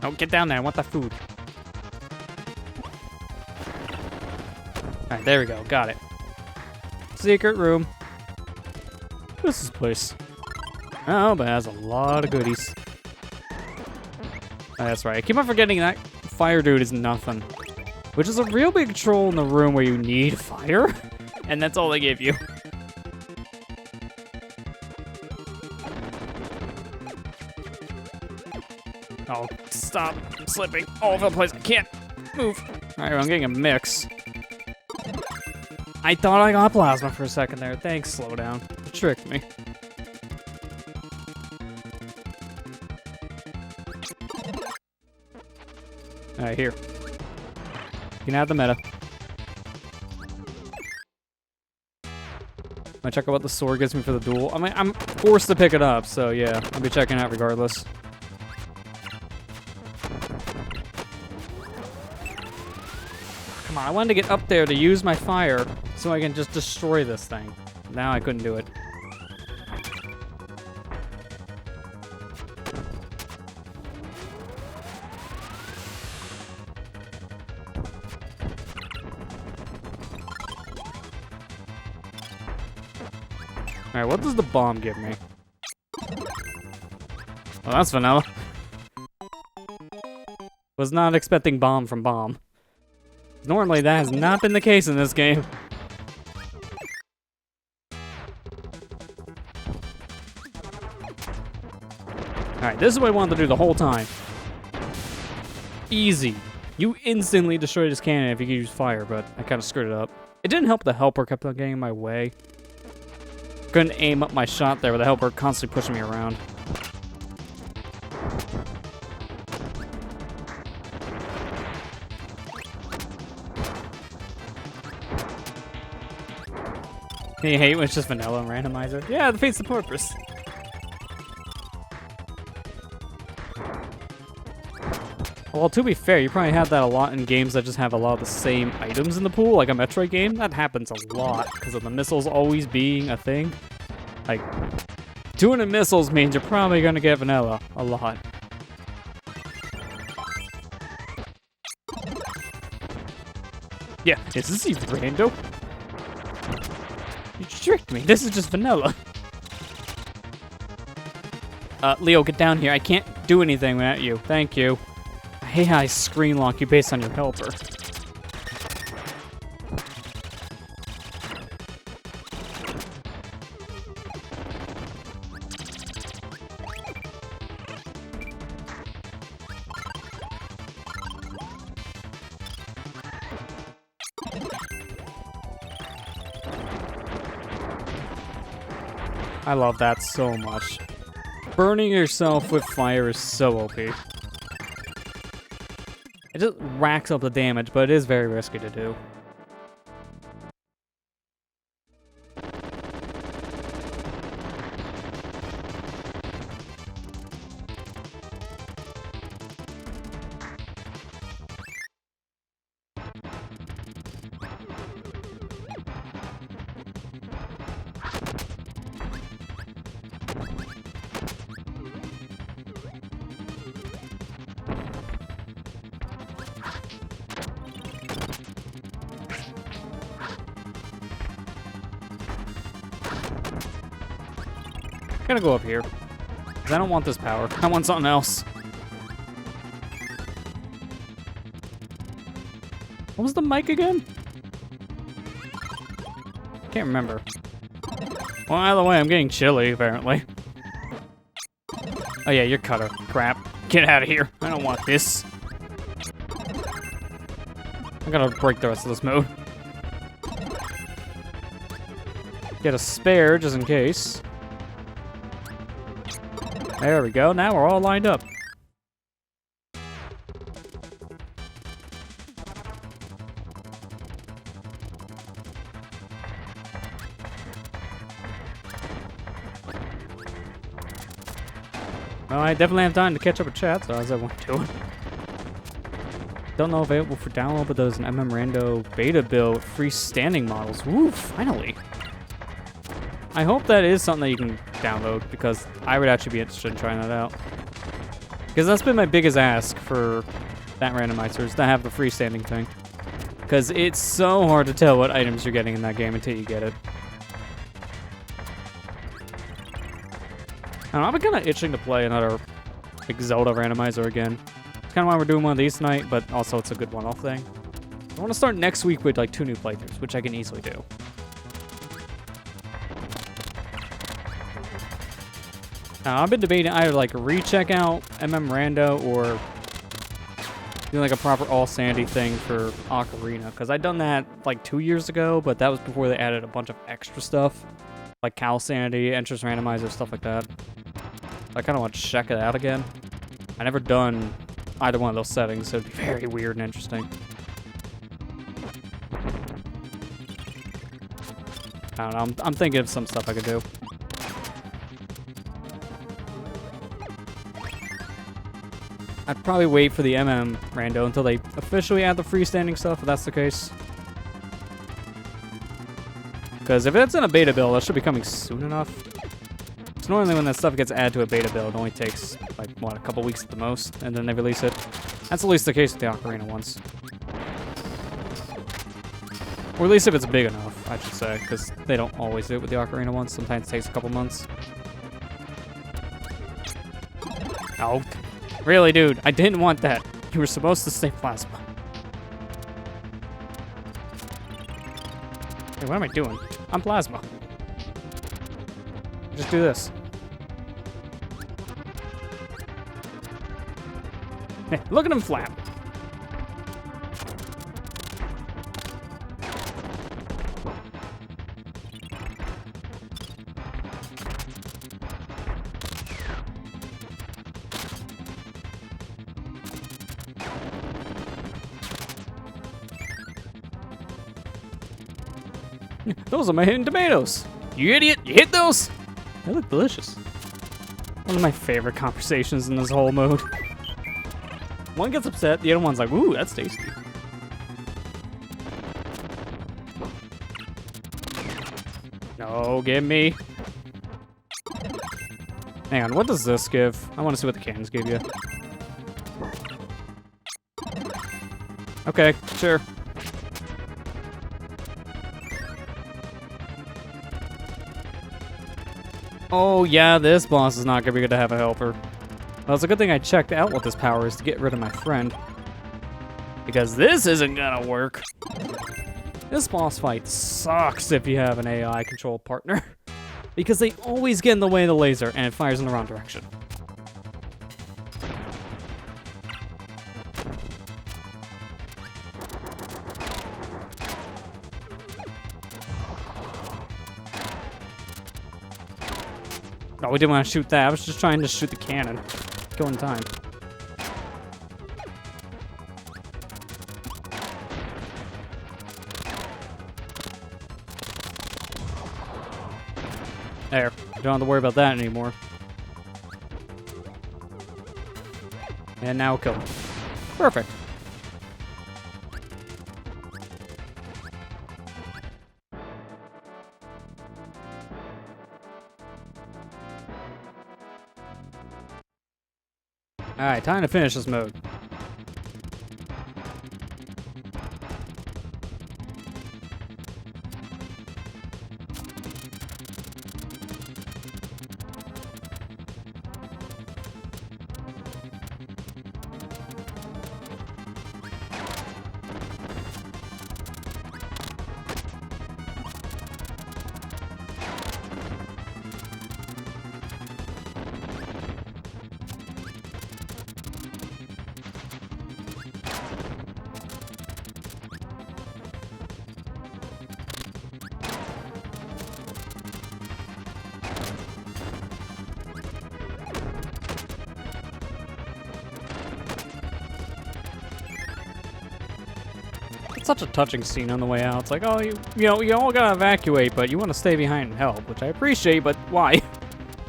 Oh, get down there. I want that food. Alright, there we go. Got it. Secret room. What's this place? Oh, but it has a lot of goodies. Oh, that's right. I keep on forgetting that fire dude is nothing. Which is a real big troll in the room where you need fire. And that's all they give you. Oh, stop slipping all over the place. I can't move. Alright, I'm getting a mix. I thought I got plasma for a second there. Thanks, slow down. You tricked me. Alright, here. You can have the meta. I'm gonna check out what the sword gives me for the duel. I mean, I'm forced to pick it up, so yeah, I'll be checking it out regardless. Come on, I wanted to get up there to use my fire so I can just destroy this thing. Now I couldn't do it. Alright, what does the bomb give me? Well, that's vanilla. Was not expecting bomb from bomb. Normally, that has not been the case in this game. Alright, this is what I wanted to do the whole time. Easy. You instantly destroyed his cannon if you could use fire, but I kind of screwed it up. It didn't help the helper kept on getting in my way. Couldn't aim up my shot there with the helper constantly pushing me around. You hate when it's just vanilla and randomizer? Yeah, it defeats the purpose. Well, to be fair, you probably have that a lot in games that just have a lot of the same items in the pool, like a Metroid game. That happens a lot, because of the missiles always being a thing. Like, 200 missiles means you're probably going to get vanilla a lot. Yeah, is this even rando? You tricked me. This is just vanilla. Leo, get down here. I can't do anything without you. Thank you. I hate how I screen lock you based on your helper. I love that so much. Burning yourself with fire is so OP. It just racks up the damage, but it is very risky to do. I'm gonna go up here, because I don't want this power. I want something else. What was the mic again? Can't remember. Well, either way, I'm getting chilly, apparently. Oh yeah, you're Cutter. Crap. Get out of here. I don't want this. I gotta break the rest of this mode. Get a spare, just in case. There we go. Now we're all lined up. Well, I definitely have time to catch up with chat, so how's everyone doing? Don't know if available for download, but there's an Rando beta build with freestanding models. Woo, finally. I hope that is something that you can download, because I would actually be interested in trying that out. Because that's been my biggest ask for that randomizer, is to have the freestanding thing. Because it's so hard to tell what items you're getting in that game until you get it. I don't know, I've been kind of itching to play another like Zelda randomizer again. It's kind of why we're doing one of these tonight, but also it's a good one-off thing. I want to start next week with like 2 new playthroughs, which I can easily do. I've been debating either like recheck out Rando or do like a proper all sandy thing for Ocarina, because I done that like 2 years ago, but that was before they added a bunch of extra stuff like Cal Sandy, Entrance Randomizer, stuff like that. I kind of want to check it out again. I never done either one of those settings, so it'd be very weird and interesting. I don't know, I'm thinking of some stuff I could do. I'd probably wait for the Rando until they officially add the freestanding stuff, if that's the case. Because if it's in a beta build, that should be coming soon enough. Because normally when that stuff gets added to a beta build, it only takes, like, what, a couple weeks at the most, and then they release it. That's at least the case with the Ocarina ones. Or at least if it's big enough, I should say, because they don't always do it with the Ocarina ones. Sometimes it takes a couple months. Oh, really, dude? I didn't want that. You were supposed to stay plasma. Hey, what am I doing? I'm plasma. Just do this. Hey, look at him flap. Those are my hidden tomatoes. You idiot, you hit those? They look delicious. One of my favorite conversations in this whole mode. One gets upset, the other one's like, ooh, that's tasty. No, give me. Hang on, what does this give? I want to see what the cannons give you. Okay, sure. Oh yeah, this boss is not gonna be good to have a helper. Well, it's a good thing I checked out what this power is to get rid of my friend. Because this isn't gonna work. This boss fight sucks if you have an AI controlled partner. Because they always get in the way of the laser and it fires in the wrong direction. No, we didn't want to shoot that. I was just trying to shoot the cannon. Killing time. There. Don't have to worry about that anymore. And now kill him. Perfect. Alright, time to finish this mode. It's such a touching scene on the way out. It's like, oh, you know, you all gotta evacuate, but you want to stay behind and help, which I appreciate, but why?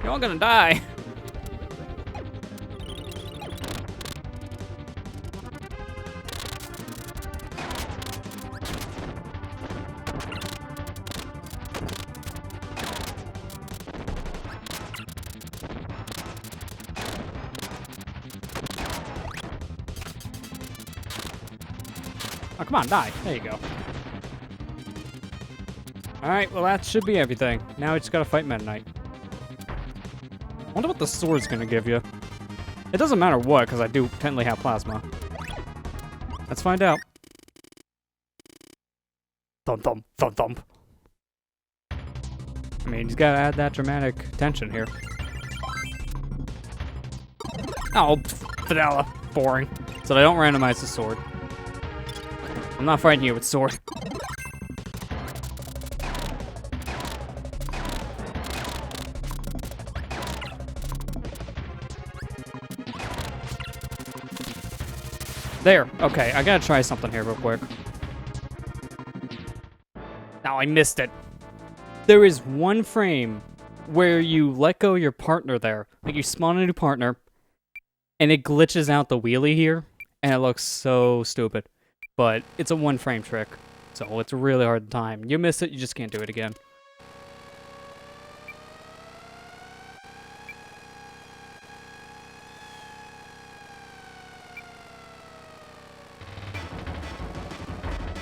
You're all gonna die. Oh, come on, die. There you go. Alright, well that should be everything. Now we just gotta fight Meta Knight. I wonder what the sword's gonna give you. It doesn't matter what, because I do technically have plasma. Let's find out. Thump, thump, thump, thump. I mean, he's gotta add that dramatic tension here. Oh, vanilla. Boring. So I don't randomize the sword. I'm not fighting you with sword. There. Okay, I gotta try something here real quick. Now I missed it. There is one frame where you let go your partner there. Like you spawn a new partner, and it glitches out the wheelie here, and it looks so stupid. But it's a one frame trick, so it's really hard to time. You miss it, you just can't do it again.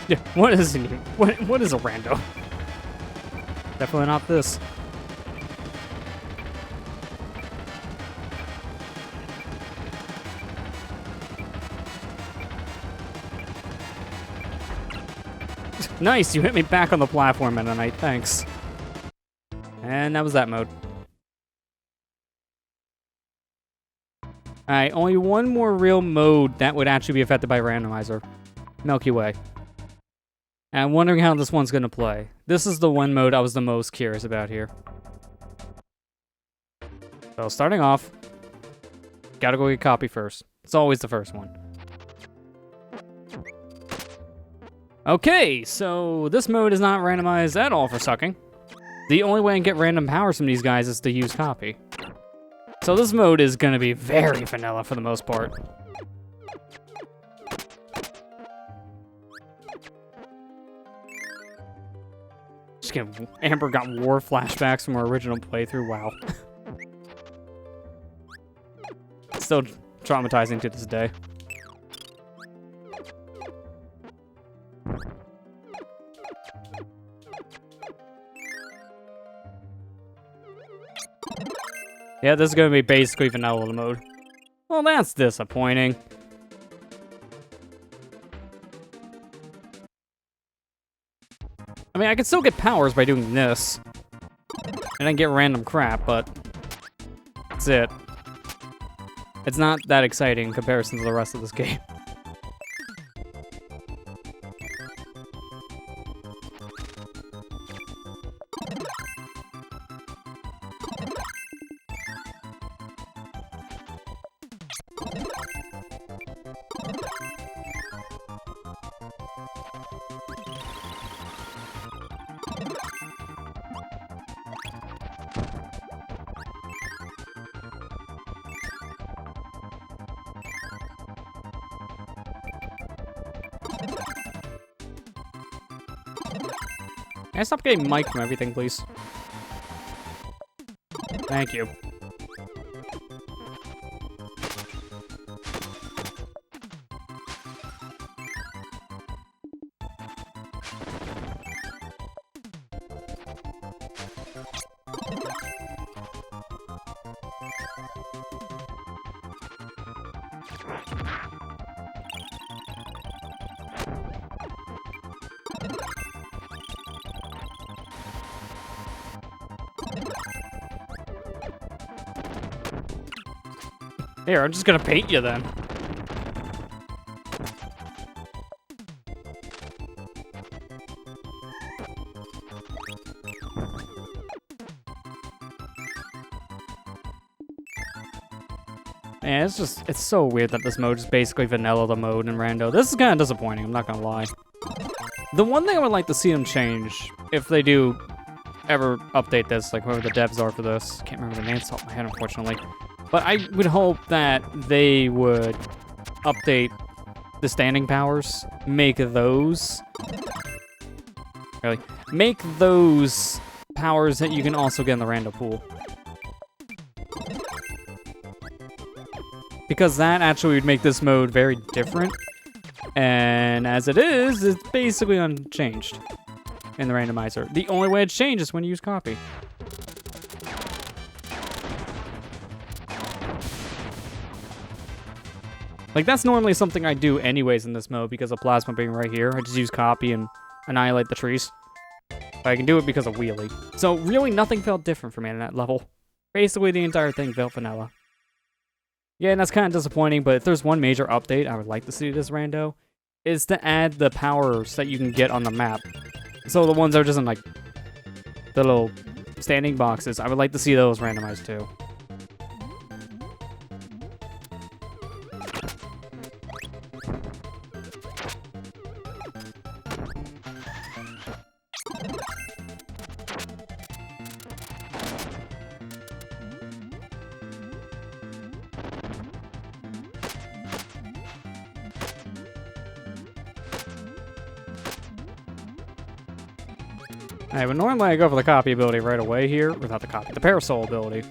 Yeah, what is it? What is a rando? Definitely not this. Nice, you hit me back on the platform Meta Knight, thanks. And that was that mode. Alright, only one more real mode that would actually be affected by randomizer. Milky Way. And I'm wondering how this one's gonna play. This is the one mode I was the most curious about here. So starting off, gotta go get copy first. It's always the first one. Okay, so this mode is not randomized at all for sucking. The only way I can get random powers from these guys is to use copy. So this mode is gonna be very vanilla for the most part. Just kidding, Amber got war flashbacks from her original playthrough, wow. Still traumatizing to this day. Yeah, this is going to be basically vanilla mode. Well, that's disappointing. I mean, I can still get powers by doing this. And then get random crap, but that's it. It's not that exciting in comparison to the rest of this game. Can I stop getting mic from everything, please? Thank you. Here, I'm just gonna paint you then. Man, it's so weird that this mode is basically vanilla the mode in Rando. This is kind of disappointing, I'm not gonna lie. The one thing I would like to see them change, if they do ever update this, like whoever the devs are for this, can't remember the names off my head, unfortunately. But I would hope that they would update the standing powers, make those powers that you can also get in the rando pool. Because that actually would make this mode very different. And as it is, it's basically unchanged in the randomizer. The only way it's changed is when you use copy. Like, that's normally something I do anyways in this mode because of Plasma being right here. I just use copy and annihilate the trees. But I can do it because of wheelie. So, really, nothing felt different for me in that level. Basically, the entire thing felt vanilla. Yeah, and that's kind of disappointing, but if there's one major update I would like to see this rando, is to add the powers that you can get on the map. So the ones that are just in, like, the little standing boxes, I would like to see those randomized too. Alright, but normally I go for the copy ability right away here, without the copy, the parasol ability.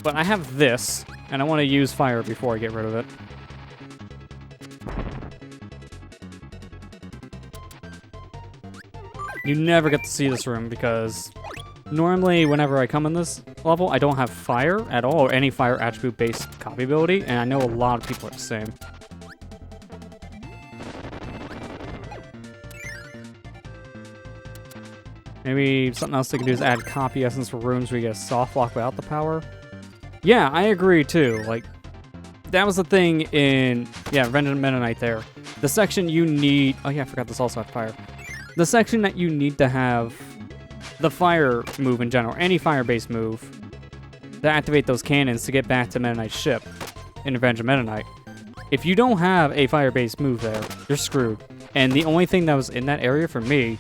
But I have this, and I want to use fire before I get rid of it. You never get to see this room because normally whenever I come in this level, I don't have fire at all, or any fire attribute-based copy ability, and I know a lot of people are the same. Maybe something else they can do is add copy essence for rooms where you get a soft lock without the power. Yeah, I agree too. Like, that was the thing in, yeah, Random Mennonite there. The section you need, oh yeah, I forgot this also had fire. The section that you need to have the fire move in general, any fire-based move, to activate those cannons to get back to Mennonite's ship in Revenge of Mennonite. If you don't have a fire-based move there, you're screwed. And the only thing that was in that area for me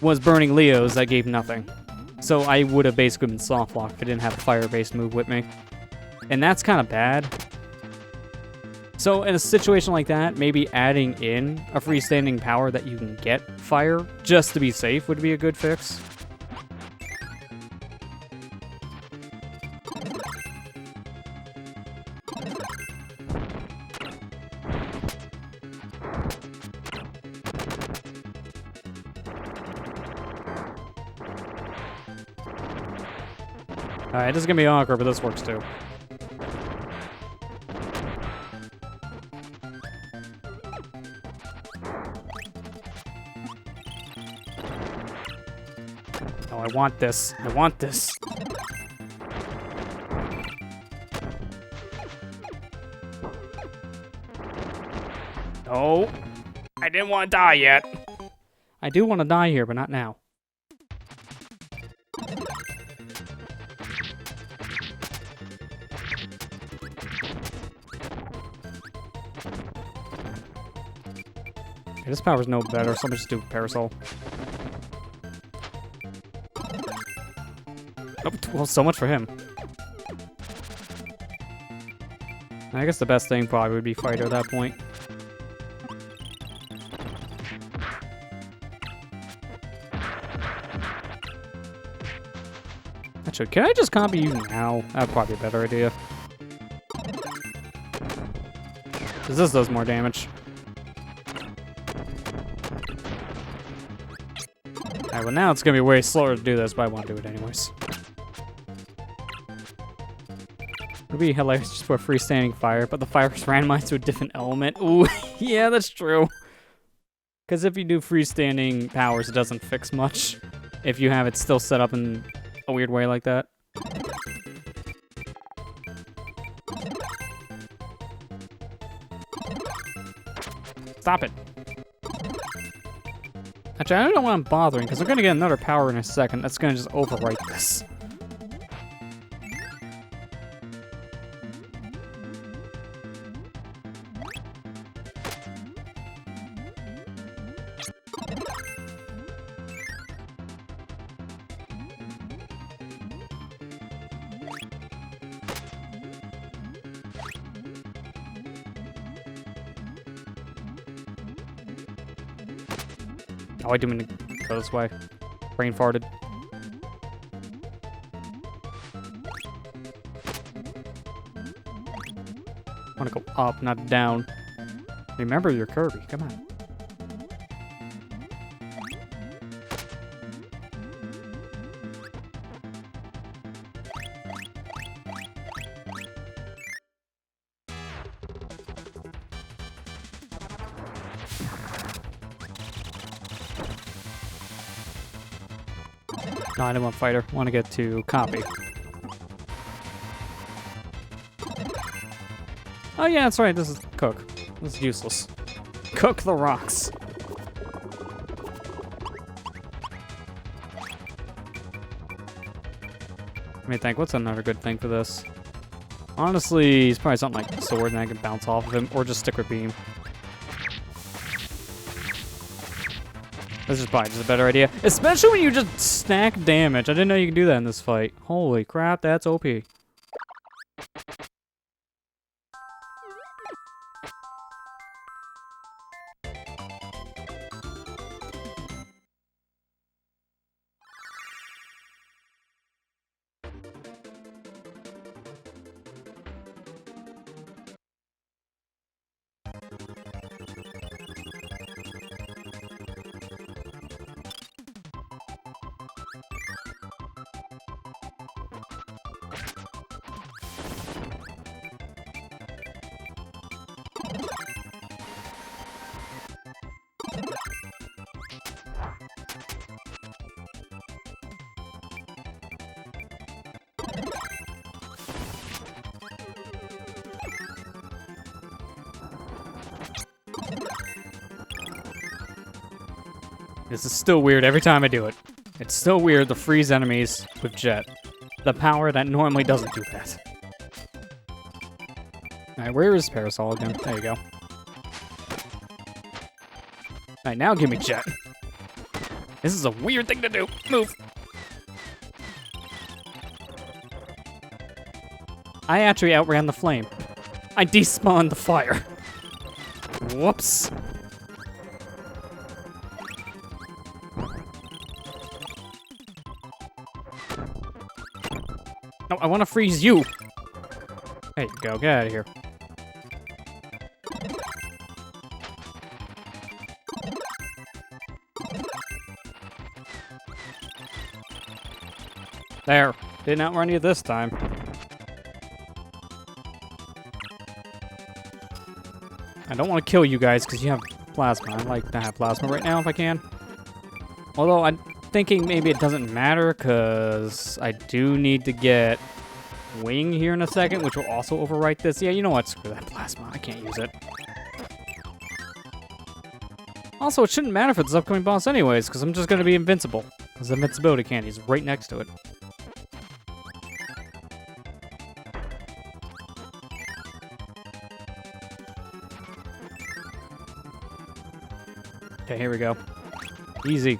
was burning Leos that gave nothing. So I would have basically been soft locked if I didn't have a fire-based move with me. And that's kind of bad. So in a situation like that, maybe adding in a freestanding power that you can get fire, just to be safe, would be a good fix. Alright, this is gonna be awkward, but this works too. Oh, I want this. I want this. Oh, I didn't want to die yet. I do want to die here, but not now. Okay, this power's no better, so I'm just do Parasol. Oh, well, so much for him. I guess the best thing probably would be Fighter at that point. Actually, can I just copy you now? That'd probably be a better idea. Because this does more damage. Alright, well now it's gonna be way slower to do this, but I want to do it anyways. It would be hilarious just for freestanding fire, but the fire is randomized to a different element. Ooh, yeah, that's true. Because if you do freestanding powers, it doesn't fix much. If you have it still set up in a weird way like that. Stop it. Actually, I don't know why I'm bothering, because we're going to get another power in a second that's going to just overwrite this. Oh, I didn't mean to go this way. Brain farted. I want to go up, not down. Remember your Kirby. Come on. No, I didn't want Fighter. I want to get to Copy. Oh yeah, that's right. This is Cook. This is useless. Cook the rocks. Let me think. What's another good thing for this? Honestly, it's probably something like Sword, and I can bounce off of him, or just stick with Beam. This is probably just a better idea. Especially when you just stack damage. I didn't know you could do that in this fight. Holy crap, that's OP. This is still weird every time I do it. It's still weird to freeze enemies with Jet. The power that normally doesn't do that. Alright, where is Parasol again? There you go. Alright, now give me Jet. This is a weird thing to do. Move. I actually outran the flame. I despawned the fire. Whoops. No, I want to freeze you. There you go. Get out of here. There. Didn't outrun you this time. I don't want to kill you guys because you have plasma. I'd like to have plasma right now if I can. Although I'm thinking maybe it doesn't matter because I do need to get Wing here in a second, which will also overwrite this. Yeah, you know what? Screw that plasma. I can't use it. Also, it shouldn't matter for this upcoming boss anyways, because I'm just going to be invincible. Because the invincibility candy's right next to it. Okay, here we go. Easy.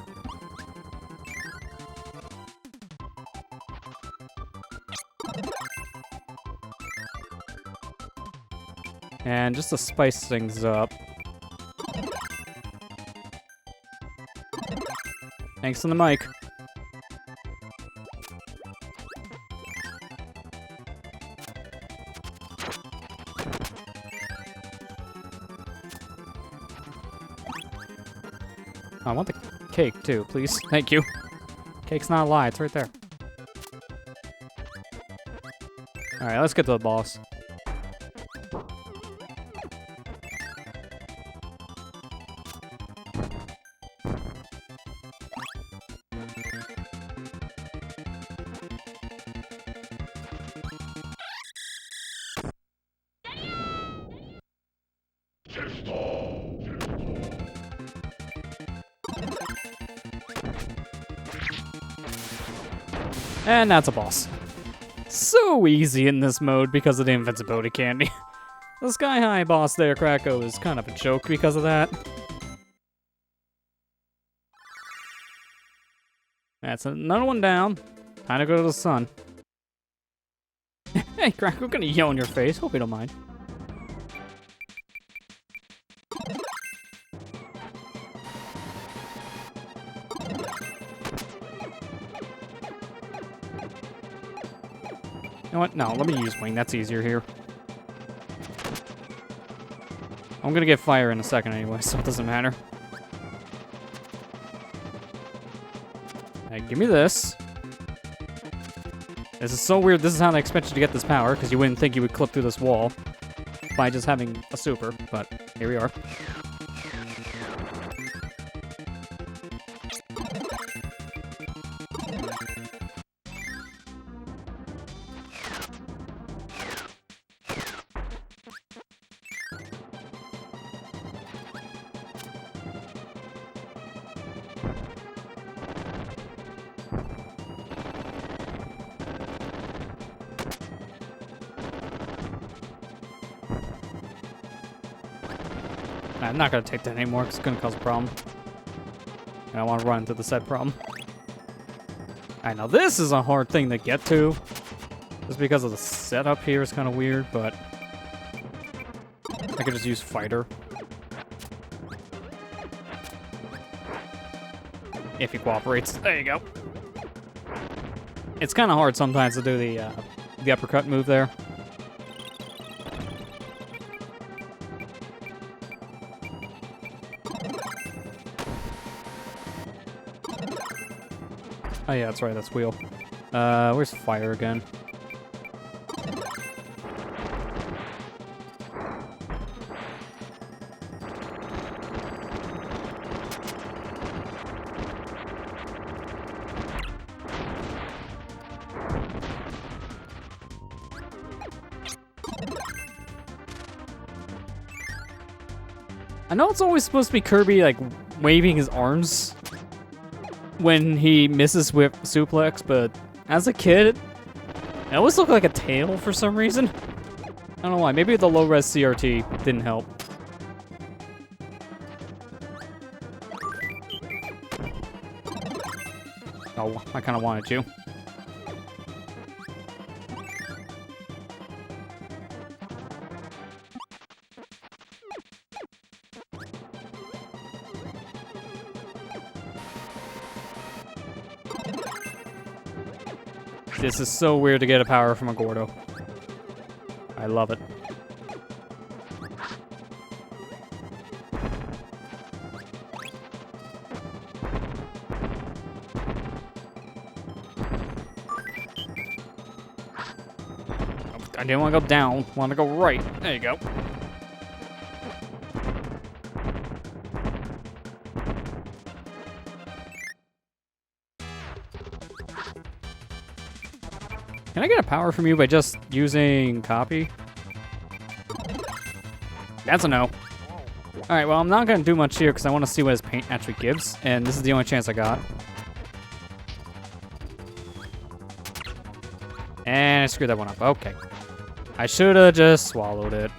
And just to spice things up. Thanks on the mic. I want the cake too, please. Thank you. Cake's not a lie, it's right there. Alright, let's get to the boss. And that's a boss. So easy in this mode because of the invincibility candy. The Sky High boss there, Kracko, is kind of a joke because of that. That's another one down. Time to go to the sun. Hey, Kracko, I'm gonna yell in your face. Hope you don't mind. You know what? No, let me use wing. That's easier here. I'm gonna get fire in a second anyway, so it doesn't matter. Hey, give me this. This is so weird. This is how they expect you to get this power, because you wouldn't think you would clip through this wall by just having a super, but here we are. I'm not gonna take that anymore because it's gonna cause a problem. I don't want to run into the said problem. I know this is a hard thing to get to. Just because of the setup here is kind of weird, but I could just use fighter. If he cooperates. There you go. It's kind of hard sometimes to do the uppercut move there. Oh yeah, that's right, that's wheel. Where's fire again? I know it's always supposed to be Kirby, like, waving his arms when he misses whip suplex, but as a kid, it always looked like a tail for some reason. I don't know why. Maybe the low-res CRT didn't help. Oh, I kind of wanted to. This is so weird to get a power from a Gordo. I love it. I didn't want to go down. I want to go right. There you go. Can I get a power from you by just using copy? That's a no. Alright, well, I'm not going to do much here because I want to see what his paint actually gives, and this is the only chance I got. And I screwed that one up. Okay. I should have just swallowed it.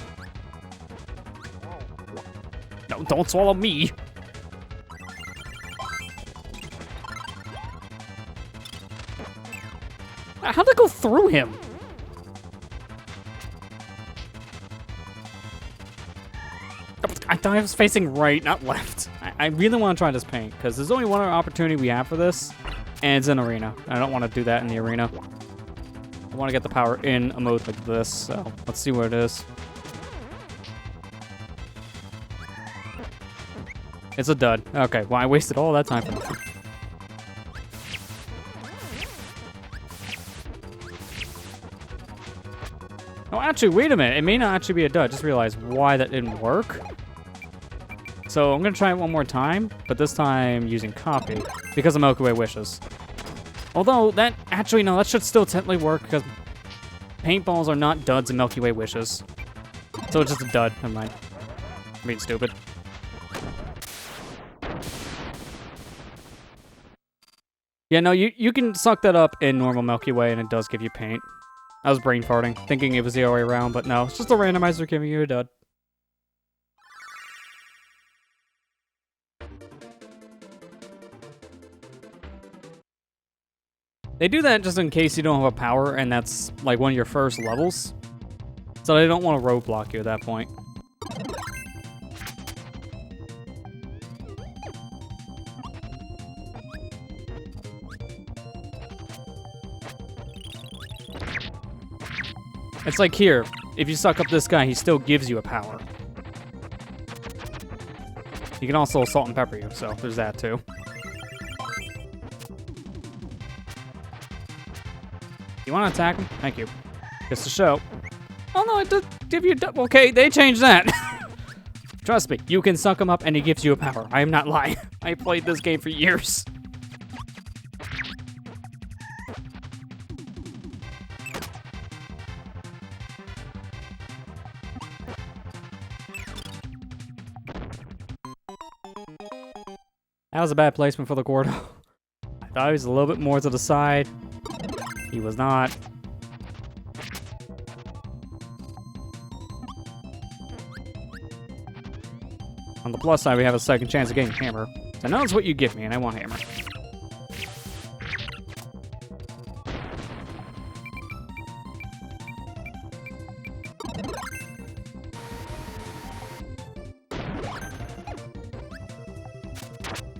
No, don't swallow me. How'd it go through him? I thought I was facing right, not left. I really want to try this paint, because there's only one other opportunity we have for this, and it's an arena. I don't want to do that in the arena. I want to get the power in a mode like this, so let's see what it is. It's a dud. Okay, well, I wasted all that time for nothing. Oh, actually, wait a minute. It may not actually be a dud. Just realized why that didn't work. So I'm going to try it one more time, but this time using copy because of Milky Way Wishes. Although, that actually, no, that should still technically work because paintballs are not duds in Milky Way Wishes. So it's just a dud. Never mind. I'm being stupid. Yeah, no, you can suck that up in normal Milky Way and it does give you paint. I was brain farting, thinking it was the other way around, but no, it's just a randomizer giving you a dud. They do that just in case you don't have a power and that's like one of your first levels. So they don't want to roadblock you at that point. It's like here, if you suck up this guy, he still gives you a power. You can also salt and pepper you, so there's that too. You want to attack him? Thank you. Just to show. Oh no, it does give you... Okay, they changed that. Trust me, you can suck him up and he gives you a power. I am not lying. I played this game for years. That was a bad placement for the Gordo. I thought he was a little bit more to the side. He was not. On the plus side, we have a second chance of getting Hammer. So now that's what you give me, and I want Hammer.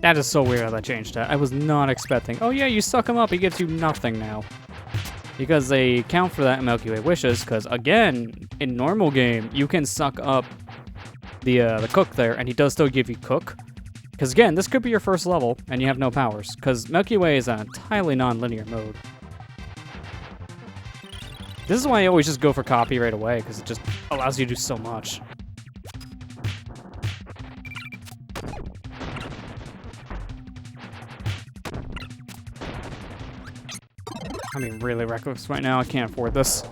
That is so weird how that changed that. I was not expecting. Oh yeah, you suck him up, he gives you nothing now. Because they count for that in Milky Way Wishes, because again, in normal game, you can suck up the cook there, and he does still give you cook. Because again, this could be your first level, and you have no powers, because Milky Way is an entirely non-linear mode. This is why I always just go for copy right away, because it just allows you to do so much. I'm being really reckless right now. I can't afford this.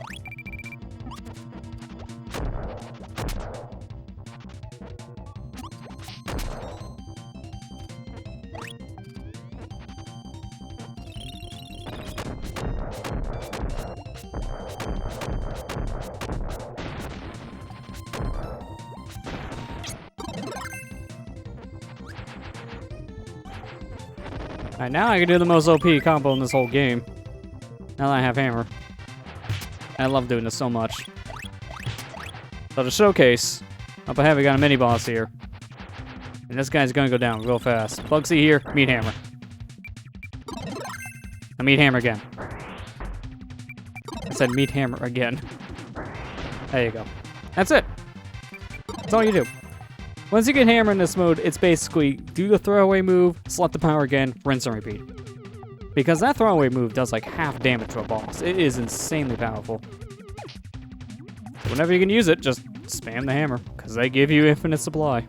Alright, now I can do the most OP combo in this whole game. Now that I have Hammer. I love doing this so much. So to showcase, up ahead we got a mini-boss here. And this guy's gonna go down real fast. Bugsy here, meet Hammer. Now meet Hammer again. I said meet Hammer again. There you go. That's it. That's all you do. Once you get Hammer in this mode, it's basically do the throwaway move, select the power again, rinse and repeat. Because that throwaway move does like half damage to a boss. It is insanely powerful. So whenever you can use it, just spam the Hammer, because they give you infinite supply.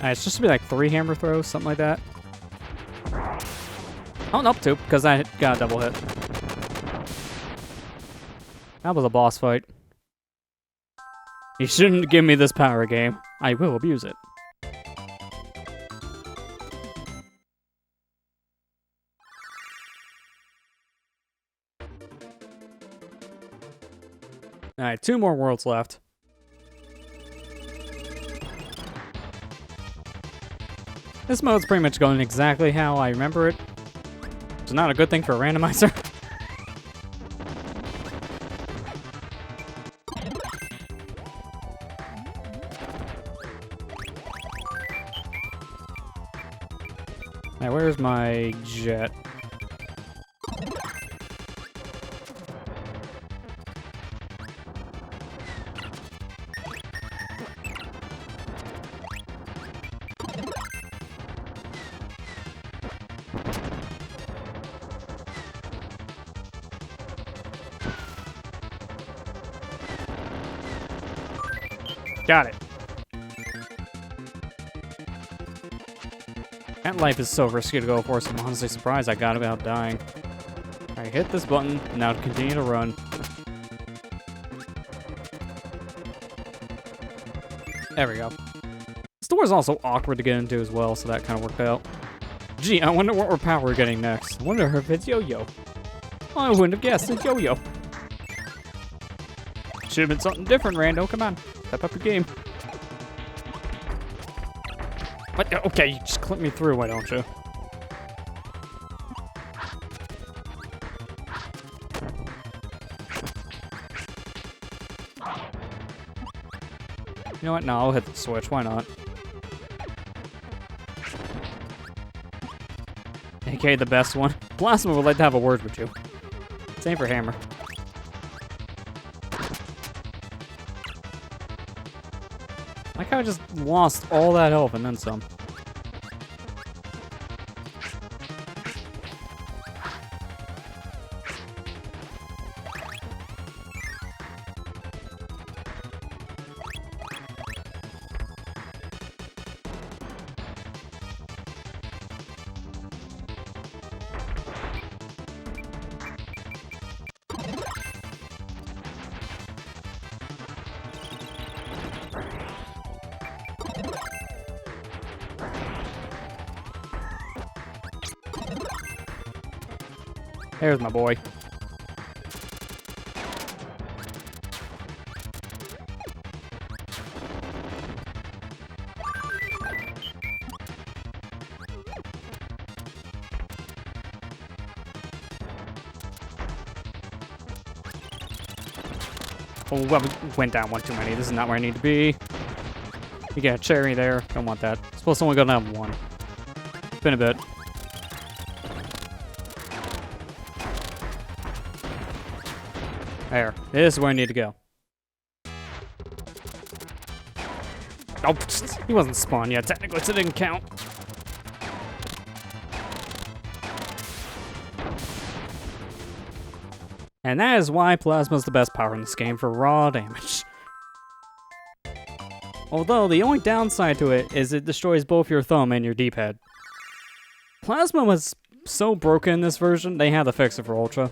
It's just to be like 3 hammer throws, something like that. Oh, nope, 2, because I got a double hit. That was a boss fight. You shouldn't give me this power game. I will abuse it. Alright, 2 more worlds left. This mode's pretty much going exactly how I remember it. It's not a good thing for a randomizer. Now, where's my jet? Got it. That life is so risky to go for, so I'm honestly surprised I got it without dying. Alright, hit this button, now to continue to run. There we go. This door is also awkward to get into as well, so that kind of worked out. Gee, I wonder what power we're getting next. I wonder if it's Yo-Yo. I wouldn't have guessed it's Yo-Yo. Should have been something different, Rando. Come on. Step up your game. What? Okay, you just clip me through, why don't you? You know what? No, I'll hit the switch. Why not? AK the best one. Plasma would like to have a word with you. Same for Hammer. Like how I just lost all that health and then some. There's my boy. Oh, well, we went down one too many. This is not where I need to be. You get a cherry there. Don't want that. It's supposed to only gonna have one. It's been a bit. There. This is where I need to go. Oh, he wasn't spawned yet, technically, so it didn't count. And that is why Plasma's the best power in this game for raw damage. Although, the only downside to it is it destroys both your thumb and your D-pad. Plasma was so broken in this version, they had to fix it for Ultra.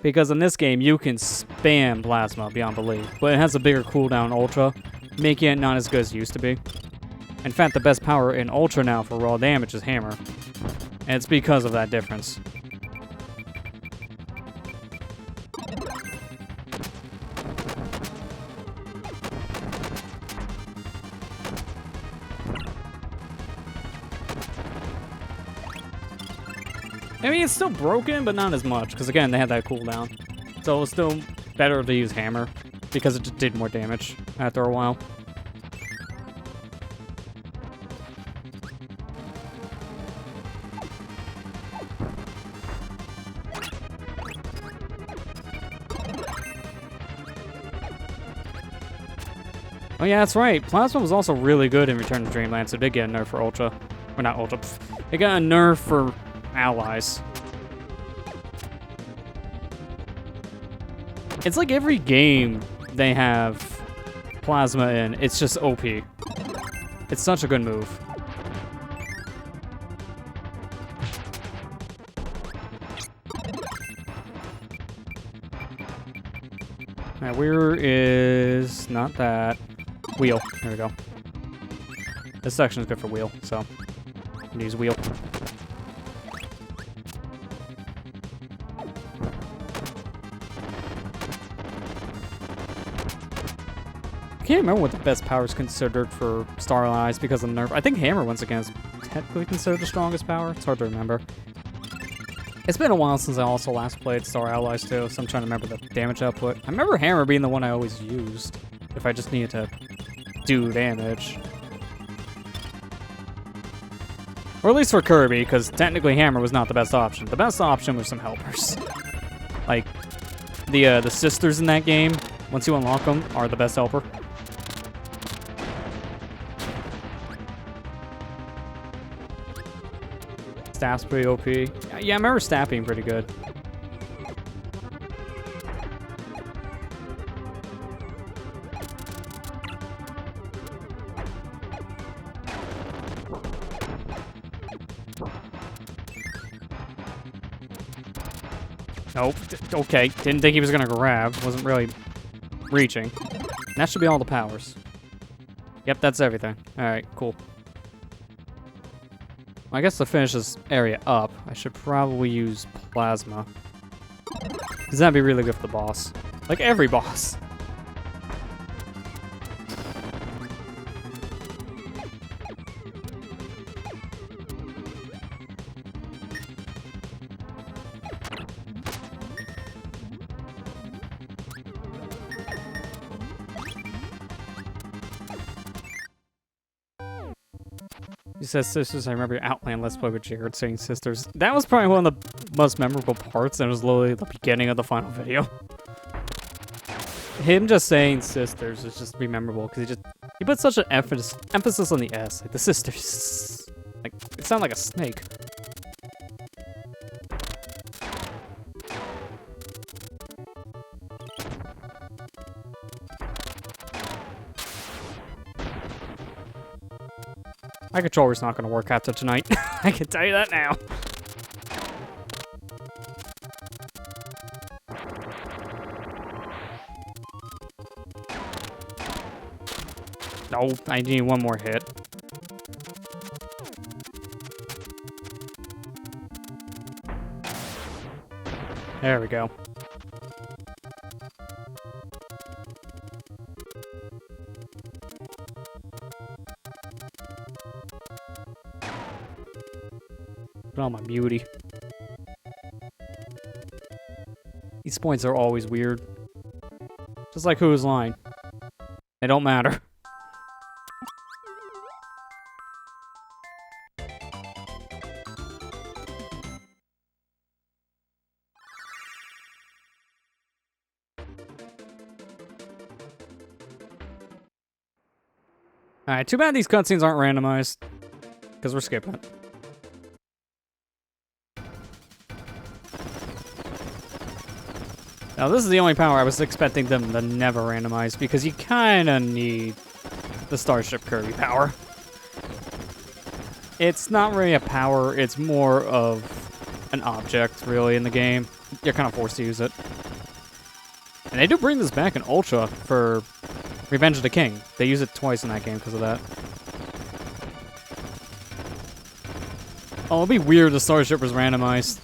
Because in this game, you can spam Plasma beyond belief, but it has a bigger cooldown in Ultra, making it not as good as it used to be. In fact, the best power in Ultra now for raw damage is Hammer, and it's because of that difference. I mean, it's still broken, but not as much, because again, they had that cooldown. So it was still better to use Hammer, because it just did more damage after a while. Oh yeah, that's right. Plasma was also really good in Return to Dreamland, so it did get a nerf for Ultra. Or not Ultra. It got a nerf for allies. It's like every game they have Plasma in, it's just OP. It's such a good move. Alright, where is... not that. Wheel. There we go. This section is good for wheel, so... I'm gonna use wheel. I can't remember what the best power is considered for Star Allies because of the nerf. I think Hammer, once again, is technically considered the strongest power. It's hard to remember. It's been a while since I also last played Star Allies too, so I'm trying to remember the damage output. I remember Hammer being the one I always used if I just needed to do damage. Or at least for Kirby, because technically Hammer was not the best option. The best option was some helpers. Like, the sisters in that game, once you unlock them, are the best helper. Staff's pretty OP. Yeah, I remember Staff being pretty good. Nope. Okay, didn't think he was gonna grab. Wasn't really reaching. And that should be all the powers. Yep, that's everything. Alright, cool. I guess to finish this area up, I should probably use plasma. Because that'd be really good for the boss. Like every boss. He says sisters. I remember your Outland Let's Play with Jared saying sisters. That was probably one of the most memorable parts, and it was literally the beginning of the final video. Him just saying sisters is just memorable because he put such an emphasis on the S, like the sisters. Like it sounded like a snake. My controller's not going to work after tonight. I can tell you that now. No, I need one more hit. There we go. Put on my beauty. These points are always weird. Just like Who's Line. They don't matter. Alright, too bad these cutscenes aren't randomized. Because we're skipping it. Now, this is the only power I was expecting them to never randomize, because you kinda need the Starship Kirby power. It's not really a power, it's more of an object, really, in the game. You're kind of forced to use it. And they do bring this back in Ultra for Revenge of the King. They use it twice in that game because of that. Oh, it'd be weird if the Starship was randomized.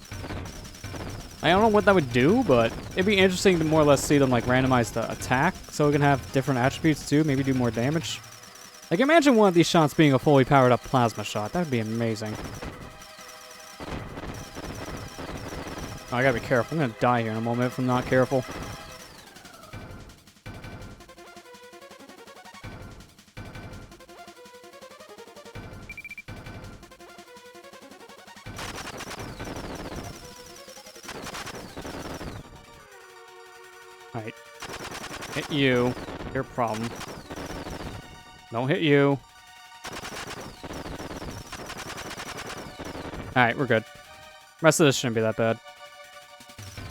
I don't know what that would do, but it'd be interesting to more or less see them like randomize the attack so we can have different attributes too, maybe do more damage. Like imagine one of these shots being a fully powered up plasma shot. That would be amazing. Oh, I gotta be careful. I'm gonna die here in a moment if I'm not careful. Alright. Hit you. Your problem. Don't hit you. Alright, we're good. Rest of this shouldn't be that bad.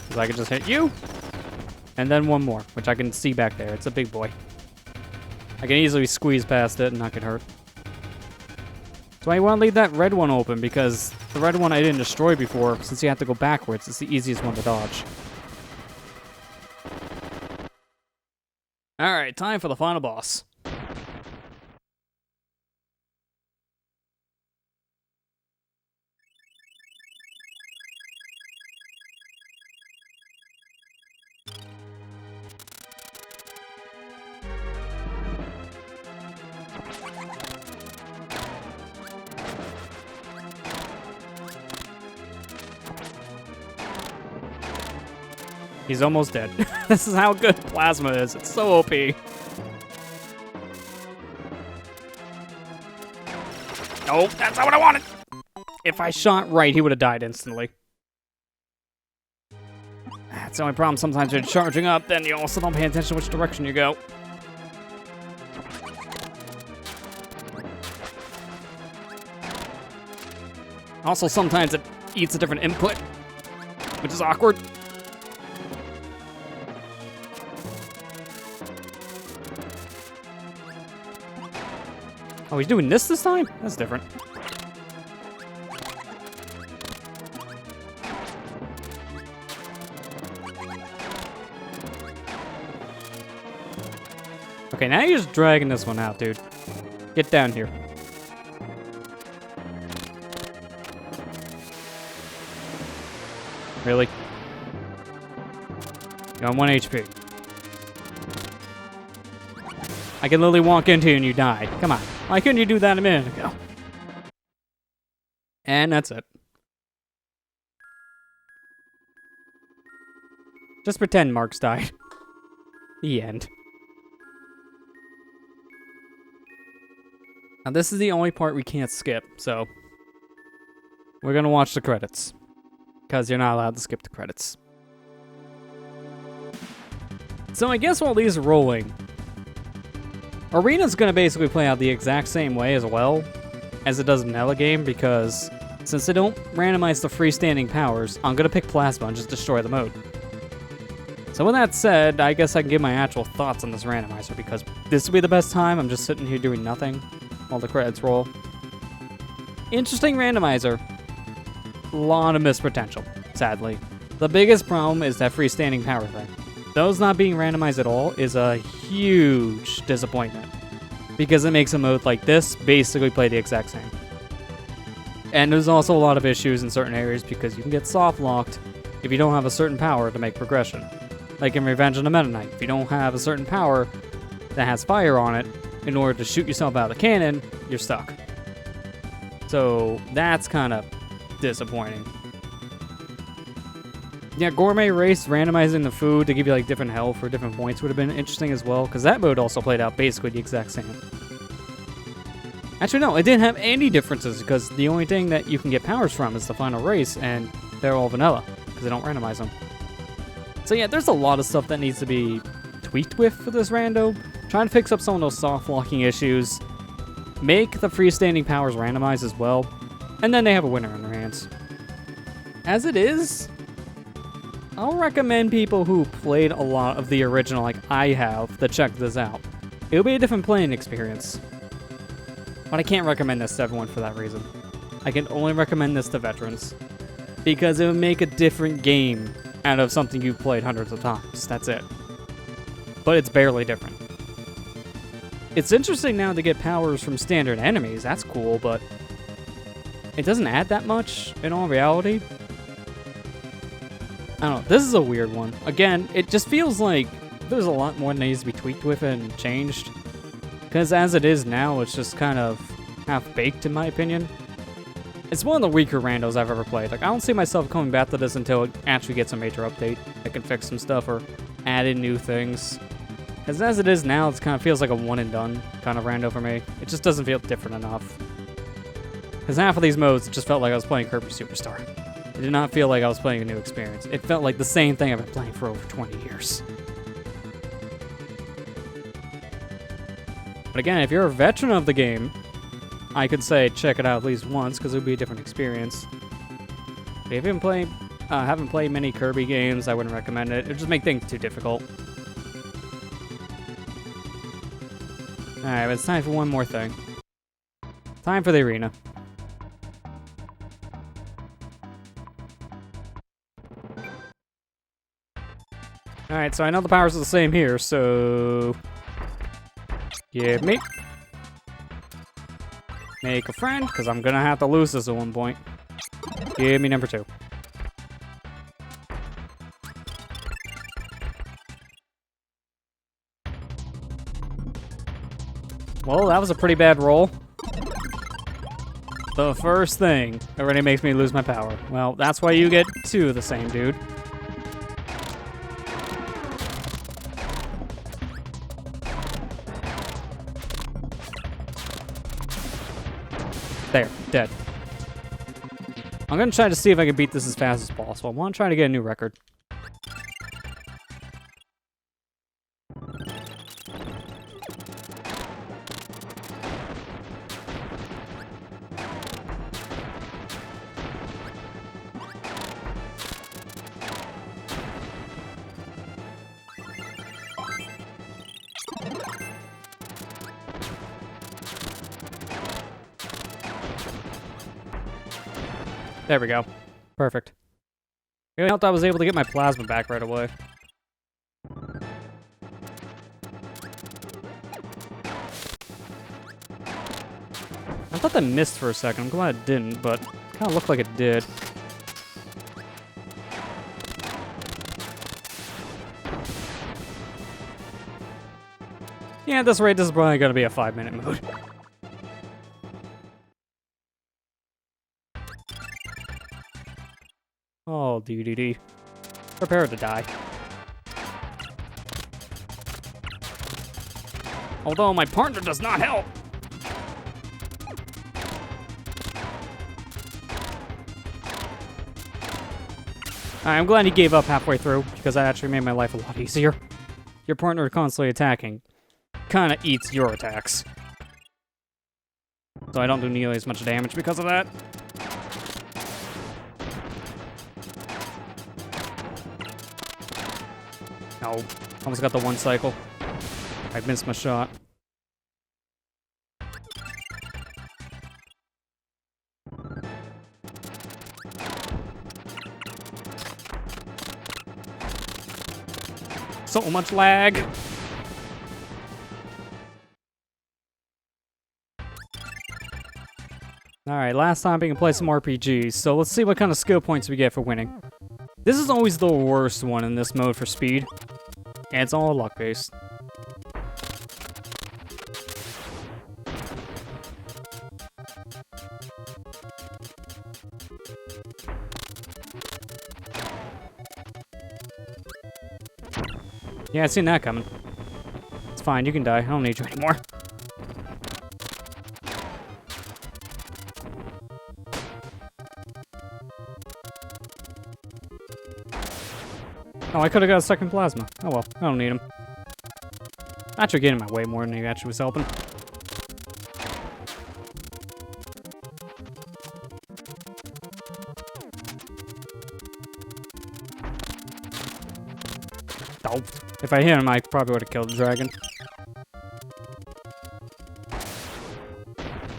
Because I can just hit you. And then one more, which I can see back there. It's a big boy. I can easily squeeze past it and not get hurt. So I want to leave that red one open because the red one I didn't destroy before, since you have to go backwards. It's the easiest one to dodge. Alright, time for the final boss. He's almost dead. This is how good Plasma is. It's so OP. Oh, that's not what I wanted. If I shot right, he would have died instantly. That's the only problem. Sometimes you're charging up, then you also don't pay attention to which direction you go. Also, sometimes it eats a different input, which is awkward. Oh, he's doing this time? That's different. Okay, now you're just dragging this one out, dude. Get down here. Really? You're on 1 HP. I can literally walk into you and you die. Come on. Why couldn't you do that a minute ago? And that's it. Just pretend Mark's died. The end. Now this is the only part we can't skip, so we're gonna watch the credits. Because you're not allowed to skip the credits. So I guess while these are rolling, Arena's gonna basically play out the exact same way as well as it does in Ella game, because since they don't randomize the freestanding powers, I'm gonna pick Plasma and just destroy the mode. So with that said, I guess I can give my actual thoughts on this randomizer, because this will be the best time. I'm just sitting here doing nothing while the credits roll. Interesting randomizer. A lot of missed potential, sadly. The biggest problem is that freestanding power thing. Those not being randomized at all is a huge disappointment, because it makes a mode like this basically play the exact same. And there's also a lot of issues in certain areas because you can get soft locked if you don't have a certain power to make progression. Like in Revenge of the Meta Knight, if you don't have a certain power that has fire on it, in order to shoot yourself out of the cannon, you're stuck. So that's kind of disappointing. Yeah, Gourmet Race, randomizing the food to give you like different health or different points would have been interesting as well, because that mode also played out basically the exact same. Actually, no, it didn't have any differences, because the only thing that you can get powers from is the final race, and they're all vanilla, because they don't randomize them. So yeah, there's a lot of stuff that needs to be tweaked with for this rando. Trying to fix up some of those soft locking issues, make the freestanding powers randomized as well, and then they have a winner in their hands. As it is, I'll recommend people who played a lot of the original, like I have, to check this out. It'll be a different playing experience. But I can't recommend this to everyone for that reason. I can only recommend this to veterans, because it would make a different game out of something you've played hundreds of times. That's it. But it's barely different. It's interesting now to get powers from standard enemies. That's cool, but it doesn't add that much in all reality. I don't know. This is a weird one. Again, it just feels like there's a lot more that needs to be tweaked with and changed. Because as it is now, it's just kind of half-baked in my opinion. It's one of the weaker randos I've ever played. Like, I don't see myself coming back to this until it actually gets a major update that can fix some stuff or add in new things. Because as it is now, it kind of feels like a one-and-done kind of rando for me. It just doesn't feel different enough. Because half of these modes, it just felt like I was playing Kirby Super Star. It did not feel like I was playing a new experience. It felt like the same thing I've been playing for over 20 years. But again, if you're a veteran of the game, I could say check it out at least once, because it would be a different experience. But if you haven't played many Kirby games, I wouldn't recommend it. It would just make things too difficult. Alright, but it's time for one more thing. Time for the arena. Alright, so I know the powers are the same here, so... Give me. Make a friend, because I'm gonna have to lose this at one point. Give me number 2. Well, that was a pretty bad roll. The first thing already makes me lose my power. Well, that's why you get 2 of the same, dude. There, dead. I'm gonna try to see if I can beat this as fast as possible. I want to try to get a new record. There we go. Perfect. It helped I was able to get my plasma back right away. I thought that missed for a second. I'm glad it didn't, but it kind of looked like it did. Yeah, at this rate, this is probably going to be a 5-minute mode. Oh, DDD. Prepare to die. Although my partner does not help. I'm glad he gave up halfway through, because that actually made my life a lot easier. Your partner constantly attacking kind of eats your attacks. So I don't do nearly as much damage because of that. No, almost got the 1 cycle. I missed my shot. So much lag. Alright, last time we can play some RPGs, so let's see what kind of skill points we get for winning. This is always the worst one in this mode for speed, and it's all luck-based. Yeah, I seen that coming. It's fine, you can die. I don't need you anymore. Oh, I could have got a second plasma. Oh well, I don't need him. Actually getting in my way more than he actually was helping. Oh, if I hit him, I probably would have killed the dragon.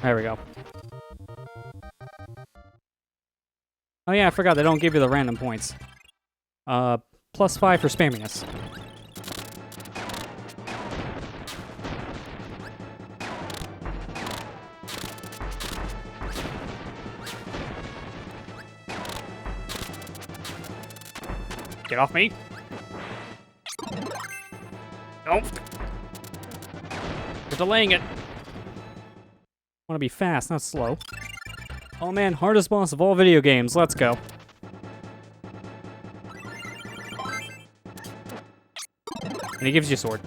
There we go. Oh yeah, I forgot they don't give you the random points. +5 for spamminess. Get off me. Nope. You're delaying it. Want to be fast, not slow. Oh man, hardest boss of all video games. Let's go. And he gives you a sword.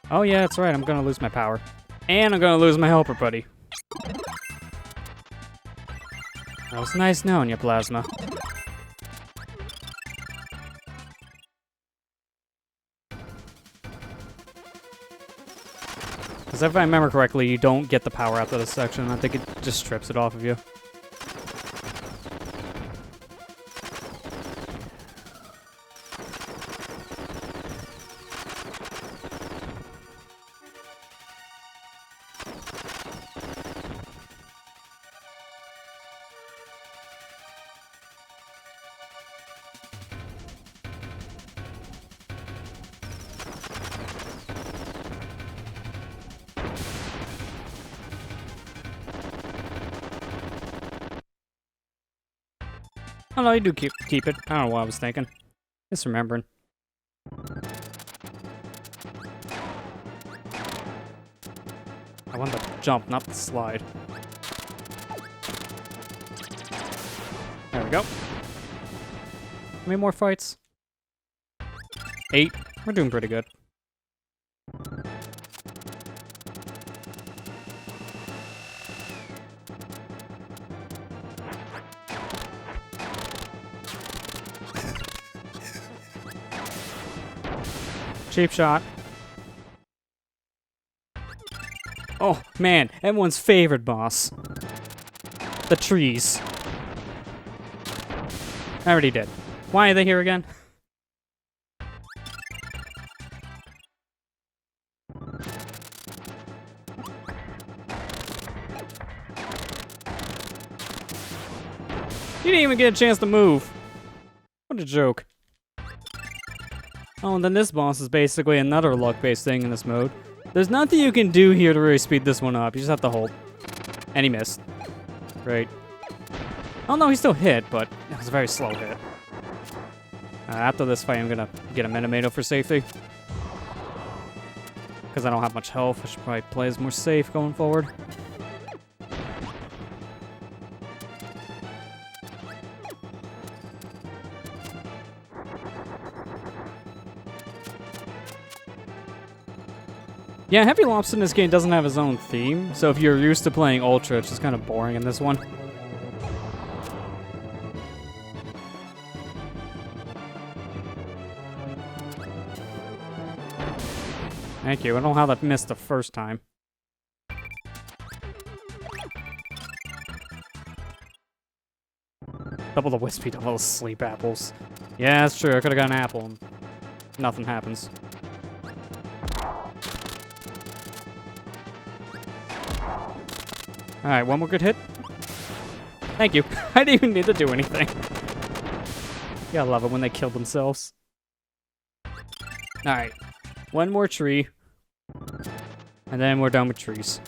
Oh yeah, that's right, I'm gonna lose my power. And I'm gonna lose my helper buddy. That was nice knowing you, Plasma. Because if I remember correctly, you don't get the power after this section. I think it just strips it off of you. Oh no, you do keep it. I don't know what I was thinking. Misremembering. I want to jump, not the slide. There we go. How many more fights? 8. We're doing pretty good. Cheap shot. Oh, man. Everyone's favorite boss. The trees. I already did. Why are they here again? You didn't even get a chance to move. What a joke. Oh, and then this boss is basically another luck-based thing in this mode. There's nothing you can do here to really speed this one up. You just have to hold. And he missed. Great. Oh no, he still hit, but it was a very slow hit. After this fight, I'm gonna get a Minimado for safety. Because I don't have much health, I should probably play as more safe going forward. Yeah, Heavy Lobster in this game doesn't have his own theme, so if you're used to playing Ultra, it's just kind of boring in this one. Thank you, I don't know how that missed the first time. Double the Wispy, double the Sleep Apples. Yeah, that's true, I could've got an apple and nothing happens. Alright, one more good hit. Thank you. I didn't even need to do anything. You gotta love it when they kill themselves. Alright. One more tree. And then we're done with trees.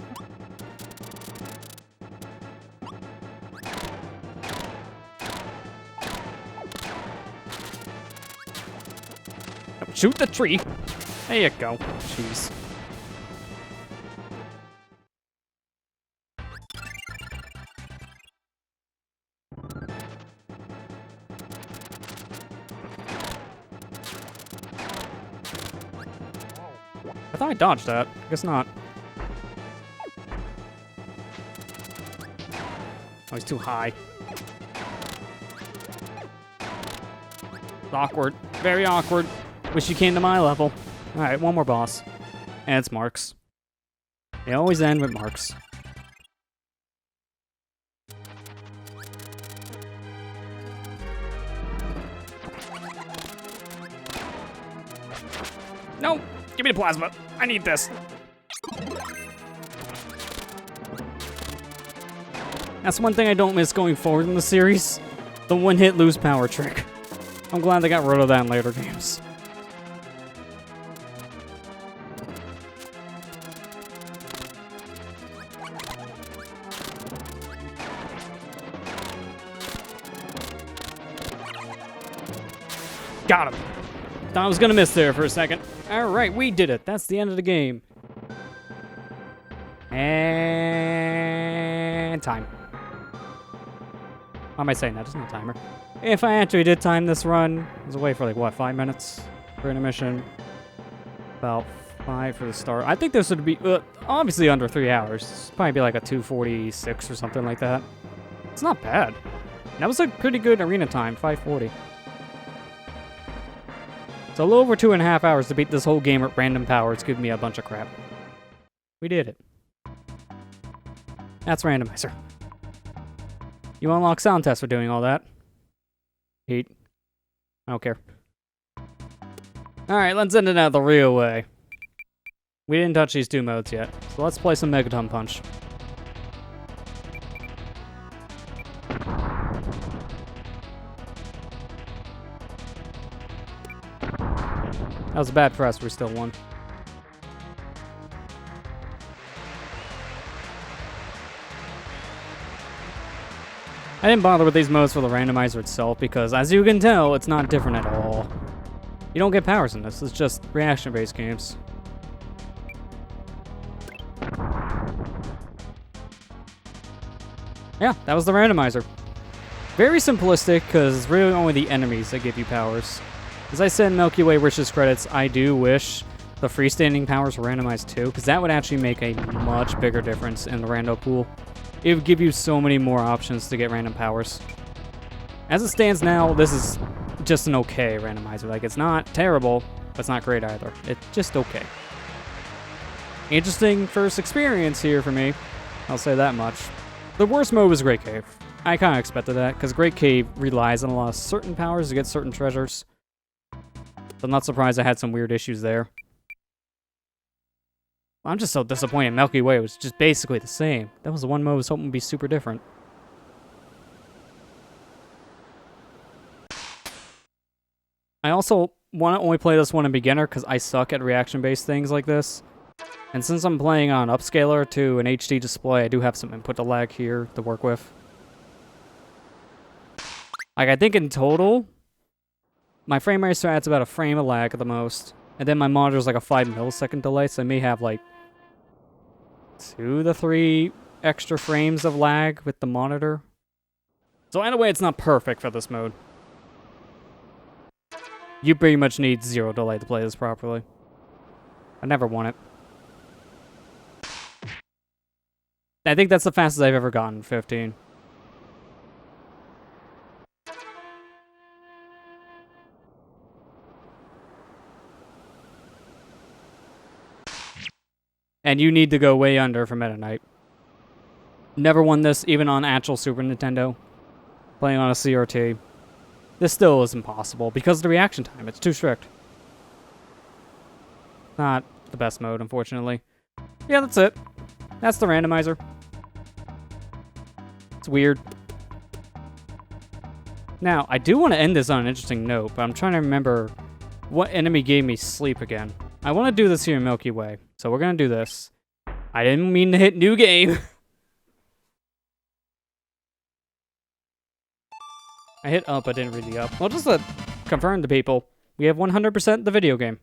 Shoot the tree. There you go. Jeez. I thought I dodged that. I guess not. Oh, he's too high. Awkward. Very awkward. Wish you came to my level. Alright, one more boss. And it's Marks. They always end with Marks. No! Give me the plasma. I need this. That's one thing I don't miss going forward in the series. The one-hit lose power trick. I'm glad they got rid of that in later games. Got him. Thought I was gonna miss there for a second. Alright, we did it. That's the end of the game. And time. Why am I saying that? There's no timer. If I actually did time this run, I was away for like, what, 5 minutes for intermission? About 5 for the start. I think this would be, obviously under 3 hours. This would probably be like a 2:46 or something like that. It's not bad. That was a pretty good arena time, 5:40. It's a little over 2.5 hours to beat this whole game at random power. It's giving me a bunch of crap. We did it. That's Randomizer. You unlock sound tests for doing all that. Heat. I don't care. Alright, let's end it out the real way. We didn't touch these 2 modes yet, so let's play some Megaton Punch. That was a bad press, we still won. I didn't bother with these modes for the randomizer itself because, as you can tell, it's not different at all. You don't get powers in this, it's just reaction-based games. Yeah, that was the randomizer. Very simplistic, because it's really only the enemies that give you powers. As I said in Milky Way Wishes credits, I do wish the freestanding powers were randomized too, because that would actually make a much bigger difference in the rando pool. It would give you so many more options to get random powers. As it stands now, this is just an okay randomizer. Like, it's not terrible, but it's not great either. It's just okay. Interesting first experience here for me. I'll say that much. The worst mode was Great Cave. I kind of expected that, because Great Cave relies on a lot of certain powers to get certain treasures. So I'm not surprised I had some weird issues there. I'm just so disappointed Milky Way was just basically the same. That was the one mode I was hoping would be super different. I also want to only play this one in beginner because I suck at reaction-based things like this. And since I'm playing on upscaler to an HD display, I do have some input to lag here to work with. Like, I think in total, my frame rate adds about a frame of lag at the most. And then my monitor's like a 5 millisecond delay, so I may have like 2 to 3 extra frames of lag with the monitor. So in a way, it's not perfect for this mode. You pretty much need 0 delay to play this properly. I never want it. I think that's the fastest I've ever gotten, 15. And you need to go way under for Meta Knight. Never won this, even on actual Super Nintendo. Playing on a CRT. This still is impossible, because of the reaction time. It's too strict. Not the best mode, unfortunately. Yeah, that's it. That's the randomizer. It's weird. Now, I do want to end this on an interesting note, but I'm trying to remember what enemy gave me sleep again. I want to do this here in Milky Way, so we're going to do this. I didn't mean to hit new game. I hit up, I didn't read the up. Well, just to confirm to people, we have 100% the video game.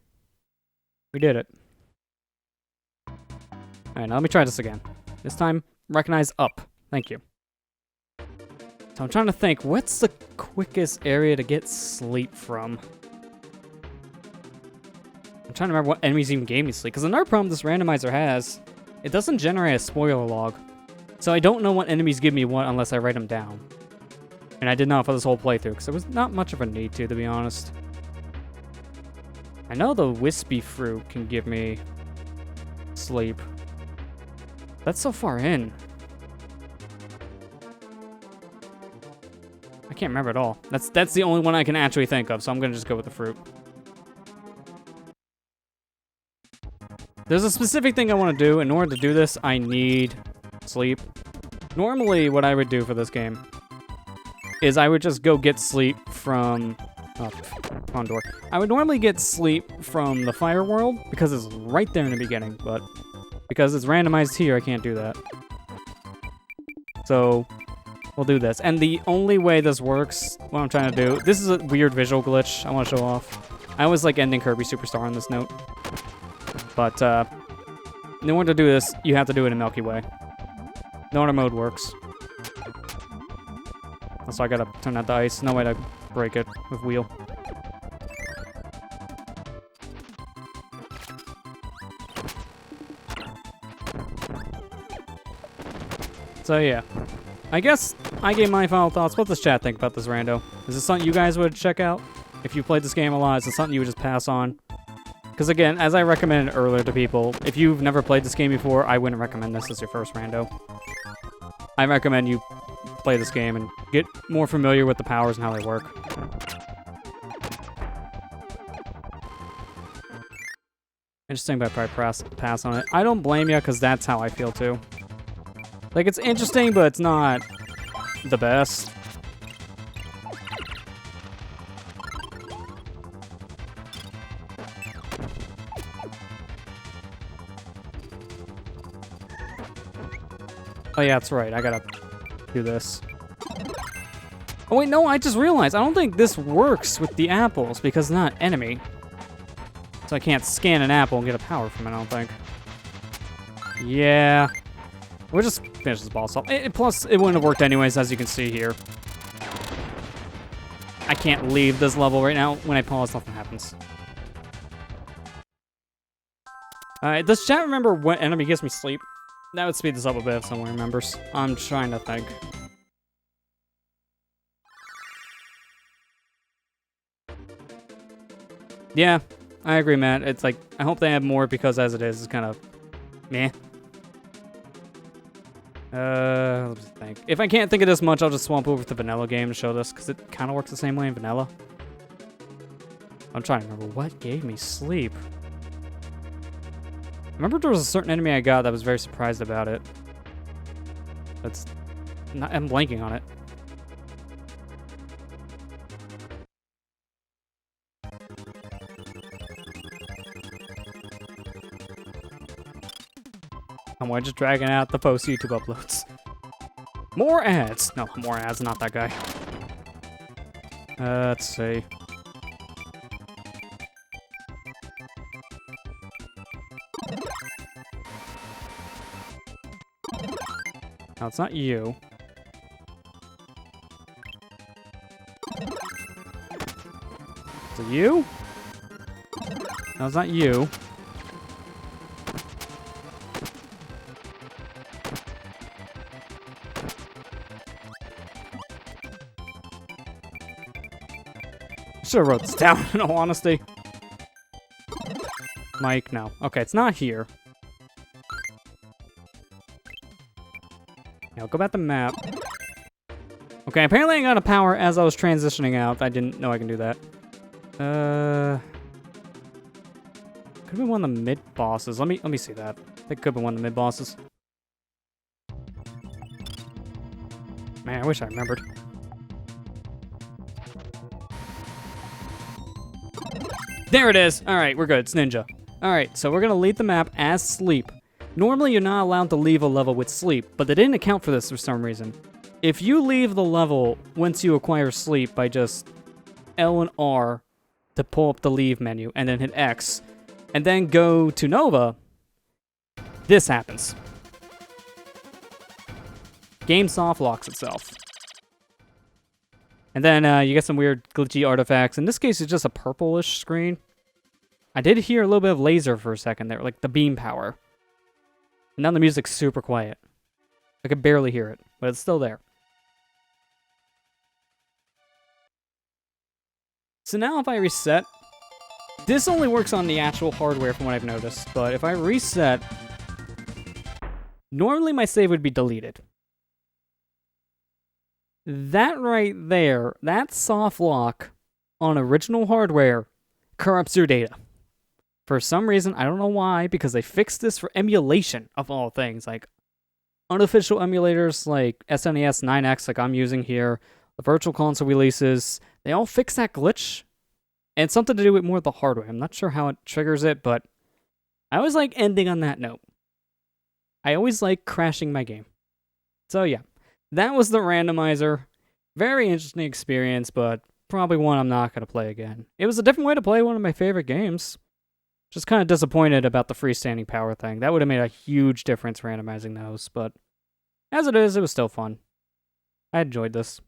We did it. Alright, now let me try this again. This time, recognize up. Thank you. So I'm trying to think, what's the quickest area to get sleep from? I'm trying to remember what enemies even gave me sleep, because another problem this randomizer has, it doesn't generate a spoiler log. So I don't know what enemies give me what unless I write them down. And I did not for this whole playthrough, because there was not much of a need to be honest. I know the wispy fruit can give me sleep. That's so far in. I can't remember at all. That's the only one I can actually think of, so I'm gonna just go with the fruit. There's a specific thing I want to do. In order to do this, I need sleep. Normally, what I would do for this game is I would just go get sleep from... Oh, wrong door. I would normally get sleep from the fire world, because it's right there in the beginning, but because it's randomized here, I can't do that. So, we'll do this. And the only way this works, what I'm trying to do... This is a weird visual glitch I want to show off. I always like ending Kirby Super Star on this note. But, in order to do this, you have to do it in Milky Way. No other mode works. So I gotta turn out the ice. No way to break it with wheel. So yeah. I guess I gave my final thoughts. What does chat think about this rando? Is this something you guys would check out? If you played this game a lot, is it something you would just pass on? Because again, as I recommended earlier to people, if you've never played this game before, I wouldn't recommend this as your first rando. I recommend you play this game and get more familiar with the powers and how they work. Interesting, but I'd probably pass on it. I don't blame you, because that's how I feel too. Like, it's interesting, but it's not the best. Oh yeah, that's right. I gotta do this. Oh wait, no, I just realized, I don't think this works with the apples because it's not enemy. So I can't scan an apple and get a power from it, I don't think. Yeah. We'll just finish this boss off. Plus, it wouldn't have worked anyways, as you can see here. I can't leave this level right now. When I pause, nothing happens. Alright, does chat remember what enemy gives me sleep? That would speed this up a bit if someone remembers. I'm trying to think. Yeah, I agree, Matt. It's like, I hope they have more because as it is, it's kind of meh. Let's think. If I can't think of this much, I'll just swamp over to the vanilla game to show this because it kind of works the same way in vanilla. I'm trying to remember what gave me sleep. I remember there was a certain enemy I got that was very surprised about it. That's not, I'm blanking on it. And we're just dragging out the post YouTube uploads. More ads! No, more ads, not that guy. Let's see. No, it's not you. Is it you? No, it's not you. Should have wrote this down, in all honesty. Mike, no. Okay, it's not here. Now, go back to map. Okay, apparently I got a power as I was transitioning out. I didn't know I can do that. Could be one of the mid-bosses. Let me see that. It could be one of the mid-bosses. Man, I wish I remembered. There it is! Alright, we're good. It's Ninja. Alright, so we're gonna lead the map as Sleep. Normally, you're not allowed to leave a level with Sleep, but they didn't account for this for some reason. If you leave the level once you acquire Sleep by just L and R to pull up the leave menu, and then hit X, and then go to Nova, this happens. Game soft locks itself. And then you get some weird glitchy artifacts. In this case, it's just a purplish screen. I did hear a little bit of laser for a second there, like the beam power. And now the music's super quiet. I could barely hear it, but it's still there. So now if I reset, this only works on the actual hardware from what I've noticed, but if I reset, normally my save would be deleted. That right there, that soft lock on original hardware corrupts your data. For some reason, I don't know why, because they fixed this for emulation of all things, like unofficial emulators like SNES 9X like I'm using here, the Virtual Console releases, they all fix that glitch. And it's something to do with more of the hardware. I'm not sure how it triggers it, but I always like ending on that note. I always like crashing my game. So yeah. That was the randomizer. Very interesting experience, but probably one I'm not going to play again. It was a different way to play one of my favorite games. Just kind of disappointed about the freestanding power thing. That would have made a huge difference randomizing those, but as it is, it was still fun. I enjoyed this.